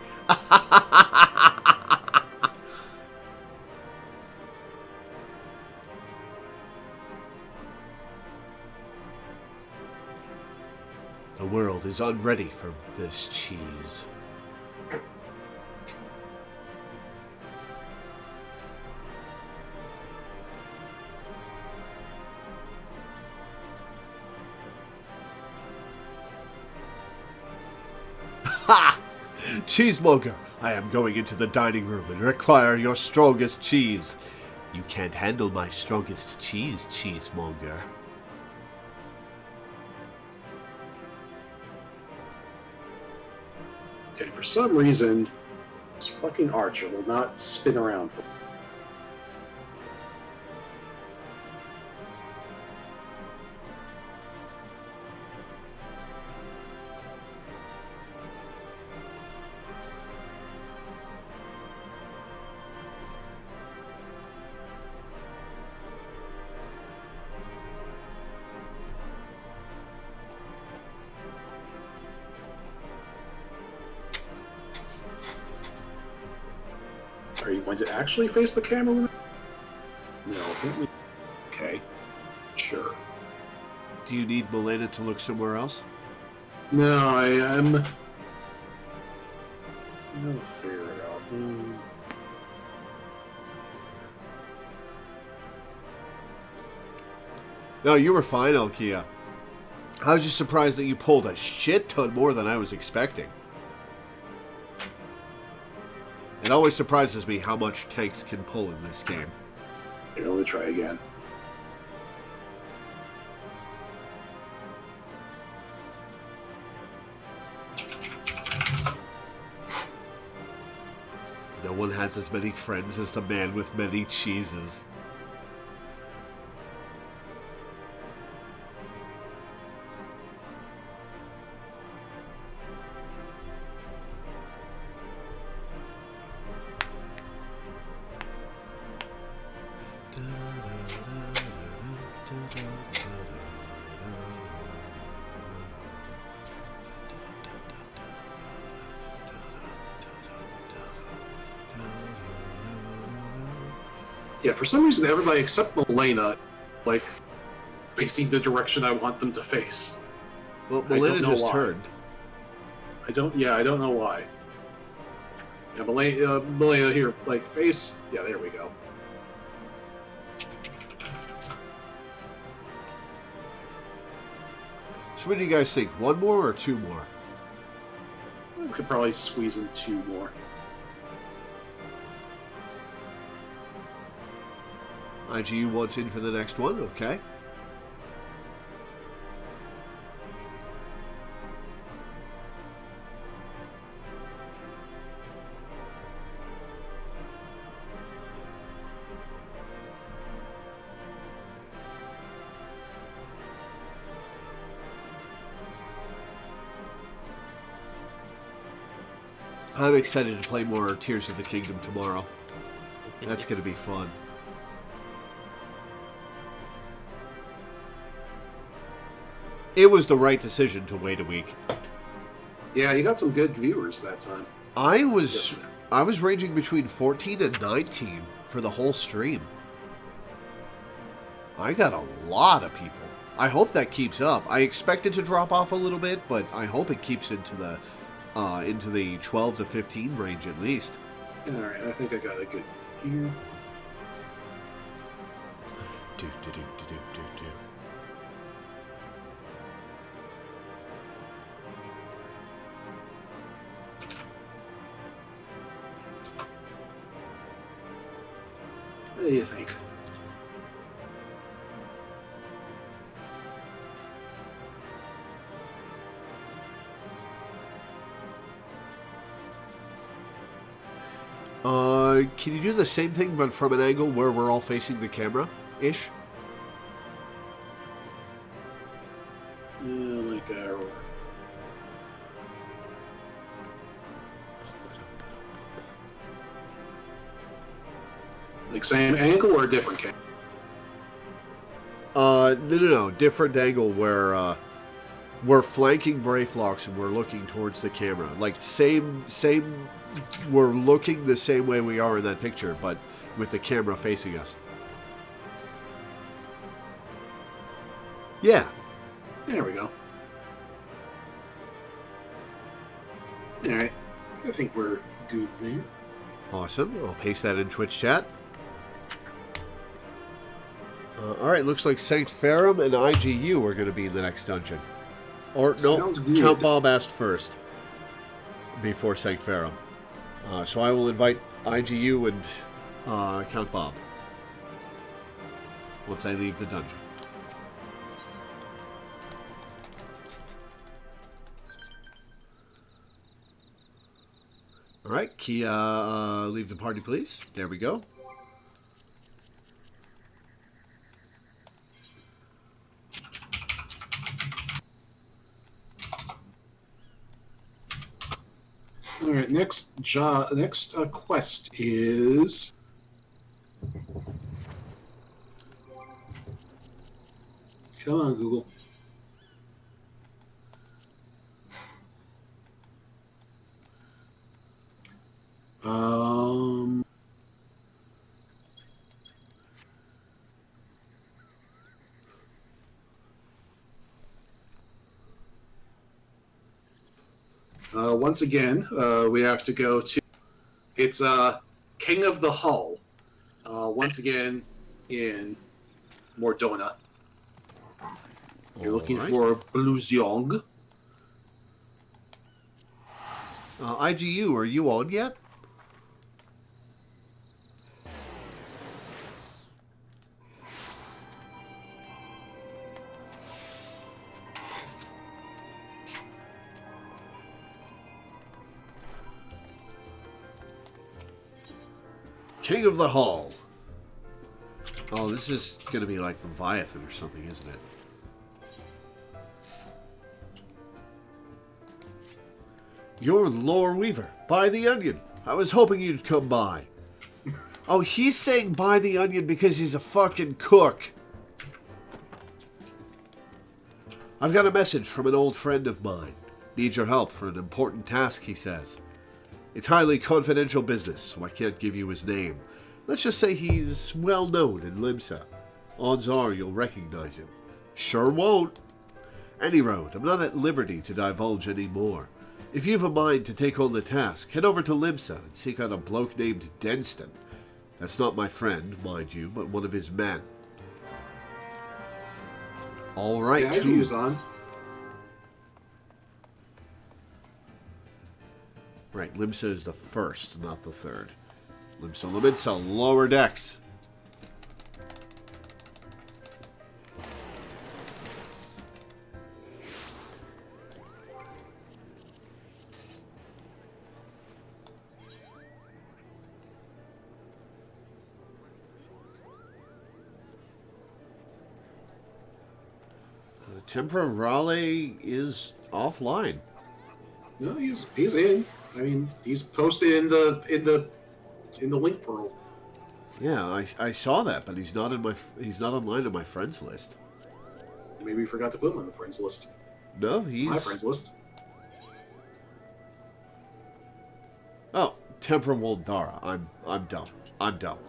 The world is unready for this cheese. Ha! Cheesemonger, I am going into the dining room and require your strongest cheese. You can't handle my strongest cheese, Cheesemonger. Okay, for some reason, this fucking archer will not spin around. Are you going to actually face the camera? No. do you need Milena to look somewhere else? No, I am. I'll figure it out. No, you were fine, Alkia. I was just surprised that you pulled a shit ton more than I was expecting. It always surprises me how much tanks can pull in this game. Here, let me try again. No one has as many friends as the man with many cheeses. Yeah, for some reason, everybody except Milena, like, facing the direction I want them to face. Well, I Milena don't know just why. turned. I don't know why. Yeah, Milena here, like, face. Yeah, there we go. So what do you guys think? One more or two more? We could probably squeeze in two more. IGU wants in for the next one, okay. I'm excited to play more Tears of the Kingdom tomorrow. That's going to be fun. It was the right decision to wait a week. Yeah, you got some good viewers that time. I was ranging between 14 and 19 for the whole stream. I got a lot of people. I hope that keeps up. I expect it to drop off a little bit, but I hope it keeps into the 12 to 15 range at least. All right, I think I got a good gear. Do, do, do, do, do, do, do. What do you think? Can you do the same thing but from an angle where we're all facing the camera-ish? Yeah, like same angle or a different camera? No. Different angle where we're flanking Brayflocks and we're looking towards the camera. Like same. We're looking the same way we are in that picture, but with the camera facing us. Yeah. There we go. All right, I think we're good there. Awesome. I'll paste that in Twitch chat. Alright, looks like Sanct Ferrum and IGU are going to be in the next dungeon. Or, no, Sounds good. Count Bob asked first. Before Sanct Ferrum. So I will invite IGU and Count Bob. Once I leave the dungeon. Alright, Kia, leave the party, please. There we go. All right, next quest is come on, Google. Once again, we have to go to... It's King of the Hull. Once again, in Mordona. You're looking for Bluezyong. IGU, are you on yet? King of the Hall. Oh, this is going to be like Leviathan or something, isn't it? You're Loreweaver. Buy the onion. I was hoping you'd come by. Oh, he's saying buy the onion because he's a fucking cook. I've got a message from an old friend of mine. Needs your help for an important task, he says. It's highly confidential business, so I can't give you his name. Let's just say he's well known in Limsa. Odds are you'll recognize him. Sure won't. Any road, I'm not at liberty to divulge any more. If you've a mind to take on the task, head over to Limsa and seek out a bloke named Denston. That's not my friend, mind you, but one of his men. All right, yeah, IGU's on. Right, Limsa is the first, not the third. Limsa, lower decks. Temporale is offline. No, he's in. I mean, he's posted in the link pearl. Yeah, I saw that, but he's not online on my friends list. Maybe we forgot to put him on the friends list. No, he's my friends list. Oh, Temporal Dara. I'm dumb. I'm dumb.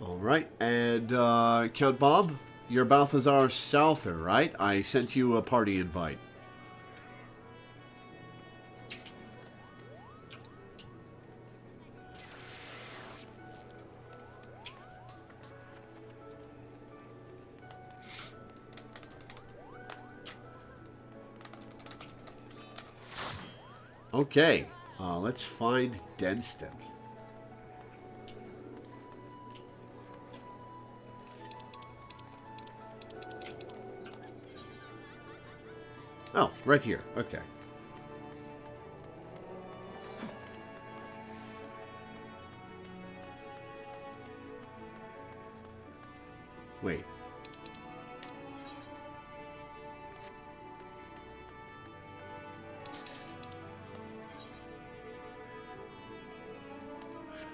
All right, and Count Bob, you're Balthazar Souther, right? I sent you a party invite. Okay, let's find Denston. Oh, right here. Okay. Wait.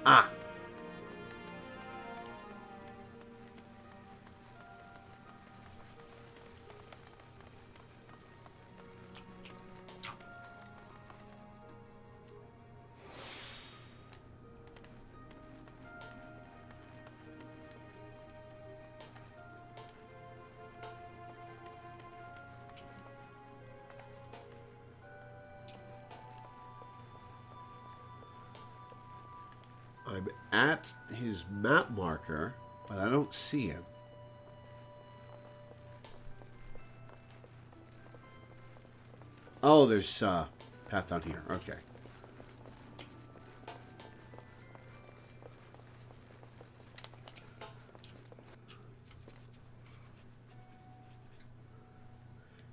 Ah. I'm at his map marker, but I don't see him. Oh, there's path down here. Okay.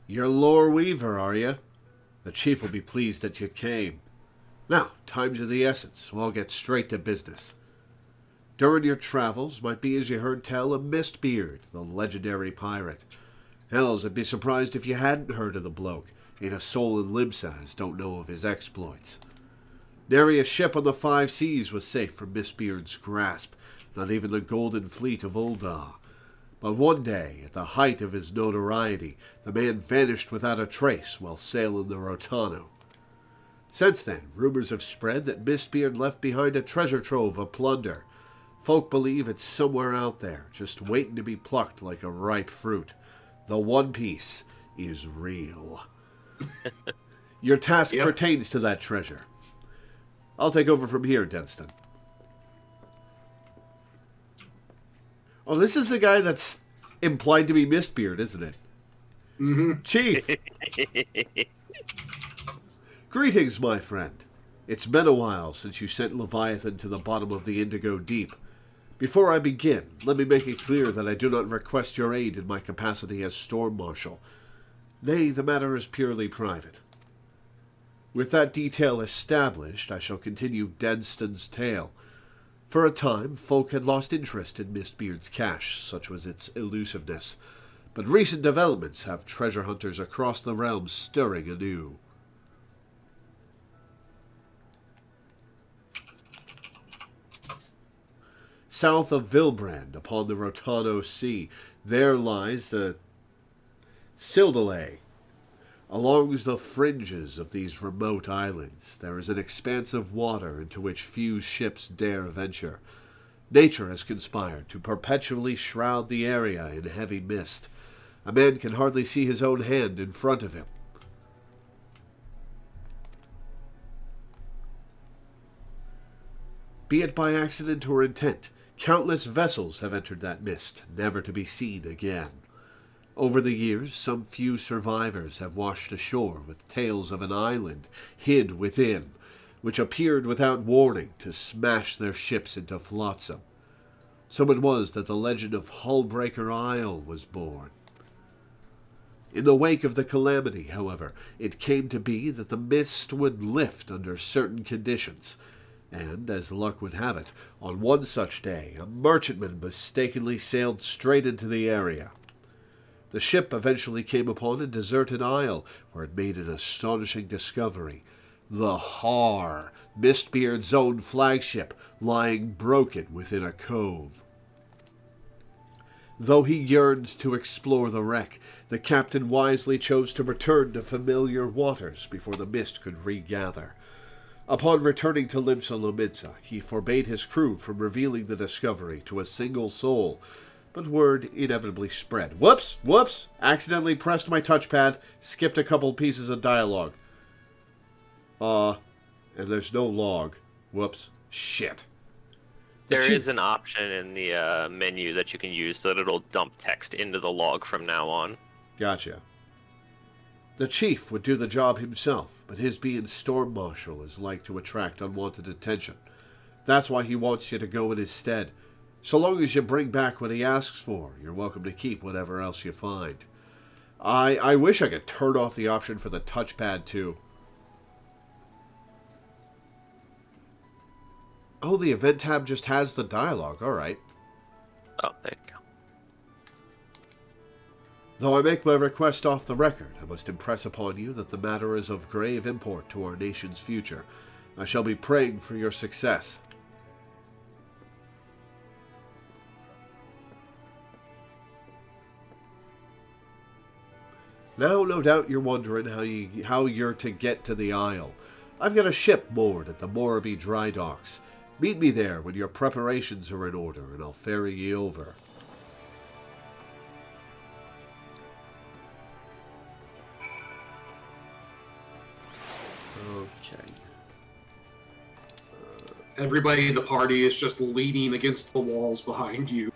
You're Loreweaver, are you? The chief will be pleased that you came. Now, time's of the essence, so I'll get straight to business. During your travels, might be as you heard tell of Mistbeard, the legendary pirate. Hells, I'd be surprised if you hadn't heard of the bloke. Ain't a soul in Limsa as don't know of his exploits. Nary a ship on the 5 seas was safe from Mistbeard's grasp, not even the Golden Fleet of Uldar. But one day, at the height of his notoriety, the man vanished without a trace while sailing the Rotano. Since then, rumors have spread that Mistbeard left behind a treasure trove of plunder. Folk believe it's somewhere out there, just waiting to be plucked like a ripe fruit. The One Piece is real. Your task pertains to that treasure. I'll take over from here, Denston. Oh, this is the guy that's implied to be Mistbeard, isn't it? Mm-hmm. Chief! Greetings, my friend. It's been a while since you sent Leviathan to the bottom of the Indigo Deep. Before I begin, let me make it clear that I do not request your aid in my capacity as Storm Marshal. Nay, the matter is purely private. With that detail established, I shall continue Denston's tale. For a time, folk had lost interest in Mistbeard's cache, such was its elusiveness. But recent developments have treasure hunters across the realm stirring anew. South of Vilbrand, upon the Rotano Sea, there lies the Sildalay. Along the fringes of these remote islands, there is an expanse of water into which few ships dare venture. Nature has conspired to perpetually shroud the area in heavy mist. A man can hardly see his own hand in front of him. Be it by accident or intent, countless vessels have entered that mist, never to be seen again. Over the years, some few survivors have washed ashore with tales of an island hid within, which appeared without warning to smash their ships into flotsam. So it was that the legend of Hullbreaker Isle was born. In the wake of the calamity, however, it came to be that the mist would lift under certain conditions, and, as luck would have it, on one such day a merchantman mistakenly sailed straight into the area. The ship eventually came upon a deserted isle, where it made an astonishing discovery. The Har, Mistbeard's own flagship, lying broken within a cove. Though he yearned to explore the wreck, the captain wisely chose to return to familiar waters before the mist could regather. Upon returning to Limsa Lominsa, he forbade his crew from revealing the discovery to a single soul, but word inevitably spread. Whoops! Accidentally pressed my touchpad, skipped a couple pieces of dialogue. And there's no log. Whoops. Shit. There is an option in the menu that you can use so that it'll dump text into the log from now on. Gotcha. The chief would do the job himself, but his being Storm Marshal is like to attract unwanted attention. That's why he wants you to go in his stead. So long as you bring back what he asks for, you're welcome to keep whatever else you find. I wish I could turn off the option for the touchpad, too. Oh, the event tab just has the dialogue. All right. Oh, there you go. Though I make my request off the record, I must impress upon you that the matter is of grave import to our nation's future. I shall be praying for your success. Now, no doubt you're wondering how you're to get to the Isle. I've got a ship moored at the Moraby dry docks. Meet me there when your preparations are in order, and I'll ferry ye over. Okay. Everybody in the party is just leaning against the walls behind you.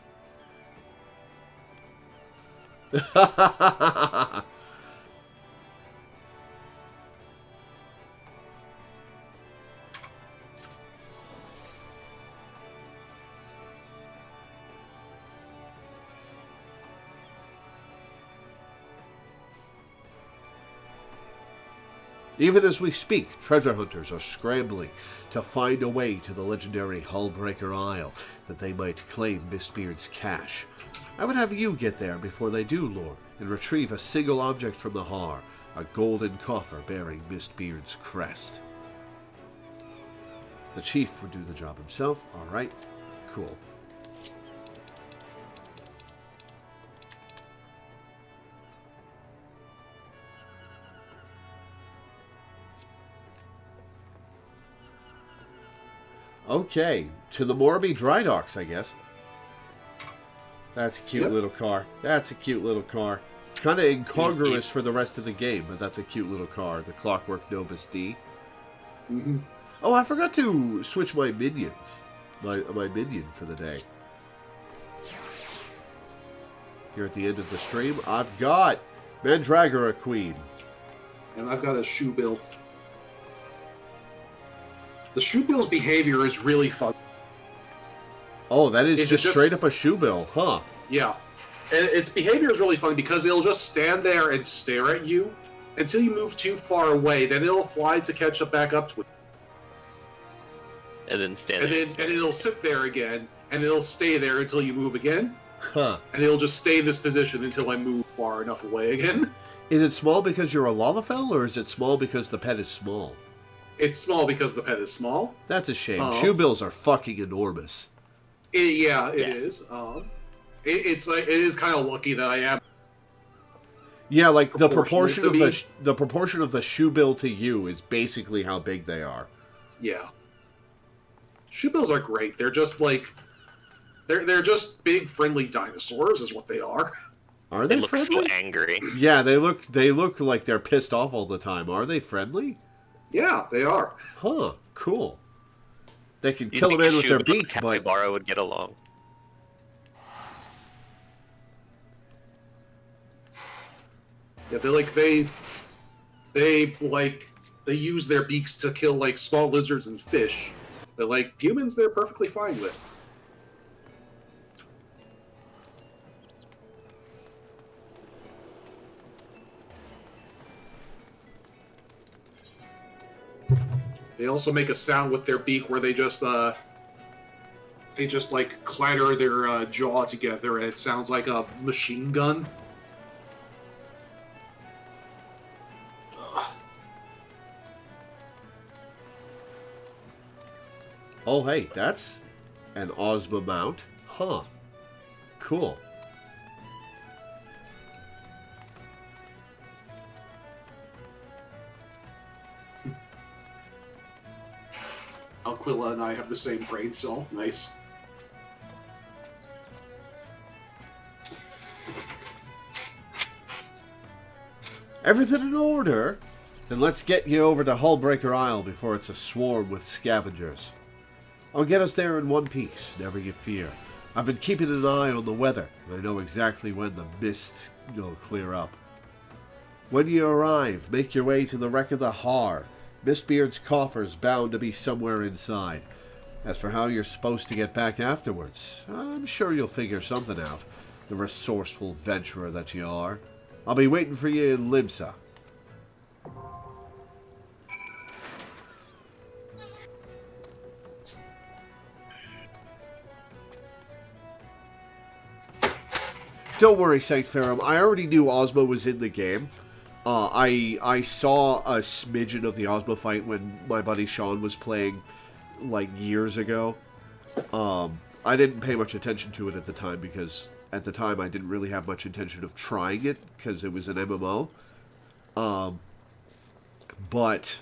Even as we speak, treasure hunters are scrambling to find a way to the legendary Hullbreaker Isle, that they might claim Mistbeard's cache. I would have you get there before they do, Lord, and retrieve a single object from the Har, a golden coffer bearing Mistbeard's crest. The chief would do the job himself. All right, cool. Okay, to the Morby Dry Docks, I guess. That's a cute little car. That's a cute little car. Kind of incongruous for the rest of the game, but that's a cute little car. The Clockwork Novus D. Mm-hmm. Oh, I forgot to switch my minions. My minion for the day. Here at the end of the stream, I've got Mandragora Queen. And I've got a Shoebill. The Shoebill's behavior is really fun. Oh, that is just straight up a Shoebill, huh? Yeah. And its behavior is really funny because it'll just stand there and stare at you until you move too far away. Then it'll fly to catch up back up to it. And then stand and there. then it'll sit there again, and it'll stay there until you move again. Huh. And it'll just stay in this position until I move far enough away again. Is it small because you're a Lalafell, or is it small because the pet is small? It's small because the pet is small. That's a shame. Shoebills are fucking enormous. It is. It is kind of lucky that I am. Yeah, like the proportion of the proportion of the Shoebill to you is basically how big they are. Yeah. Shoebills are great. They're just like they're just big friendly dinosaurs is what they are. Are they look friendly? so angry. Yeah, they look like they're pissed off all the time. Are they friendly? Yeah, they are. Huh, cool. They can You'd kill a think man a with their Shoebill beak, and a but capybara would get along. Yeah, they use their beaks to kill like small lizards and fish. But like humans, they're perfectly fine with. They also make a sound with their beak where they just like clatter their jaw together, and it sounds like a machine gun. oh hey, that's an Ozma mount. Huh. Cool. Aquila and I have the same brain cell. Nice. Everything in order? Then let's get you over to Hullbreaker Isle before it's a swarm with scavengers. I'll get us there in one piece, never you fear. I've been keeping an eye on the weather, and I know exactly when the mist will clear up. When you arrive, make your way to the wreck of the Har. Mistbeard's coffer's bound to be somewhere inside. As for how you're supposed to get back afterwards, I'm sure you'll figure something out, the resourceful venturer that you are. I'll be waiting for you in Limsa. Don't worry, Saint Ferrum. I already knew Ozma was in the game. I saw a smidgen of the Ozma fight when my buddy Sean was playing, like, years ago. I didn't pay much attention to it at the time because at the time I didn't really have much intention of trying it because it was an MMO. But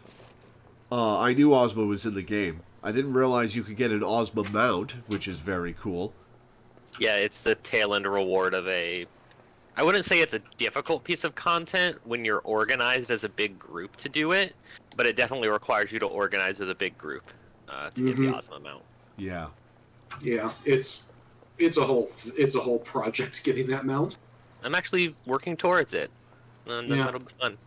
I knew Ozma was in the game. I didn't realize you could get an Ozma mount, which is very cool. Yeah, it's the tail end reward of a... I wouldn't say it's a difficult piece of content when you're organized as a big group to do it, but it definitely requires you to organize with a big group to get the Ozma mount. Yeah. Yeah, it's a whole project getting that mount. I'm actually working towards it. And that'll be fun.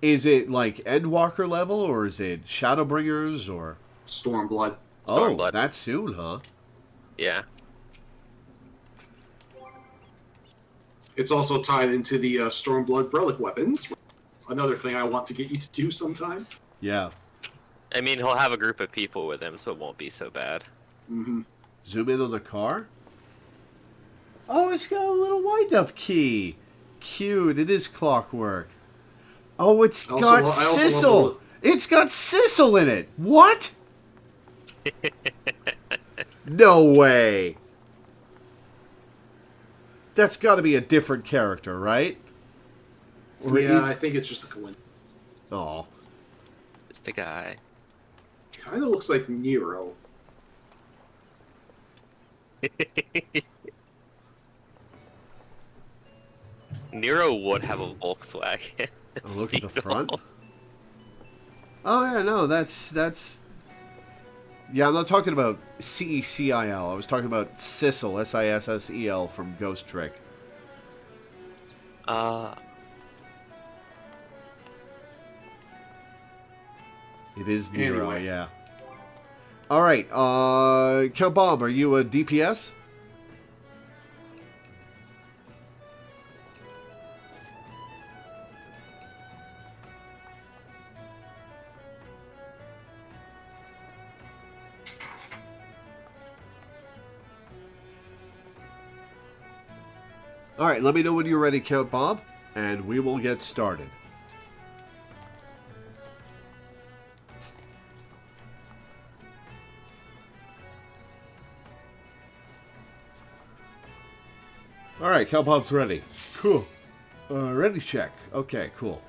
Is it like Endwalker level, or is it Shadowbringers, or... Stormblood. Oh, Stormblood. that's soon, huh? Yeah. It's also tied into the Stormblood relic weapons. Another thing I want to get you to do sometime. Yeah. I mean, he'll have a group of people with him, so it won't be so bad. Mm-hmm. Zoom in on the car. Oh, it's got a little wind-up key. Cute. It is clockwork. Oh, it's got Sissel. It's got Sissel in it. What? No way. That's got to be a different character, right? Yeah, I think it's just a coincidence. Oh. Just a guy. kind of looks like Nero. Nero would have a Volkswagen. Oh, look at the front. Oh yeah, no, that's. Yeah, I'm not talking about CECIL. I was talking about Sissel, SISSEL from Ghost Trick. It is Nero, Anyway. yeah. All right, Count Bob, are you a DPS? All right, let me know when you're ready, Count Bob, and we will get started. All right, Count Bob's ready. Cool. Ready check. Okay, cool.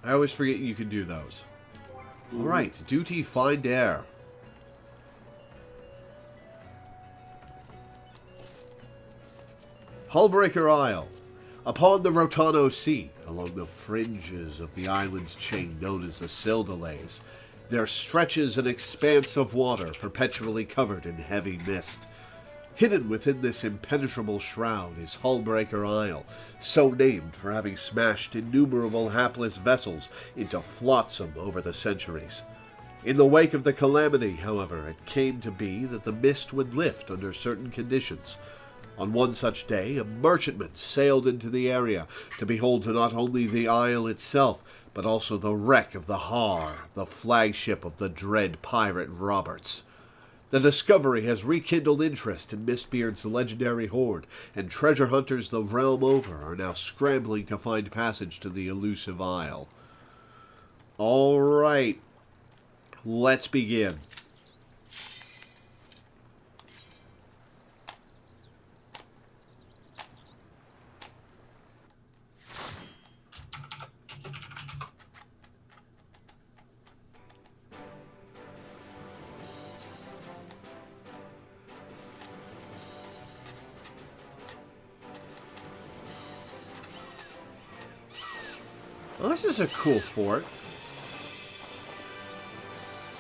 I always forget you can do those. All right, duty find air. Hullbreaker Isle. Upon the Rotano Sea, along the fringes of the island's chain known as the Sildalays, there stretches an expanse of water perpetually covered in heavy mist. Hidden within this impenetrable shroud is Hullbreaker Isle, so named for having smashed innumerable hapless vessels into flotsam over the centuries. In the wake of the calamity, however, it came to be that the mist would lift under certain conditions. On one such day, a merchantman sailed into the area to behold not only the isle itself, but also the wreck of the Har, the flagship of the dread pirate Roberts. The discovery has rekindled interest in Mistbeard's legendary hoard, and treasure hunters the realm over are now scrambling to find passage to the elusive isle. All right, let's begin. Oh, this is a cool fort.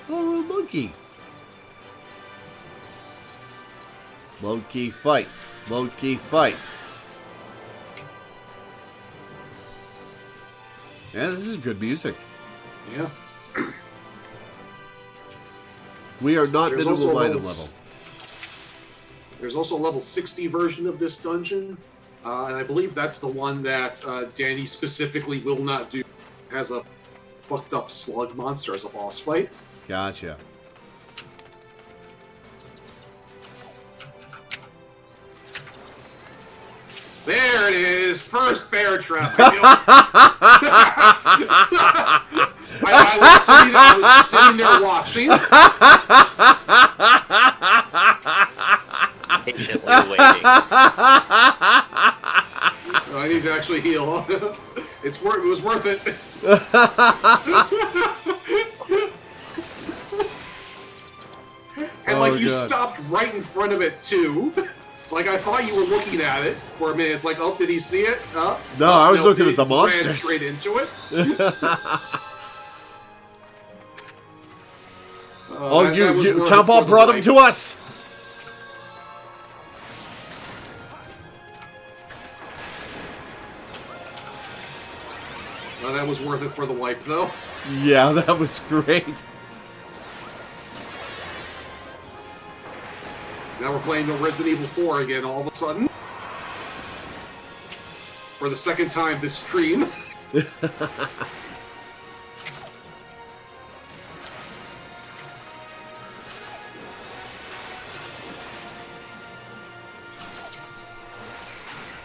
Oh, a monkey. Monkey fight. Monkey fight. Yeah, this is good music. Yeah. We are not There's minimal also item levels- level. There's also a level 60 version of this dungeon, and I believe that's the one that Danny specifically will not do. Has a fucked up slug monster as a boss fight. Gotcha. There it is! First bear trap! I was sitting there watching. Patiently waiting. I need to actually heal. It was worth it. And like you God. stopped right in front of it too. Like I thought you were looking at it for a minute. It's like, oh, did he see it? No, I was looking at the he ran monsters. straight into it. Oh, that was worth it Count Bob for the brought him light. to us. Well, that was worth it for the wipe, though. Yeah, that was great. Now we're playing the Resident Evil 4 again all of a sudden. For the second time this stream.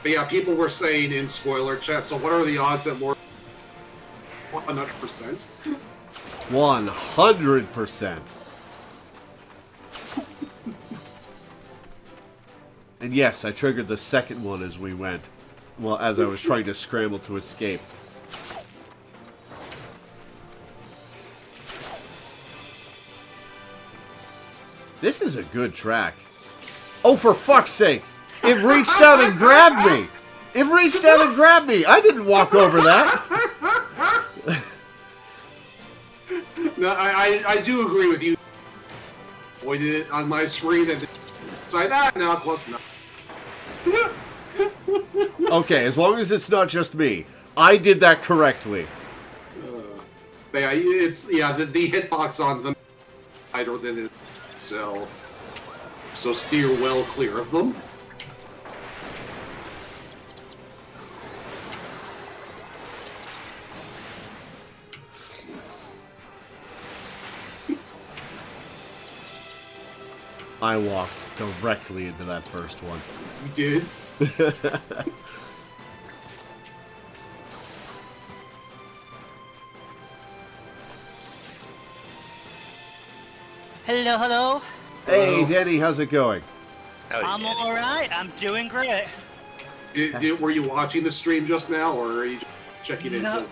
But yeah, people were saying in spoiler chat, so what are the odds that more 100%? 100%. And yes, I triggered the second one as we went. Well, as I was trying to scramble to escape. This is a good track. Oh, for fuck's sake! It reached out and grabbed me! It reached out and grabbed me! I didn't walk over that! No, I do agree with you. Pointed it on my screen and decided, no, close enough. Okay, as long as it's not just me. I did that correctly. But yeah, the hitbox on them tighter than it, so steer well clear of them. I walked directly into that first one. You did? Hello, hello. Hey, Hello. Denny, how's it going? Howdy, I'm Danny. alright. I'm doing great. Were you watching the stream just now, or are you just checking into?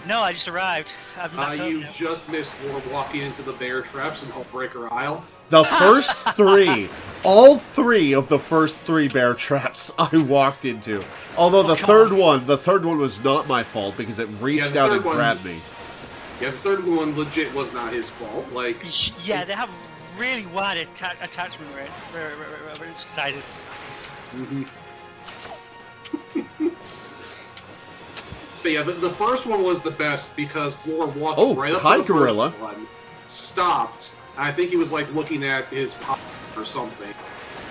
No, I just arrived. I've not You just missed Lore walking into the bear traps in Hullbreaker Isle. The first three, all three of the first three bear traps I walked into. Although the third one was not my fault because it reached the out third and one- grabbed me. Yeah, the third one legit was not his fault. Like, Yeah, they have really wide attachment sizes. but yeah, the first one was the best because Lore walked Oh, right up hi, to the Gorilla. first one, stopped. I think he was like looking at his pop or something,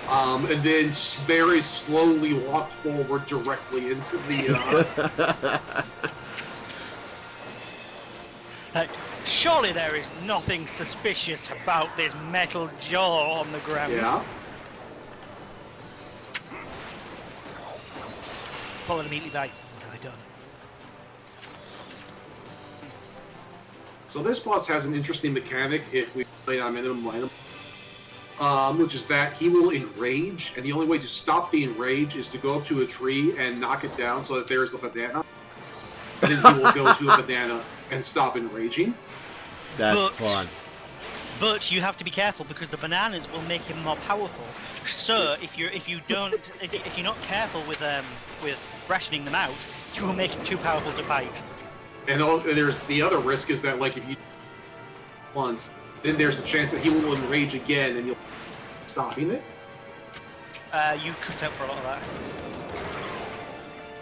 and then very slowly walked forward directly into the. Surely there is nothing suspicious about this metal jaw on the ground. Yeah. Followed immediately by done. So this boss has an interesting mechanic if we play on minimum lineup, which is that he will enrage, and the only way to stop the enrage is to go up to a tree and knock it down so that there's a banana. And then he will go to a banana and stop enraging. That's But- fun. But you have to be careful because the bananas will make him more powerful. So if you're not careful with rationing them out, you will make him too powerful to fight. And there's the other risk is that like if you once, then there's a chance that he will enrage again and you'll stopping it. You cut out for a lot of that.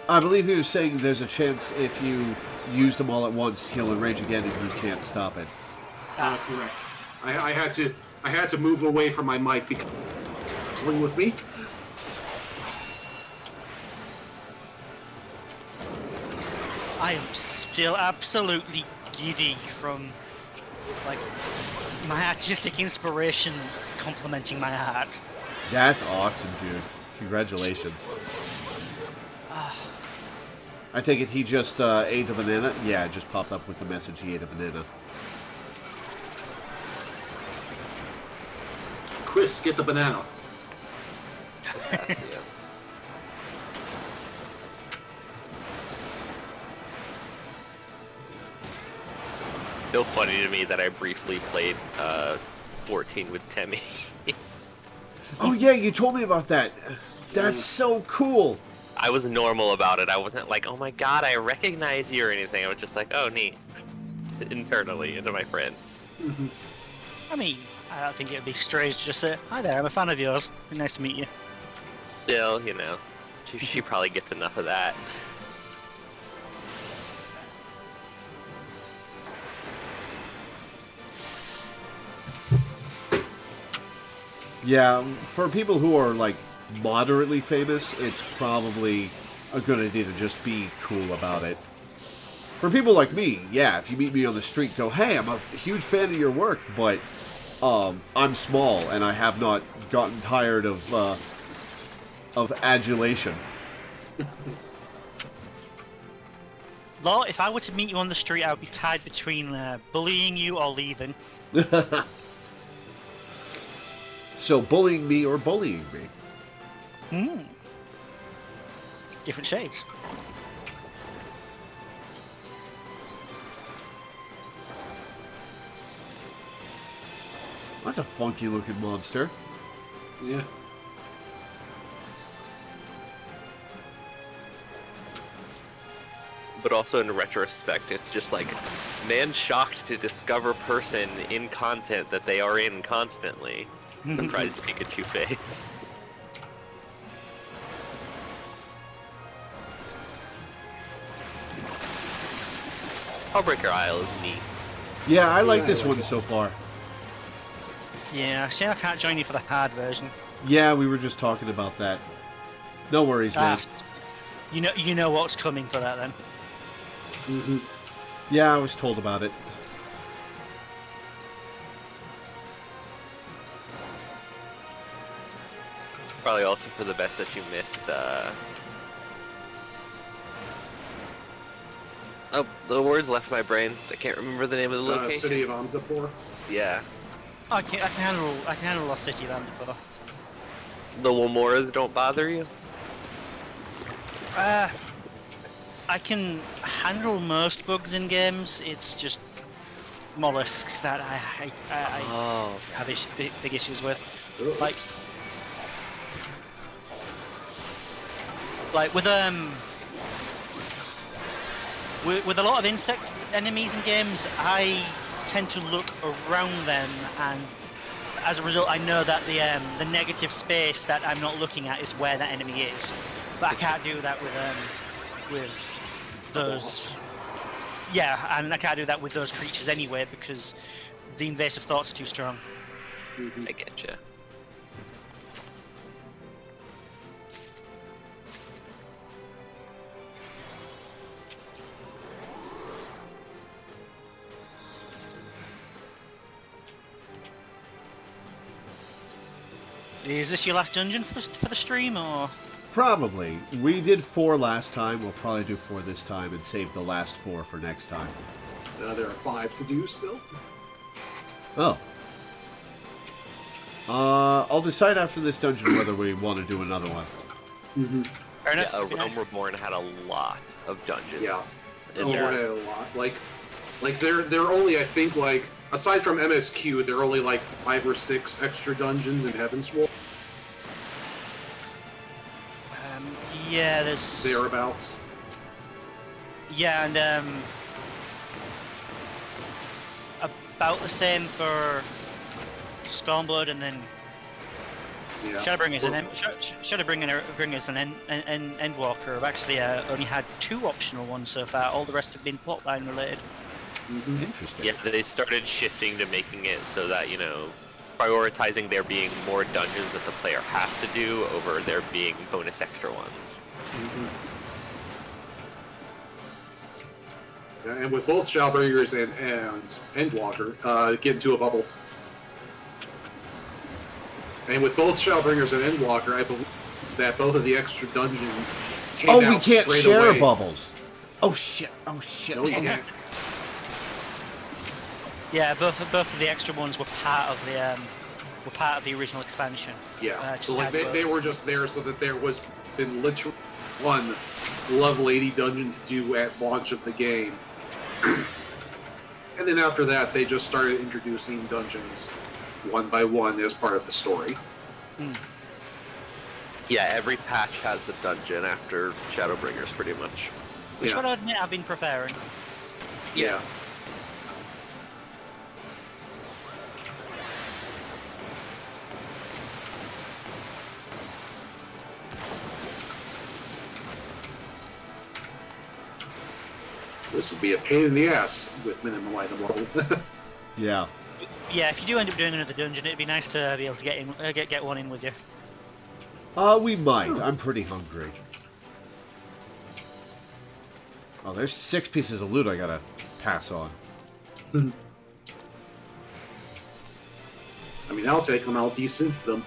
I believe he was saying there's a chance if you use them all at once, he'll enrage again and you can't stop it. Correct. I had to move away from my mic because wrestling with me. I am still absolutely giddy from like my artistic inspiration complementing my art. That's awesome, dude. Congratulations. I take it he just ate a banana? Yeah, it just popped up with the message he ate a banana. Chris, get the banana. Yes, yeah. Still funny to me that I briefly played 14 with Temmie. Oh yeah, you told me about that. That's so cool. I was normal about it. I wasn't like, oh my god, I recognize you or anything. I was just like, oh neat. Internally, into my friends. I mean, I don't think it would be strange to just say, "Hi there, I'm a fan of yours. Nice to meet you." Still, she probably gets enough of that. Yeah, for people who are like moderately famous, it's probably a good idea to just be cool about it. For people like me, yeah, if you meet me on the street, go, hey, I'm a huge fan of your work, but I'm small and I have not gotten tired of adulation. Law, if I were to meet you on the street, I would be tied between bullying you or leaving. So bullying me or bullying me? Different shades. That's a funky looking monster. Yeah. But also in retrospect, it's just like, man shocked to discover person in content that they are in constantly. Surprised Pikachu face. Hullbreaker Isle is neat. Yeah, I like Yeah, this I like one it. so far. Yeah, shame I can't join you for the hard version. Yeah, we were just talking about that. No worries, man. You know what's coming for that then. Mm-hmm. Yeah, I was told about it. Probably also for the best that you missed, Oh, the words left my brain. I can't remember the name of the location. City of Amdapur. Yeah. I can handle Lost City of Amdapur. The Wilmoras don't bother you? I can handle most bugs in games. It's just mollusks that I have big issues with. Like with a lot of insect enemies in games, I tend to look around them, and as a result, I know that the negative space that I'm not looking at is where that enemy is. But I can't do that with those. Yeah, and I can't do that with those creatures anyway because the invasive thoughts are too strong. I getcha. Is this your last dungeon for the stream, or? Probably. We did 4 last time. We'll probably do 4 this time and save the last 4 for next time. There are 5 to do still. Oh. I'll decide after this dungeon whether we want to do another one. Mm-hmm. Fair enough. Yeah, Realm Reborn had a lot of dungeons. Yeah. In there. A lot. Like they're only, I think, like, aside from MSQ, there are only like 5 or 6 extra dungeons in Heavensward. Yeah, there's. Thereabouts. Yeah, and about the same for Stormblood, and then Yeah. Shadowbringers and Endwalker have actually only had 2 optional ones so far. All the rest have been plotline related. Mm-hmm. Interesting. Yeah, they started shifting to making it so that, you know, prioritizing there being more dungeons that the player has to do over there being bonus extra ones. Mm-hmm. And with both Shadowbringers and Endwalker, get into a bubble. And with both Shadowbringers and Endwalker, I believe that both of the extra dungeons came out Oh, we can't straight share away. bubbles. Oh shit! Oh shit! No, you can't. Yeah, both of the extra ones were part of the original expansion. Yeah. To So like add they were just there so that there was been literally one Love Lady dungeon to do at launch of the game. And then after that, they just started introducing dungeons one by one as part of the story. Yeah, every patch has the dungeon after Shadowbringers, pretty much. Which Yeah. one I admit I've been preferring. Yeah. This would be a pain in the ass with minimum item level. Yeah. Yeah, if you do end up doing another dungeon, it'd be nice to be able to get one in with you. We might. I'm pretty hungry. Oh, there's 6 pieces of loot I gotta pass on. I mean, I'll take them, I'll desynth them.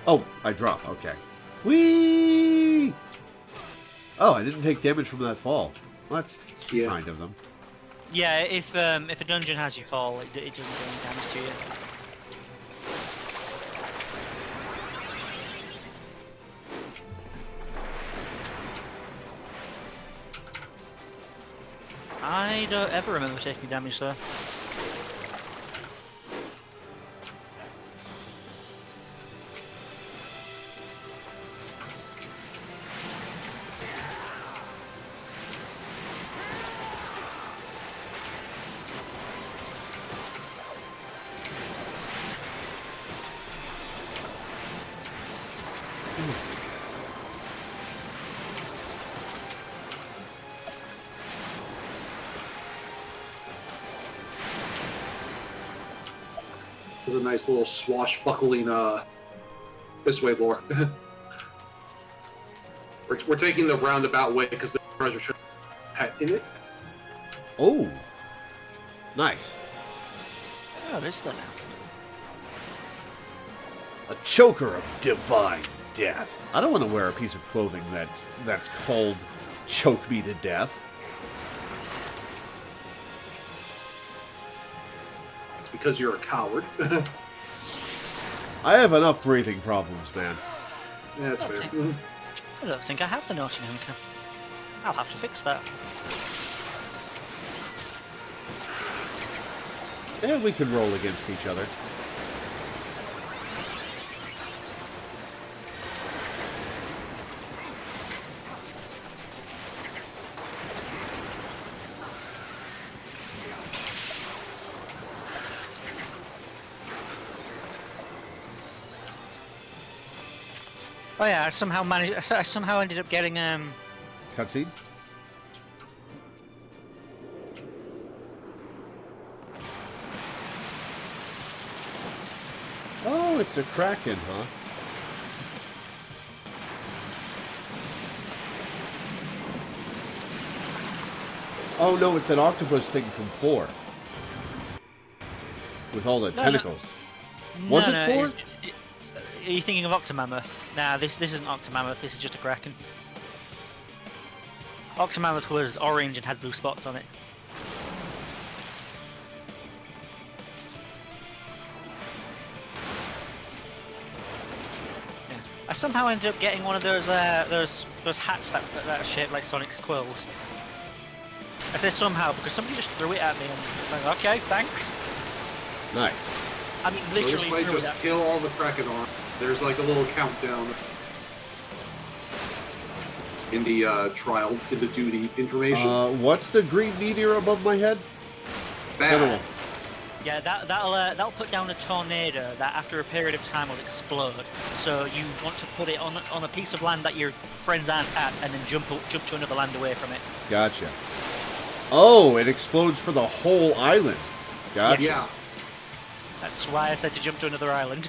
Oh, I drop. Okay. Whee! Oh, I didn't take damage from that fall. Well, that's Yeah. kind of them. Yeah, if a dungeon has you fall, it doesn't do any damage to you. genuinely don't ever remember taking damage there. There's a nice little swashbuckling, this way, Lore. we're taking the roundabout way because the treasure should have pet in it. Oh, nice. Oh, there's that now. A choker of divine death. I don't want to wear a piece of clothing that's called choke me to death. It's because you're a coward. I have enough breathing problems, man. Yeah, that's fair. I don't think I have the Nottingham cap. I'll have to fix that. And we can roll against each other. Oh yeah, I somehow managed. I somehow ended up getting Cutscene? Oh, it's a kraken, huh? Oh no, it's an octopus thing from 4. With all the tentacles. Was it 4? Are you thinking of Octomammoth? Nah, this isn't Octomammoth. This is just a kraken. Octomammoth was orange and had blue spots on it. Yeah. I somehow ended up getting one of those hats that are shaped like Sonic's quills. I say somehow because somebody just threw it at me and I was like, okay, thanks. Nice. I mean, So literally this might threw it just at me. kill all the Kraken on. There's like a little countdown in the trial, in the duty information. What's the green meteor above my head? Bad. Yeah, that'll put down a tornado that after a period of time will explode. So you want to put it on a piece of land that your friends aren't at, and then jump to another land away from it. Gotcha. Oh, it explodes for the whole island. Gotcha. Yeah. That's why I said to jump to another island.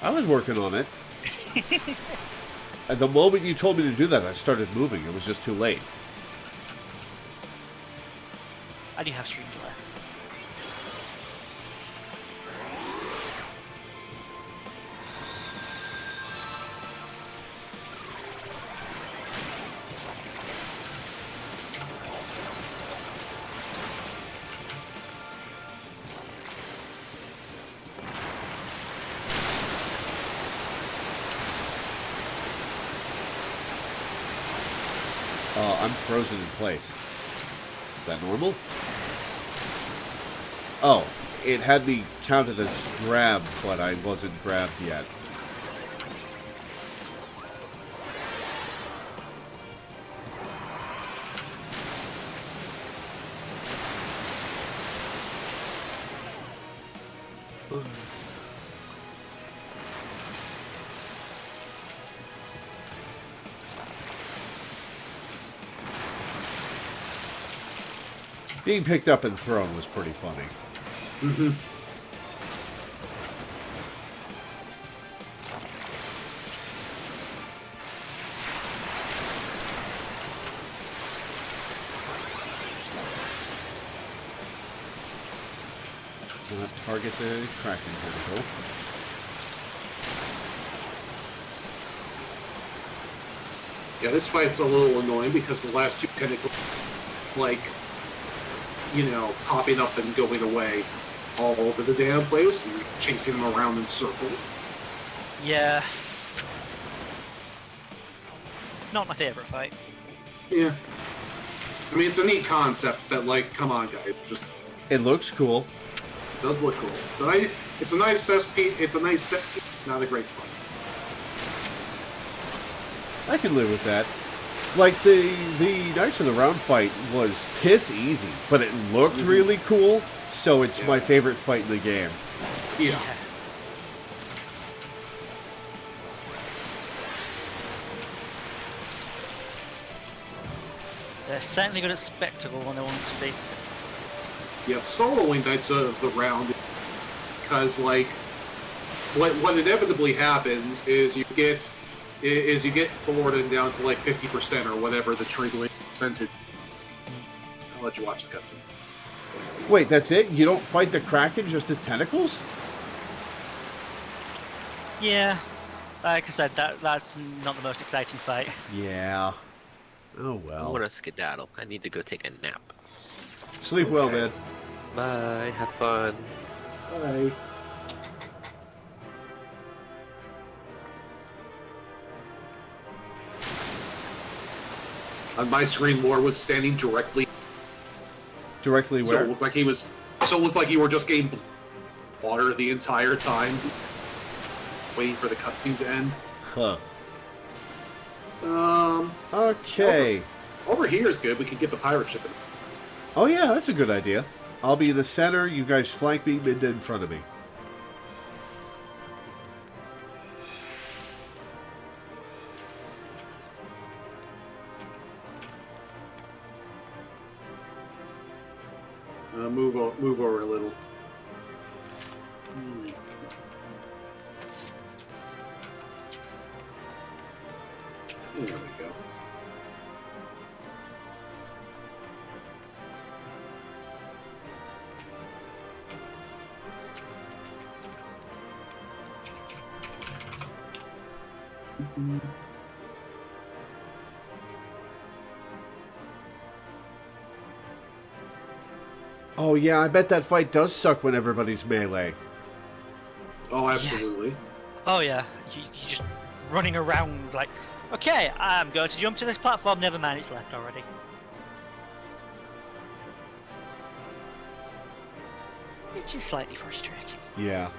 I was working on it. At the moment you told me to do that, I started moving. It was just too late. I do have stream delay. I'm frozen in place. Is that normal? Oh, it had me counted as grabbed, but I wasn't grabbed yet. Being picked up and thrown was pretty funny. Mm-hmm. Target the Kraken tentacle. Yeah, this fight's a little annoying because the last two tentacles, like, you know, popping up and going away all over the damn place, and you're chasing them around in circles. Yeah. Not my favourite fight. Yeah. I mean, it's a neat concept, but like, come on, guys, just It looks cool. it does look cool. It's a nice set piece. It's a nice set piece, not a great fight. I can live with that. Like, the Knights of the Round fight was piss easy, but it looked really cool, so it's my favorite fight in the game. Yeah. They're certainly good at spectacle when they want to be. Yeah, soloing Knights of the Round, because like, what inevitably happens is you get forwarded down to like 50% or whatever the triggering percentage. I'll let you watch the cutscene. Wait, that's it? You don't fight the Kraken just as tentacles? Yeah, like I said, that's not the most exciting fight. Yeah. Oh, I well. want to skedaddle. I need to go take a nap. Sleep well, man. Bye. Have fun. Bye. On my screen, Lore was standing directly. Directly So where? it looked like he was. So it looked like you were just getting water the entire time, waiting for the cutscene to end. Huh. Um, Okay. over here is good. We can get the pirate ship in. Oh, yeah, that's a good idea. I'll be in the center. You guys flank me, mid in front of me. Move over a little. There we go. Oh, yeah, I bet that fight does suck when everybody's melee. Oh, absolutely. Oh yeah, you're just running around like, okay, I'm going to jump to this platform, never mind, it's left already. Which is slightly frustrating. Yeah.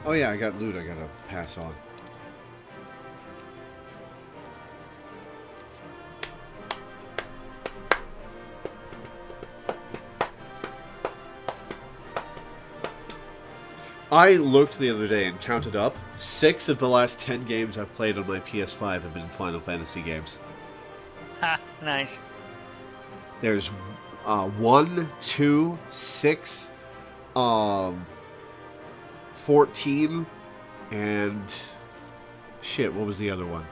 Oh, yeah, I got loot I gotta pass on. I looked the other day and counted up. 6 of the last 10 games I've played on my PS5 have been Final Fantasy games. Ha, nice. There's 1, 2, 6, 14, and shit, what was the other one?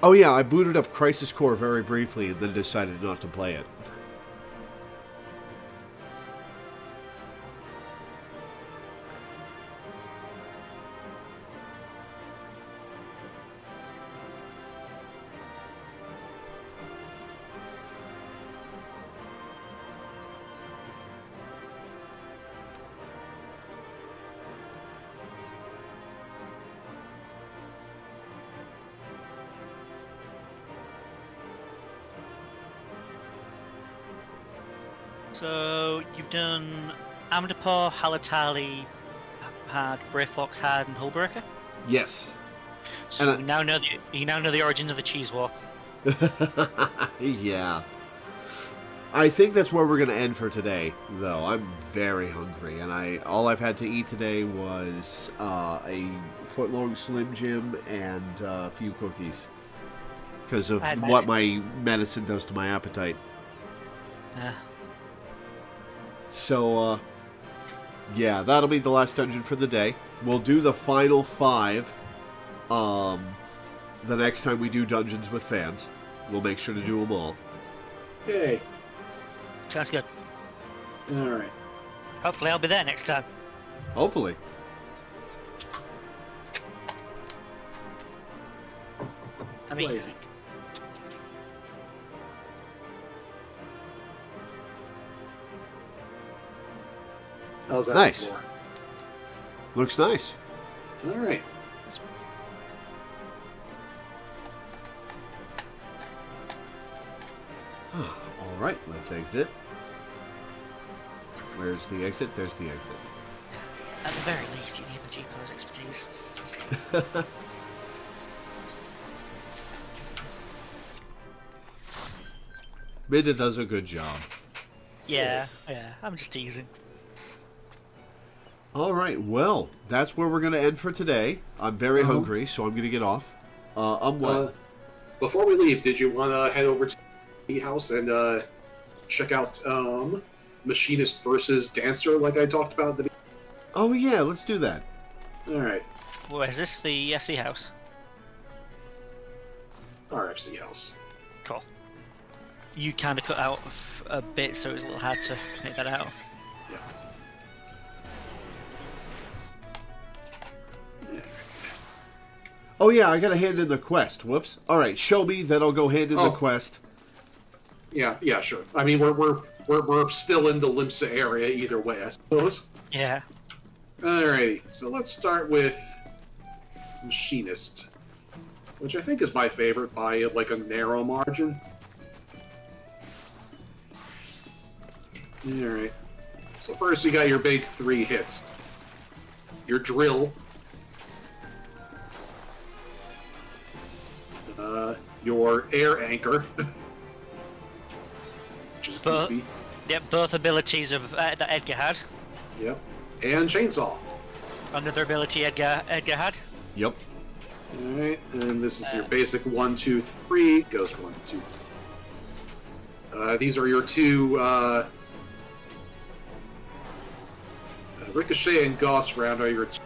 Oh yeah, I booted up Crisis Core very briefly and then decided not to play it. So you've done Amadapur, Halatali, had Brayfox, had, and Hullbreaker. Yes. So And you now know the origins of the cheese war. Yeah. I think that's where we're going to end for today, though. I'm very hungry, and all I've had to eat today was a footlong Slim Jim and a few cookies because of what my medicine does to my appetite. So, yeah, that'll be the last dungeon for the day. We'll do the final 5 the next time we do Dungeons with Fans. We'll make sure to do them all. Okay. Sounds good. All right. Hopefully I'll be there next time. Hopefully. I mean, Blazing. How's that? Nice. Floor? Looks nice. All right. All right, let's exit. Where's the exit? There's the exit. At the very least, you need the G-Power's expertise. Mida does a good job. Yeah, I'm just teasing. All right, well, that's where we're going to end for today. I'm very hungry, so I'm going to get off. I'm what? Before we leave, did you want to head over to the house and check out Machinist versus Dancer, like I talked about at the beginning? Oh, yeah, let's do that. All right. Well, is this the FC house? RFC house. Cool. You kind of cut out a bit, so it was a little hard to make that out. Yeah. Oh, yeah, I got to hand in the quest. Whoops. All right, show me, then I'll go hand in the quest. Yeah, sure. I mean, we're still in the Limsa area either way, I suppose. Yeah. Alrighty, so let's start with Machinist, which I think is my favorite by like a narrow margin. Alright. So first you got your big 3 hits. Your drill. Your air anchor. Which is goofy. Yep, both abilities of that Edgar had. Yep. And chainsaw. Another ability Edgar had. Yep. Alright, and this is your basic 1, 2, 3. Goes 1, 2, 3. These are your 2 Ricochet and Gauss round are your 2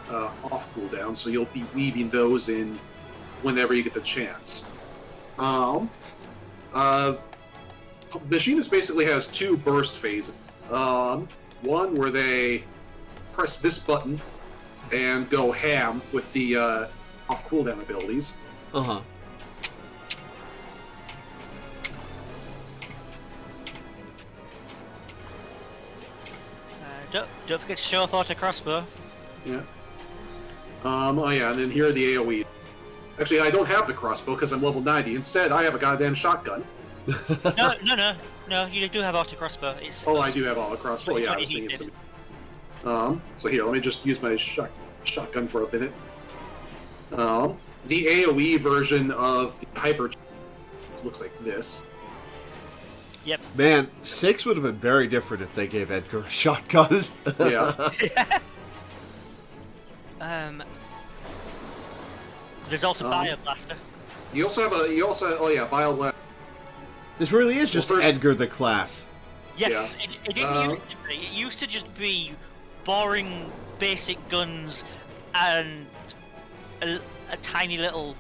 off cooldown, so you'll be weaving those in whenever you get the chance. Machinist basically has 2 burst phases. One where they press this button and go ham with the off cooldown abilities. Uh-huh. Don't forget to show off auto crossbow. Yeah. Oh yeah, and then here are the AoE. Actually, I don't have the crossbow because I'm level 90. Instead, I have a goddamn shotgun. No, you do have auto crossbow. It's I do have all the crossbow. Yeah, I was thinking so here, let me just use my shotgun for a minute. The AoE version of the hyper looks like this. Yep. Man, 6 would have been very different if they gave Edgar a shotgun. Yeah. There's also Bioblaster. You also have Bioblast. This really is just first- Edgar the class. Yes, Yeah. it didn't used to be. It used to just be boring, basic guns and a tiny little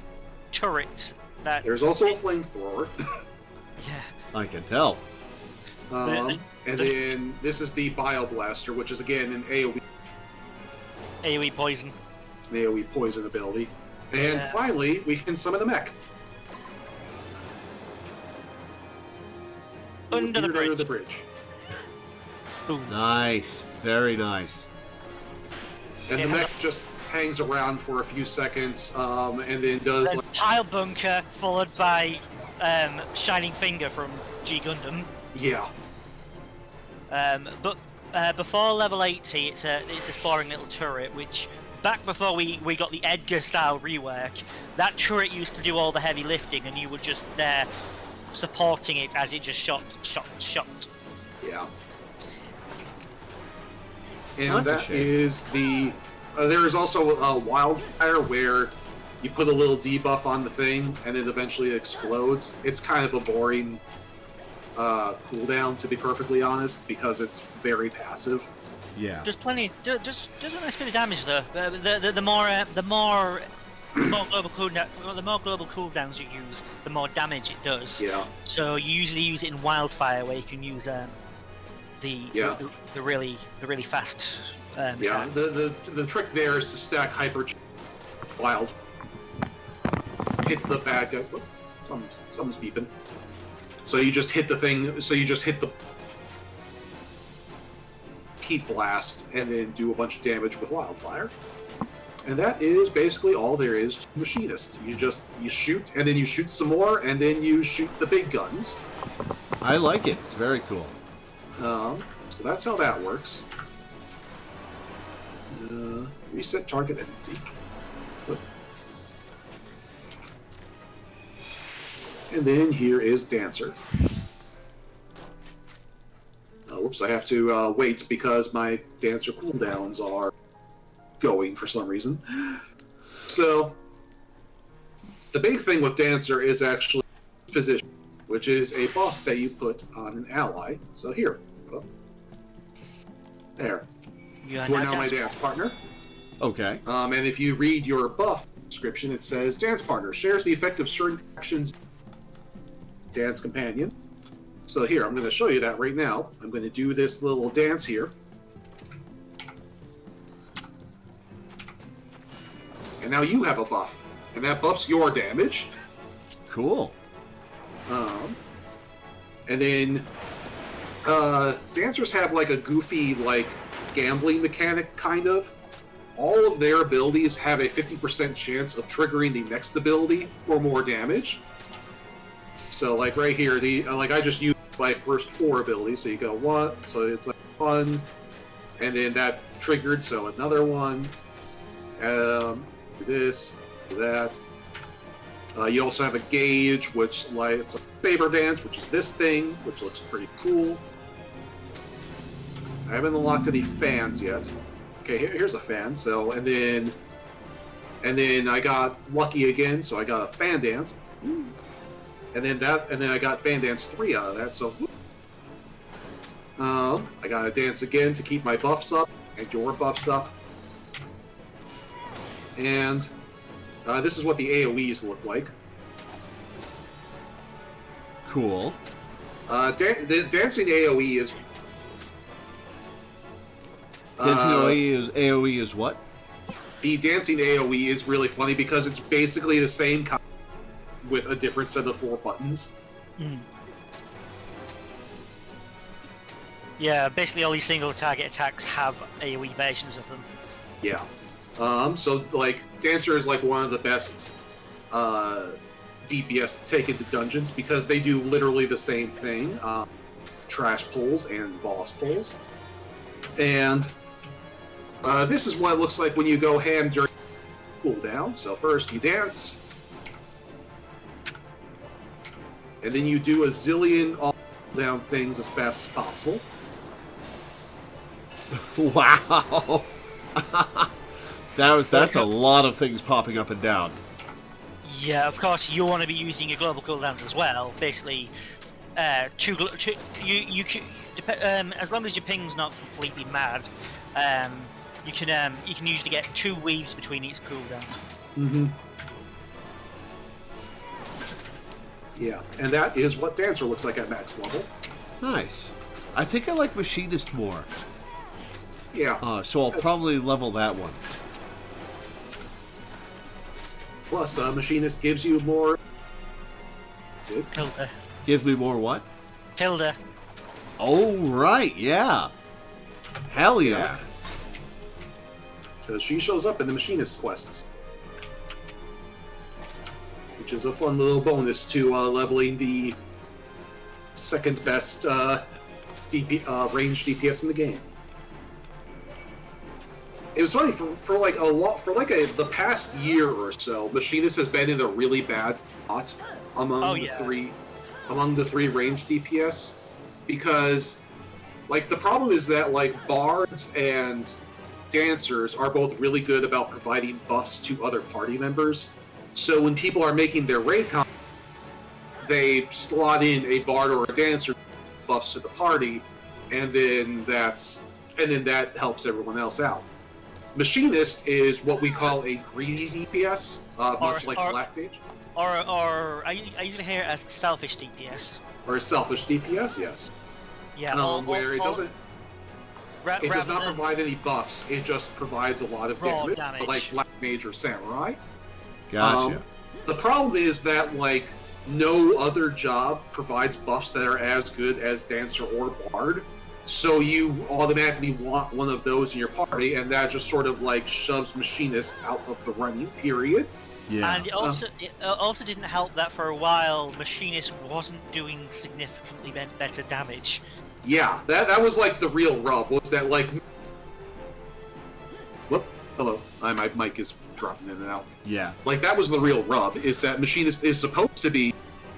turret that. There's also a flamethrower. Yeah. I can tell. And then this is the Bioblaster, which is again an AoE poison. AoE poison ability. And Yeah. finally, we can summon the mech. Under the Under bridge. the bridge. Ooh. Nice. Very nice. And Yeah. the mech just hangs around for a few seconds, and then does Then like Pile Bunker followed by Shining Finger from G Gundam. yeah. But before level 80, it's this boring little turret, which back before we got the Edgar style rework, that turret used to do all the heavy lifting, and you were just there supporting it as it just shot. Yeah. Oh, And that's a that shame. is the. There is also a wildfire where you put a little debuff on the thing and it eventually explodes. It's kind of a boring cooldown, to be perfectly honest, because it's very passive. Yeah. Does a nice bit of damage though. The more global cooldowns you use, the more damage it does. Yeah. So you usually use it in wildfire, where you can use the really fast. Yeah. shot. The trick there is to stack hyper wild. Hit the bad guy. Whoop, something's beeping. So you just hit the thing. So you just hit the heat blast and then do a bunch of damage with wildfire. And that is basically all there is to Machinist. You shoot, and then you shoot some more, and then you shoot the big guns. I like it. It's very cool. So that's how that works. Reset target empty. And then here is Dancer. Whoops, I have to wait because my Dancer cooldowns are going for some reason. So, the big thing with Dancer is actually position, which is a buff that you put on an ally. So here. There. You are now my dance partner. Okay. And if you read your buff description, it says, Dance partner shares the effect of certain actions dance companion. So here, I'm going to show you that right now. I'm going to do this little dance here. And now you have a buff. And that buffs your damage. Cool. And then dancers have like a goofy like gambling mechanic kind of. All of their abilities have a 50% chance of triggering the next ability for more damage. So like right here, I just used my first 4 abilities. So you go 1, so it's like 1, and then that triggered, so another one. This, that. You also have a gauge, which it's a saber dance, which is this thing, which looks pretty cool. I haven't unlocked any fans yet. Okay, here's a fan. So and then I got lucky again, so I got a fan dance. And then I got fan dance 3 out of that. So I got to dance again to keep my buffs up and your buffs up. And this is what the AoEs look like. Cool. The dancing AoE is... Dancing AoE is what? The dancing AoE is really funny because it's basically the same kind with a different set of 4 buttons. Yeah, basically all these single target attacks have AoE versions of them. Yeah. So, like, Dancer is, like, one of the best DPS to take into dungeons because they do literally the same thing. Trash pulls and boss pulls. And this is what it looks like when you go ham during cooldown. So first you dance. And then you do a zillion all-down things as fast as possible. Wow! That's a lot of things popping up and down. Yeah, of course you want to be using your global cooldowns as well. Basically, as long as your ping's not completely mad, you can usually get 2 weaves between each cooldown. Mm-hmm. Yeah, and that is what Dancer looks like at max level. Nice. I think I like Machinist more. Yeah. So I'll probably level that one. Plus, Machinist gives you more... Hilda. Gives me more what? Hilda. Oh, right, yeah. Hell yeah. Because she shows up in the Machinist quests. Which is a fun little bonus to leveling the second best range DPS in the game. It was funny for the past year or so. Machinist has been in a really bad spot among the 3 range DPS because, like, the problem is that like bards and dancers are both really good about providing buffs to other party members. So when people are making their raid comp, they slot in a bard or a dancer buffs to the party, and then that helps everyone else out. Machinist is what we call a greedy DPS, much like Black Mage. Or I usually hear it as selfish DPS. Or a selfish DPS, yes. Yeah. Where it does not provide any buffs. It just provides a lot of damage, like Black Mage or Samurai. Gotcha. The problem is that like no other job provides buffs that are as good as Dancer or Bard. So you automatically want one of those in your party, and that just sort of like shoves Machinist out of the running period. Yeah. And it also didn't help that for a while Machinist wasn't doing significantly better damage. Yeah, that was like the real rub, was that like... Whoop, hello. My mic is dropping in and out. Yeah. Like, that was the real rub, is that Machinist is supposed to be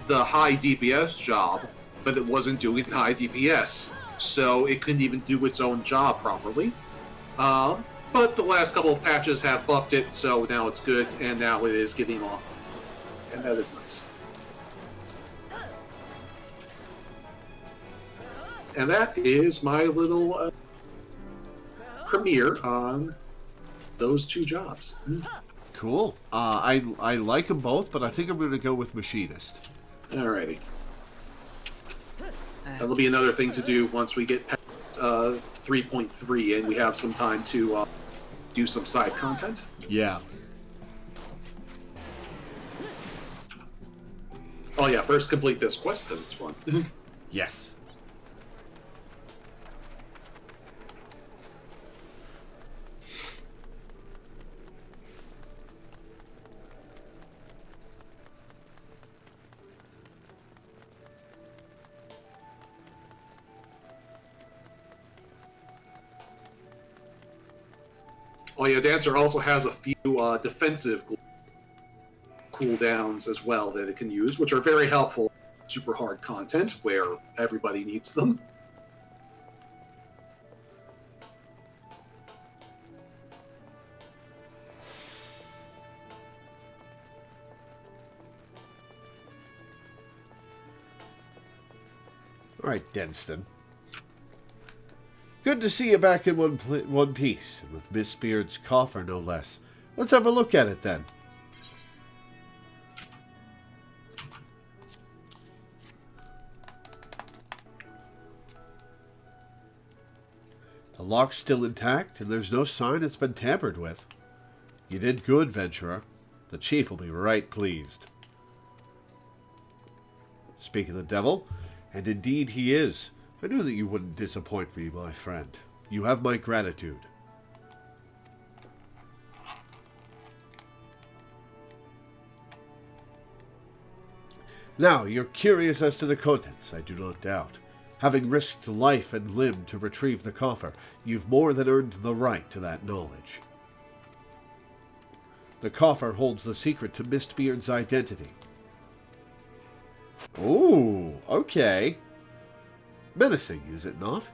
the high DPS job, but it wasn't doing the high DPS. So it couldn't even do its own job properly. But the last couple of patches have buffed it, so now it's good, and now it is getting off. And that is nice. And that is my little premiere on those two jobs. Cool. I like them both, but I think I'm going to go with Machinist. Alrighty. That'll be another thing to do once we get past 3.3 and we have some time to do some side content. Yeah. Oh yeah, first complete this quest because it's fun. Yes. Oh yeah, Dancer also has a few defensive cooldowns as well that it can use, which are very helpful in super hard content where everybody needs them. All right, Denston. Good to see you back in one piece, and with Miss Beard's coffer, no less. Let's have a look at it, then. The lock's still intact, and there's no sign it's been tampered with. You did good, Venturer. The chief will be right pleased. Speak of the devil, and indeed he is. I knew that you wouldn't disappoint me, my friend. You have my gratitude. Now, you're curious as to the contents, I do not doubt. Having risked life and limb to retrieve the coffer, you've more than earned the right to that knowledge. The coffer holds the secret to Mistbeard's identity. Ooh, okay. Menacing, is it not?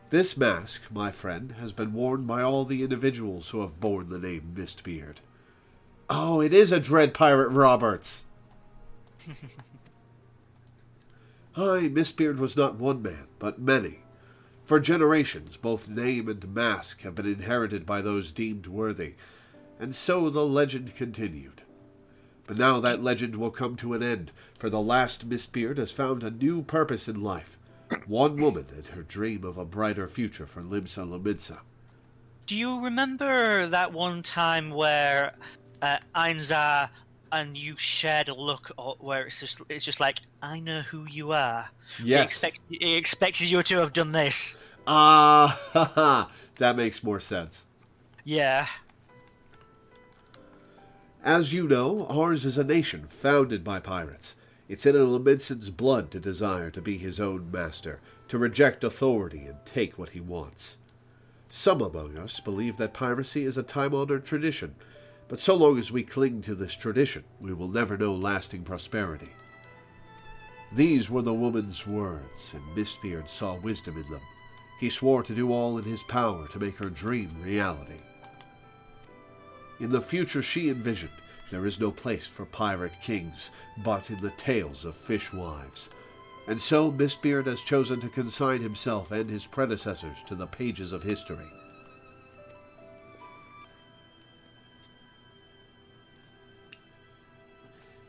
This mask, my friend, has been worn by all the individuals who have borne the name Mistbeard. Oh, it is a Dread Pirate Roberts! Aye, Mistbeard was not one man, but many. For generations, both name and mask have been inherited by those deemed worthy, and so the legend continued. But now that legend will come to an end, for the last Mistbeard has found a new purpose in life. One woman and her dream of a brighter future for Limsa Lominsa. Do you remember that one time where Ainzar and you shared a look where it's just like, I know who you are? Yes. He expected you to have done this. That makes more sense. Yeah. As you know, ours is a nation founded by pirates. It's in a Lominsan's blood to desire to be his own master, to reject authority and take what he wants. Some among us believe that piracy is a time-honored tradition, but so long as we cling to this tradition, we will never know lasting prosperity. These were the woman's words, and Mistbeard saw wisdom in them. He swore to do all in his power to make her dream reality. In the future she envisioned, there is no place for pirate kings, but in the tales of fishwives. And so Mistbeard has chosen to consign himself and his predecessors to the pages of history.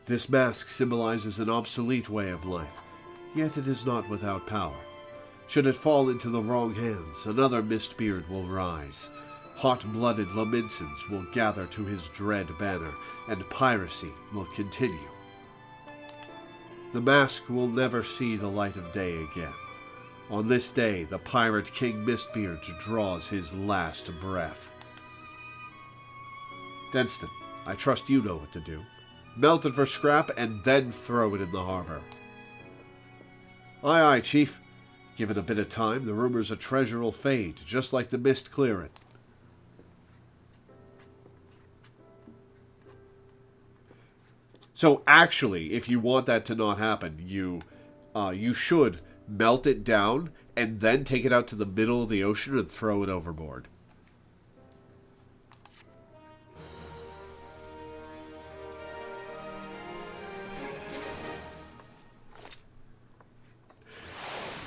This mask symbolizes an obsolete way of life, yet it is not without power. Should it fall into the wrong hands, another Mistbeard will rise. Hot-blooded Lominsans will gather to his dread banner, and piracy will continue. The mask will never see the light of day again. On this day, the pirate King Mistbeard draws his last breath. Denston, I trust you know what to do. Melt it for scrap and then throw it in the harbor. Aye, aye, Chief. Give it a bit of time, the rumors of treasure will fade, just like the mist clearing. So actually, if you want that to not happen, you should melt it down and then take it out to the middle of the ocean and throw it overboard.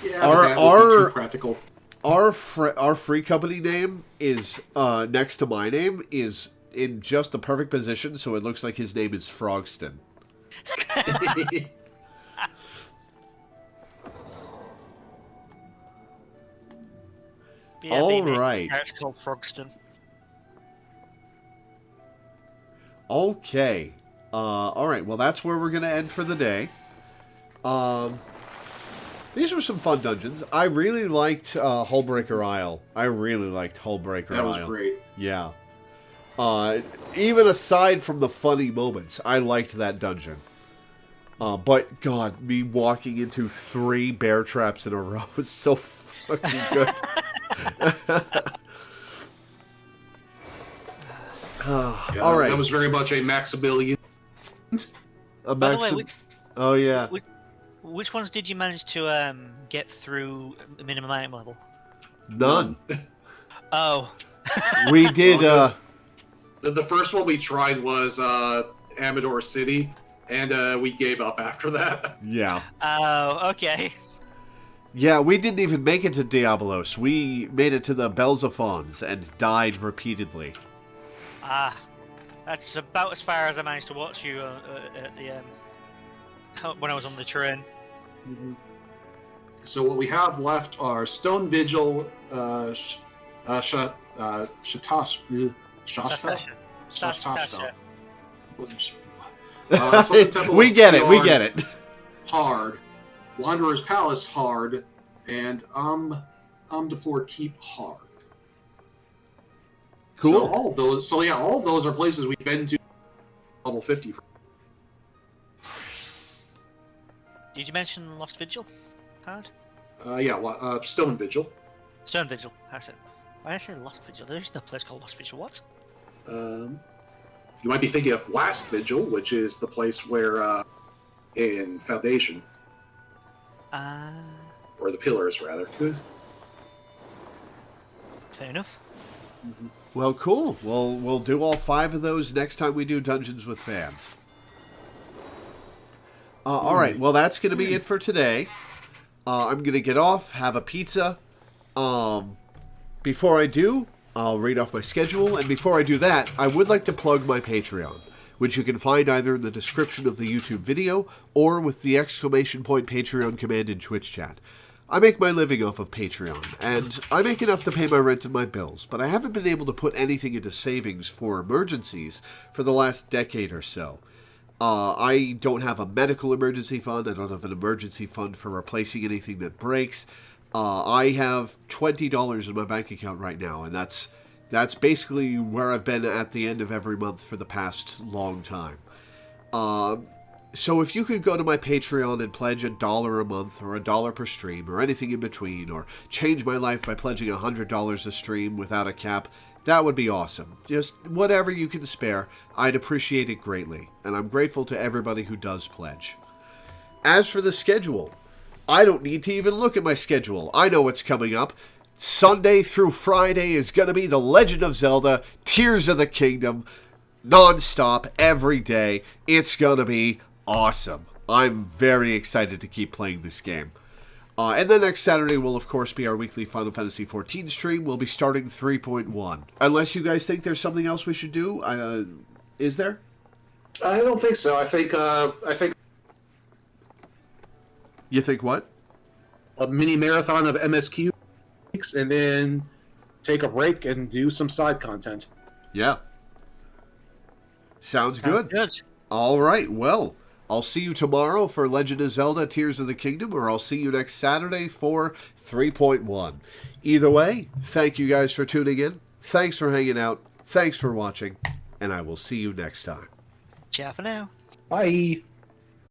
Yeah, that would be too practical. Our free company name is next to my name is in just the perfect position, so it looks like his name is Frogston. Yeah, All they make right. a character called Frogston. Okay. All right. Well, that's where we're going to end for the day. These were some fun dungeons. I really liked Hullbreaker Isle. I really liked Hullbreaker Isle. That was great. Yeah. Even aside from the funny moments, I liked that dungeon. But, God, me walking into 3 bear traps in a row was so fucking good. Yeah, all right. That was very much a Maximilian. By the way, Oh, yeah. which ones did you manage to get through the minimum item level? None. Oh. We did... The first one we tried was Amador City, and we gave up after that. Yeah. Oh, okay. Yeah, we didn't even make it to Diabolos. We made it to the Belzephons and died repeatedly. Ah, that's about as far as I managed to watch you at the when I was on the train. Mm-hmm. So what we have left are Stone Vigil, Shasta. We get it. We get it. Hard. Wanderer's Palace hard, and Amdapur Keep hard. Cool. So all of those. So yeah, all of those are places we've been to. Level 50. Did you mention Lost Vigil? Hard? Yeah. Stone Vigil. Stone Vigil. That's it. Why did I say Lost Vigil? There's no place called Lost Vigil. What? You might be thinking of Last Vigil, which is the place where in Foundation. Or the Pillars, rather. Fair enough. Mm-hmm. Well, cool. We'll do all 5 of those next time we do Dungeons with Fans. All right. Well, that's going to be it for today. I'm going to get off, have a pizza. Before I do, I'll read off my schedule. And before I do that, I would like to plug my Patreon, which you can find either in the description of the YouTube video or with the ! Patreon command in Twitch chat. I make my living off of Patreon, and I make enough to pay my rent and my bills, but I haven't been able to put anything into savings for emergencies for the last decade or so. I don't have a medical emergency fund, I don't have an emergency fund for replacing anything that breaks. I have $20 in my bank account right now, and that's basically where I've been at the end of every month for the past long time. So if you could go to my Patreon and pledge $1 a month or $1 per stream or anything in between, or change my life by pledging $100 a stream without a cap, that would be awesome. Just whatever you can spare, I'd appreciate it greatly, and I'm grateful to everybody who does pledge. As for the schedule, I don't need to even look at my schedule. I know what's coming up. Sunday through Friday is going to be The Legend of Zelda, Tears of the Kingdom, non-stop, every day. It's going to be awesome. I'm very excited to keep playing this game. And then next Saturday will, of course, be our weekly Final Fantasy XIV stream. We'll be starting 3.1. Unless you guys think there's something else we should do. Is there? I don't think so. I think You think what? a mini marathon of MSQ, and then take a break and do some side content. Yeah. Sounds good. All right. Well, I'll see you tomorrow for Legend of Zelda Tears of the Kingdom, or I'll see you next Saturday for 3.1. Either way, thank you guys for tuning in. Thanks for hanging out. Thanks for watching. And I will see you next time. Ciao for now. Bye.